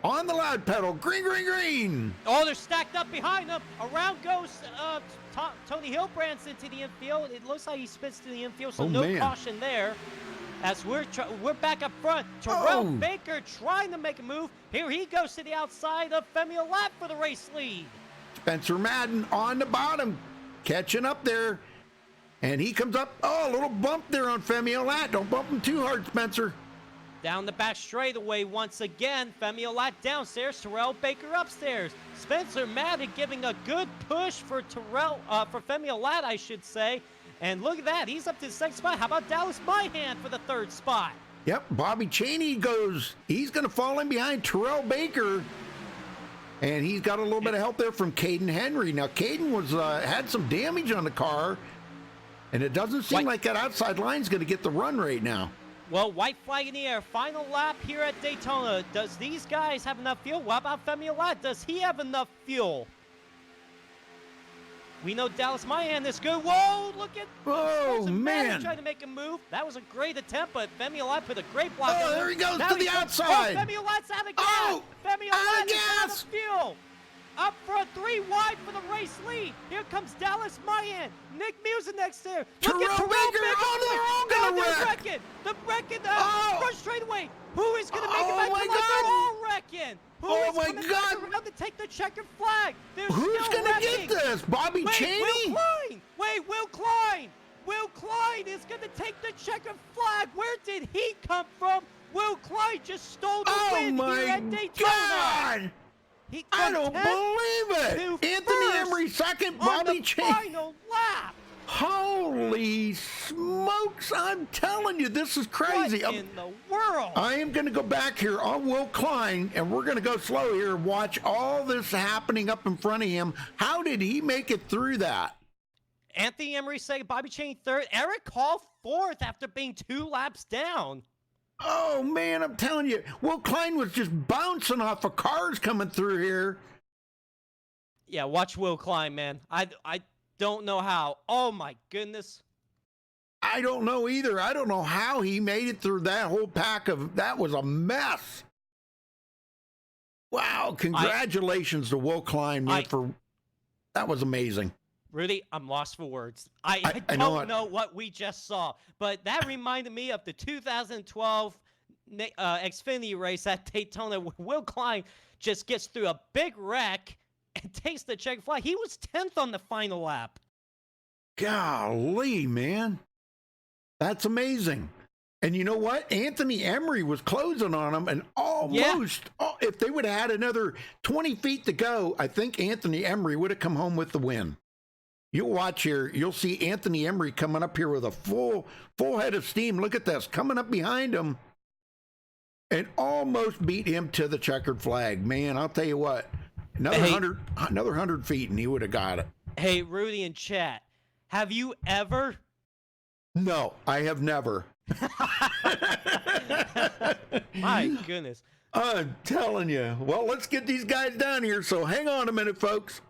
on the loud pedal. Green, green, green. Oh, they're stacked up behind them. Around goes Tony Hilbrands into the infield. It looks like he spins to the infield, so no caution there. As we're back up front, Terrell Baker trying to make a move. Here he goes to the outside of Femio Lat for the race lead. Spencer Madden on the bottom, catching up there. And he comes up. Oh, a little bump there on Femio Lat. Don't bump him too hard, Spencer. Down the back straightaway once again. Femio Lat downstairs. Terrell Baker upstairs. Spencer Madden giving a good push for Femio Lat, I should say. And look at that. He's up to the second spot. How about Dallas Myhan for the third spot? Yep. Bobby Cheney goes. He's going to fall in behind Terrell Baker. And he's got a little bit of help there from Caden Henry. Now, Caden was had some damage on the car. And it doesn't seem like that outside line's going to get the run right now. Well, white flag in the air. Final lap here at Daytona. Does these guys have enough fuel? What about Femio Lat? Does he have enough fuel? We know Dallas Myhan is good. Whoa, look at man. Trying to make a move. That was a great attempt, but Femio Lat put a great block on there he goes now to the outside. Oh, Femio Lat's out of gas. Femio Lat is out of fuel. Up front, 3 wide for the race lead. Here comes Dallas Myhan. Nick Mucinex there. Look at Terrell Baker. Oh, they're all going to wreck. The wrecking front straightaway. Who is going to make it back to life? They're all wrecking. Who is coming back around to take the checkered flag? Who's going to get this? Bobby Cheney? Will Klein. Wait, Will Klein. Will Klein is going to take the checkered flag. Where did he come from? Will Klein just stole the win here at Daytona. God. I don't believe it. Anthony Emery second, Bobby Cheney. Final lap. Holy smokes, I'm telling you, this is crazy. What in the world? I am going to go back here on Will Klein, and we're going to go slow here and watch all this happening up in front of him. How did he make it through that? Anthony Emery second, Bobby Cheney third, Eric Hall fourth after being 2 laps down. Oh, man, I'm telling you, Will Klein was just bouncing off of cars coming through here. Yeah, watch Will Klein, man. I don't know how. Oh, my goodness. I don't know either. I don't know how he made it through that whole pack of... That was a mess. Wow, congratulations to Will Klein, man, for... That was amazing. Rudy, I'm lost for words. I don't know what we just saw, but that reminded me of the 2012 Xfinity race at Daytona where Will Klein just gets through a big wreck and takes the checkered flag. He was 10th on the final lap. Golly, man. That's amazing. And you know what? Anthony Emery was closing on him and almost, if they would have had another 20 feet to go, I think Anthony Emery would have come home with the win. You'll watch here. You'll see Anthony Emery coming up here with a full head of steam. Look at this. Coming up behind him and almost beat him to the checkered flag. Man, I'll tell you what. Another 100 feet and he would have got it. Hey, Rudy in chat. Have you ever? No, I have never. My goodness. I'm telling you. Well, let's get these guys down here. So hang on a minute, folks.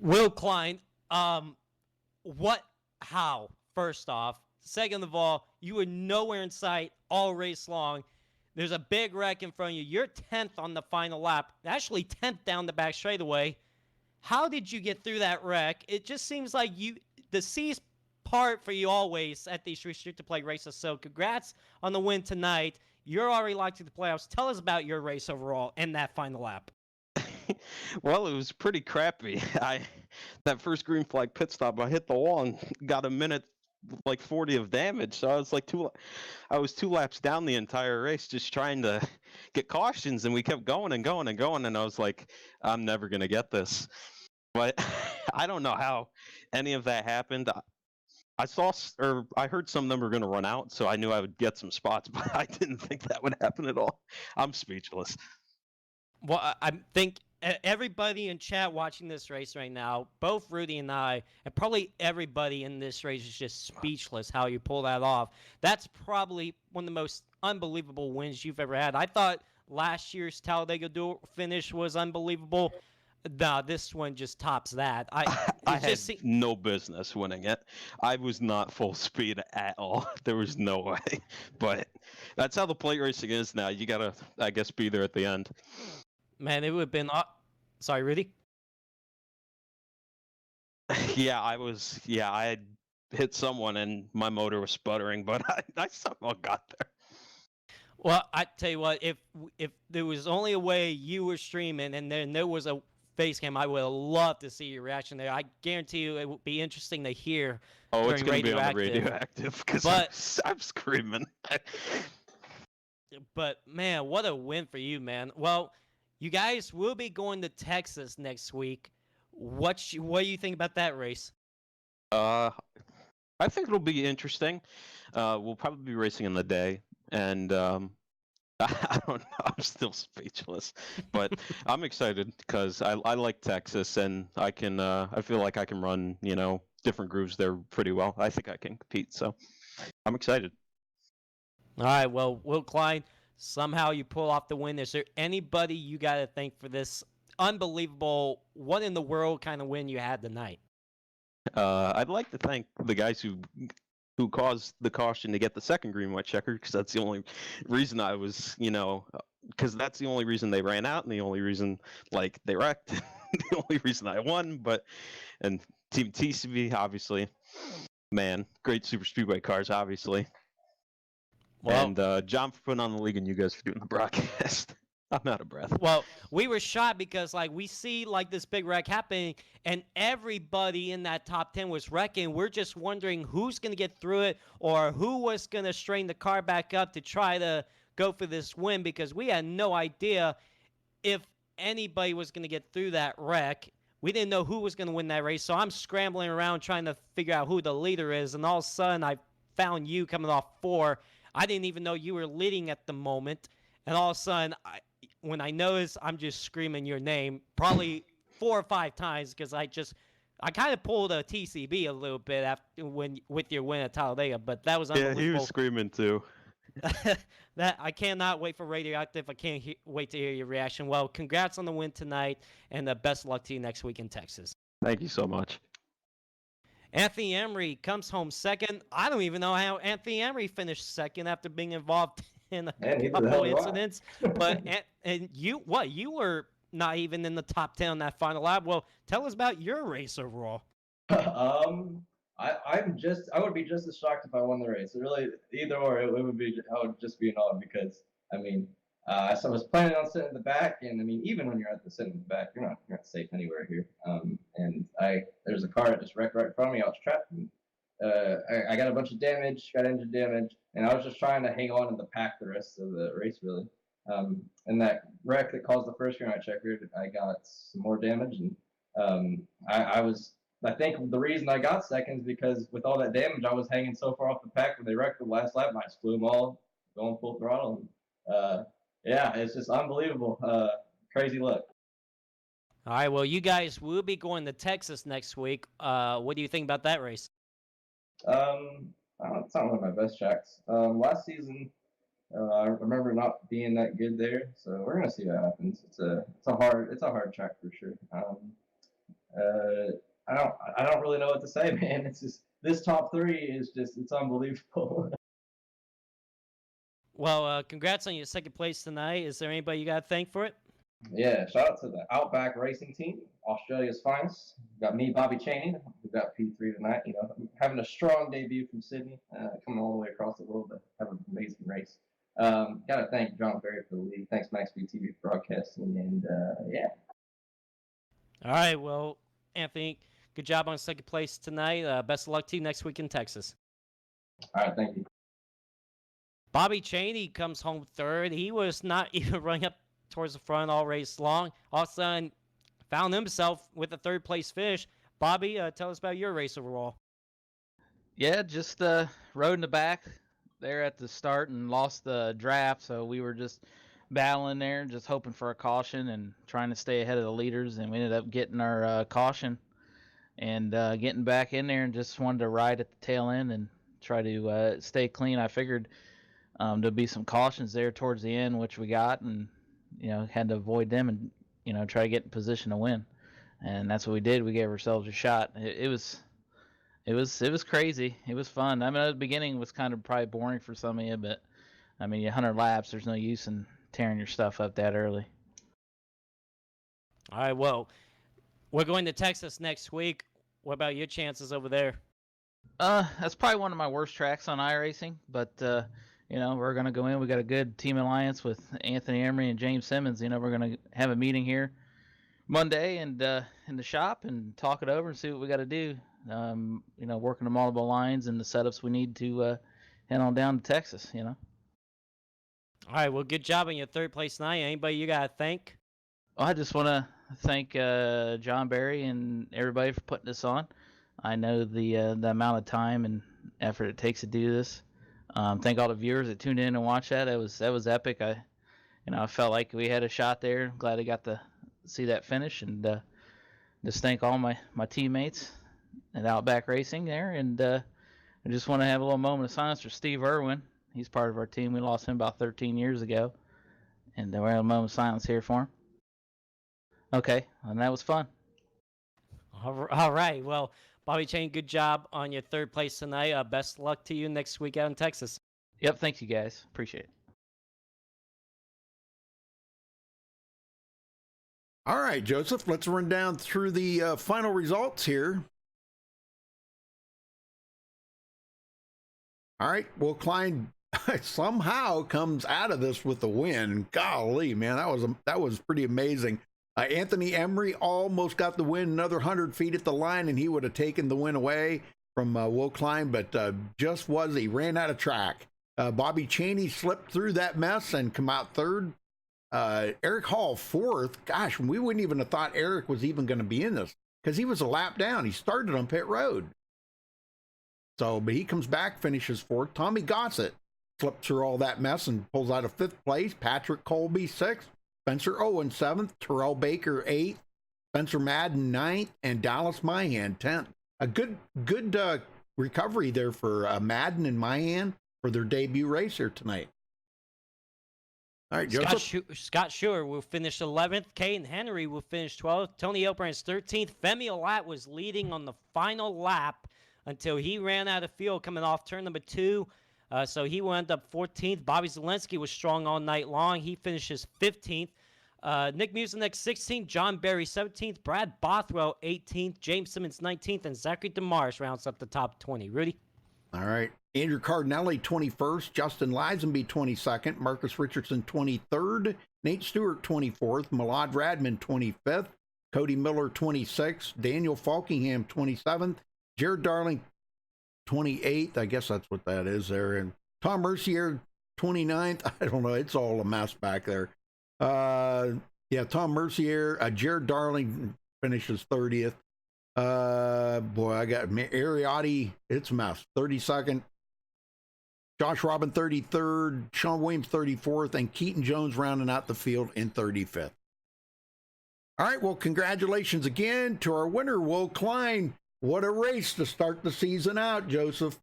Will Klein, how? First off. Second of all, you were nowhere in sight all race long. There's a big wreck in front of you. You're 10th on the final lap. Actually 10th down the back straightaway. How did you get through that wreck? It just seems like the C's part for you always at these restricted play races. So congrats on the win tonight. You're already locked to the playoffs. Tell us about your race overall and that final lap. Well, it was pretty crappy. That first green flag pit stop, I hit the wall and got a minute like 40 of damage. So I was 2 laps down the entire race just trying to get cautions, and we kept going and going and going, and I was like, I'm never gonna get this. But I don't know how any of that happened. I heard some of them were going to run out, so I knew I would get some spots, but I didn't think that would happen at all. I'm speechless. Well, I think everybody in chat watching this race right now, both Rudy and I, and probably everybody in this race is just speechless how you pull that off. That's probably one of the most unbelievable wins you've ever had. I thought last year's Talladega finish was unbelievable. Nah, this one just tops that. I had no business winning it. I was not full speed at all. There was no way. But that's how the plate racing is now. You gotta, I guess, be there at the end. Man, it would have been. Sorry, Rudy. Yeah, I had hit someone and my motor was sputtering, but I somehow got there. Well, I tell you what, if there was only a way you were streaming and then there was a face cam, I would have loved to see your reaction there. I guarantee you it would be interesting to hear. Oh, it's going to be on the radioactive because I'm screaming. But, man, what a win for you, man. Well, you guys will be going to Texas next week. What do you think about that race? I think it'll be interesting. We'll probably be racing in the day, and I don't know. I'm still speechless, but I'm excited because I like Texas, and I feel like I can run different grooves there pretty well. I think I can compete, so I'm excited. All right, well, Will Klein, somehow you pull off the win. Is there anybody you got to thank for this unbelievable, what in the world kind of win you had tonight? I'd like to thank the guys who caused the caution to get the second green white checker, because that's the only reason I was, because that's the only reason they ran out and the only reason they wrecked, the only reason I won. And Team TCB, obviously, man, great super speedway cars, obviously. Well, and John for putting on the league and you guys for doing the broadcast. I'm out of breath. Well, we were shocked because we see this big wreck happening and everybody in that top 10 was wrecking. We're just wondering who's going to get through it or who was going to strain the car back up to try to go for this win, because we had no idea if anybody was going to get through that wreck. We didn't know who was going to win that race, so I'm scrambling around trying to figure out who the leader is, and all of a sudden I found you coming off 4. I didn't even know you were leading at the moment, and all of a sudden when I noticed, I'm just screaming your name probably 4 or 5 times because I kind of pulled a TCB a little bit with your win at Talladega, but that was unbelievable. Yeah, he was screaming too. That I cannot wait for Radioactive. I can't wait to hear your reaction. Well, congrats on the win tonight, and best of luck to you next week in Texas. Thank you so much. Anthony Emery comes home second. I don't even know how Anthony Emery finished second after being involved in a couple incidents. But and you were not even in the top 10 on that final lap. Well, tell us about your race overall. I would be just as shocked if I won the race. Really, either or, I would just be in awe because so I was planning on sitting in the back, and even when you're at the sitting in the back, you're not safe anywhere here. And there's a car that just wrecked right in front of me. I was trapped. And, I got a bunch of damage, got engine damage, and I was just trying to hang on to the pack the rest of the race, really. And that wreck that caused the first green light checker, I got some more damage, and I think the reason I got second is because with all that damage, I was hanging so far off the pack when they wrecked the last lap, and I just flew them all going full throttle. And, yeah, it's just unbelievable. Crazy luck. All right, well, you guys will be going to Texas next week. What do you think about that race? It's not one of my best tracks. Last season, I remember not being that good there, so we're gonna see what happens. It's a hard track for sure. I don't really know what to say, man. It's just this top 3 is it's unbelievable. Well, congrats on your second place tonight. Is there anybody you got to thank for it? Yeah, shout out to the Outback Racing Team, Australia's finest. We've got me, Bobby Chaney. We've got P3 tonight. Having a strong debut from Sydney, coming all the way across the world to have an amazing race. Got to thank John Berry for the lead. Thanks, MaxSpeedTV for broadcasting, and yeah. All right, well, Anthony, good job on second place tonight. Best of luck to you next week in Texas. All right, thank you. Bobby Cheney comes home third. He was not even running up towards the front all race long. All of a sudden, found himself with a third place finish. Bobby, tell us about your race overall. Yeah, just rode in the back there at the start and lost the draft, so we were just battling there, just hoping for a caution and trying to stay ahead of the leaders, and we ended up getting our caution and getting back in there and just wanted to ride at the tail end and try to stay clean. I figured there'd be some cautions there towards the end, which we got, and had to avoid them and try to get in position to win, and that's what we did. We gave ourselves a shot. It was crazy. It was fun. I mean, at the beginning it was kind of probably boring for some of you, but I mean, 100 laps, there's no use in tearing your stuff up that early. All right, well, we're going to Texas next week. What about your chances over there? That's probably one of my worst tracks on iRacing, but we're gonna go in. We got a good team alliance with Anthony Emery and James Simmons. We're gonna have a meeting here Monday and in the shop and talk it over and see what we got to do. Working the multiple lines and the setups we need to head on down to Texas. All right, well, good job on your third place night. Anybody you got to thank? Well, I just want to thank John Barry and everybody for putting this on. I know the amount of time and effort it takes to do this. Thank all the viewers that tuned in and watched that. That was epic. I felt like we had a shot there. Glad I got to see that finish, and just thank all my teammates at Outback Racing there. And I just want to have a little moment of silence for Steve Irwin. He's part of our team. We lost him about 13 years ago, and we're having a moment of silence here for him. Okay, and that was fun. All right, well, Bobby Chain, good job on your third place tonight. Best luck to you next week out in Texas. Yep, thank you guys. Appreciate it. All right, Joseph, let's run down through the final results here. All right, Will Klein somehow comes out of this with a win. Golly, man, that was pretty amazing. Anthony Emery almost got the win, another 100 feet at the line, and he would have taken the win away from Will Klein, but he ran out of track. Bobby Cheney slipped through that mess and come out third. Eric Hall fourth. Gosh, we wouldn't even have thought Eric was even going to be in this because he was a lap down. He started on pit road. So, but he comes back, finishes fourth. Tommy Gossett slipped through all that mess and pulls out of fifth place. Patrick Colby sixth. Spencer Owen seventh. Terrell Baker eighth. Spencer Madden ninth. And Dallas Myhan 10th. A good recovery there for Madden and Myhan for their debut race here tonight. All right, Scott Schuer will finish 11th. Caden Henry will finish 12th. Tony Obrant's 13th. Femi Olat was leading on the final lap until he ran out of fuel coming off turn number 2. So he wound up 14th. Bobby Zelensky was strong all night long. He finishes 15th. Nick Musenek 16th. John Barry 17th. Brad Bothwell 18th. James Simmons 19th. And Zachary DeMars rounds up the top 20. Rudy? All right. Andrew Cardinelli 21st. Justin Lisenby 22nd. Marcus Richardson 23rd. Nate Stewart 24th. Malad Radman 25th. Cody Miller 26th. Daniel Falkingham 27th. Jared Darling 28th. I guess that's what that is there. And Tom Mercier 29th. I don't know. It's all a mess back there. Tom Mercier. Jared Darling finishes 30th. I got Ariotti. It's a mess. 32nd. Josh Robin 33rd. Sean Williams 34th. And Keaton Jones rounding out the field in 35th. All right. Well, congratulations again to our winner, Will Klein. What a race to start the season out, Joseph.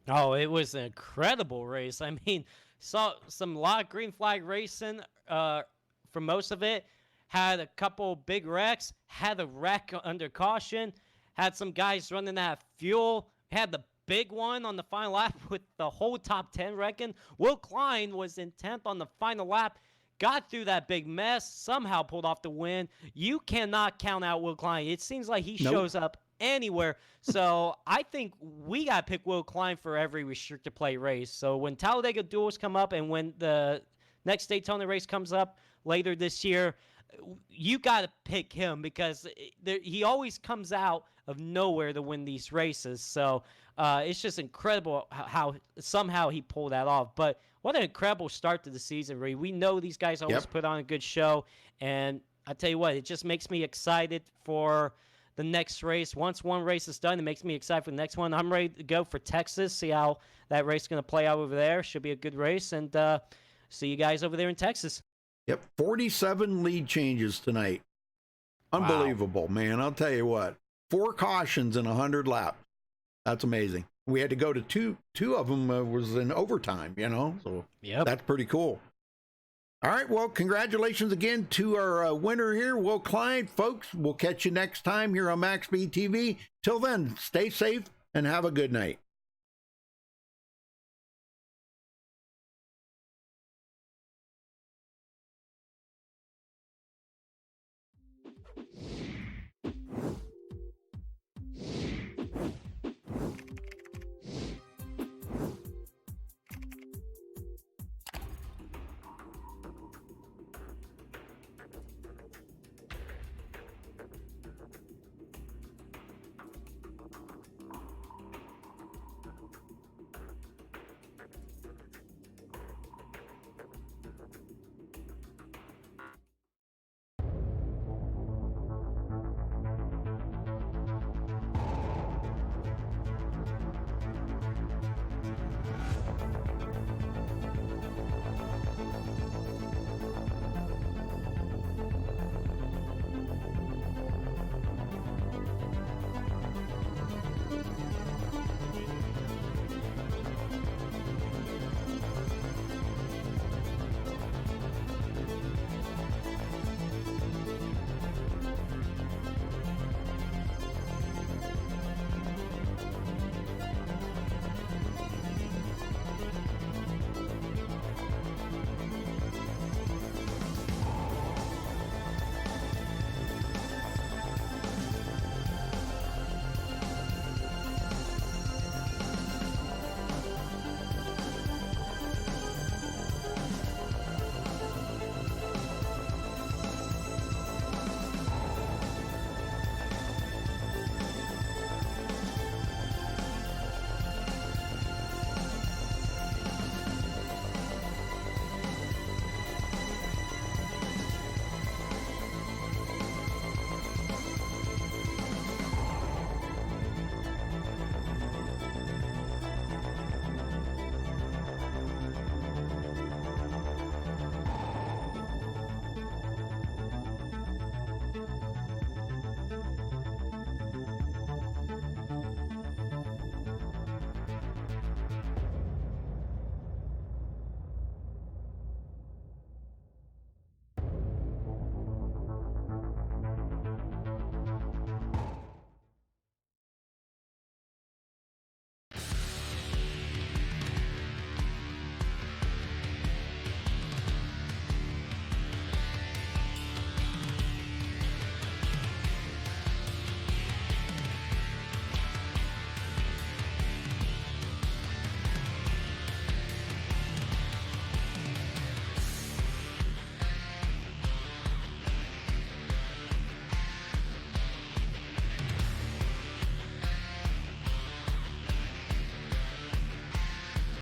Oh, it was an incredible race. I mean, saw some lot of green flag racing for most of it. Had a couple big wrecks. Had a wreck under caution. Had some guys running out of fuel. Had the big one on the final lap with the whole top 10 wrecking. Will Klein was in 10th on the final lap. Got through that big mess. Somehow pulled off the win. You cannot count out Will Klein. It seems like he shows up anywhere. So I think we got to pick Will Klein for every restricted play race. So when Talladega Duels come up and when the next Daytona race comes up later this year, you got to pick him because he always comes out of nowhere to win these races. So it's just incredible how somehow he pulled that off. But what an incredible start to the season, Ree. We know these guys always put on a good show. And I tell you what, it just makes me excited for the next race. Once one race is done, it makes me excited for the next one. I'm ready to go for Texas, see how that race is going to play out over there. Should be a good race. And see you guys over there in Texas. Yep, 47 lead changes tonight. Unbelievable, man. I'll tell you what. 4 cautions in 100 laps. That's amazing. We had to go to two of them was in overtime, you know, so that's pretty cool. All right, well, congratulations again to our winner here, Will Klein. Folks, we'll catch you next time here on MaxSpeedTV. Till then, stay safe and have a good night.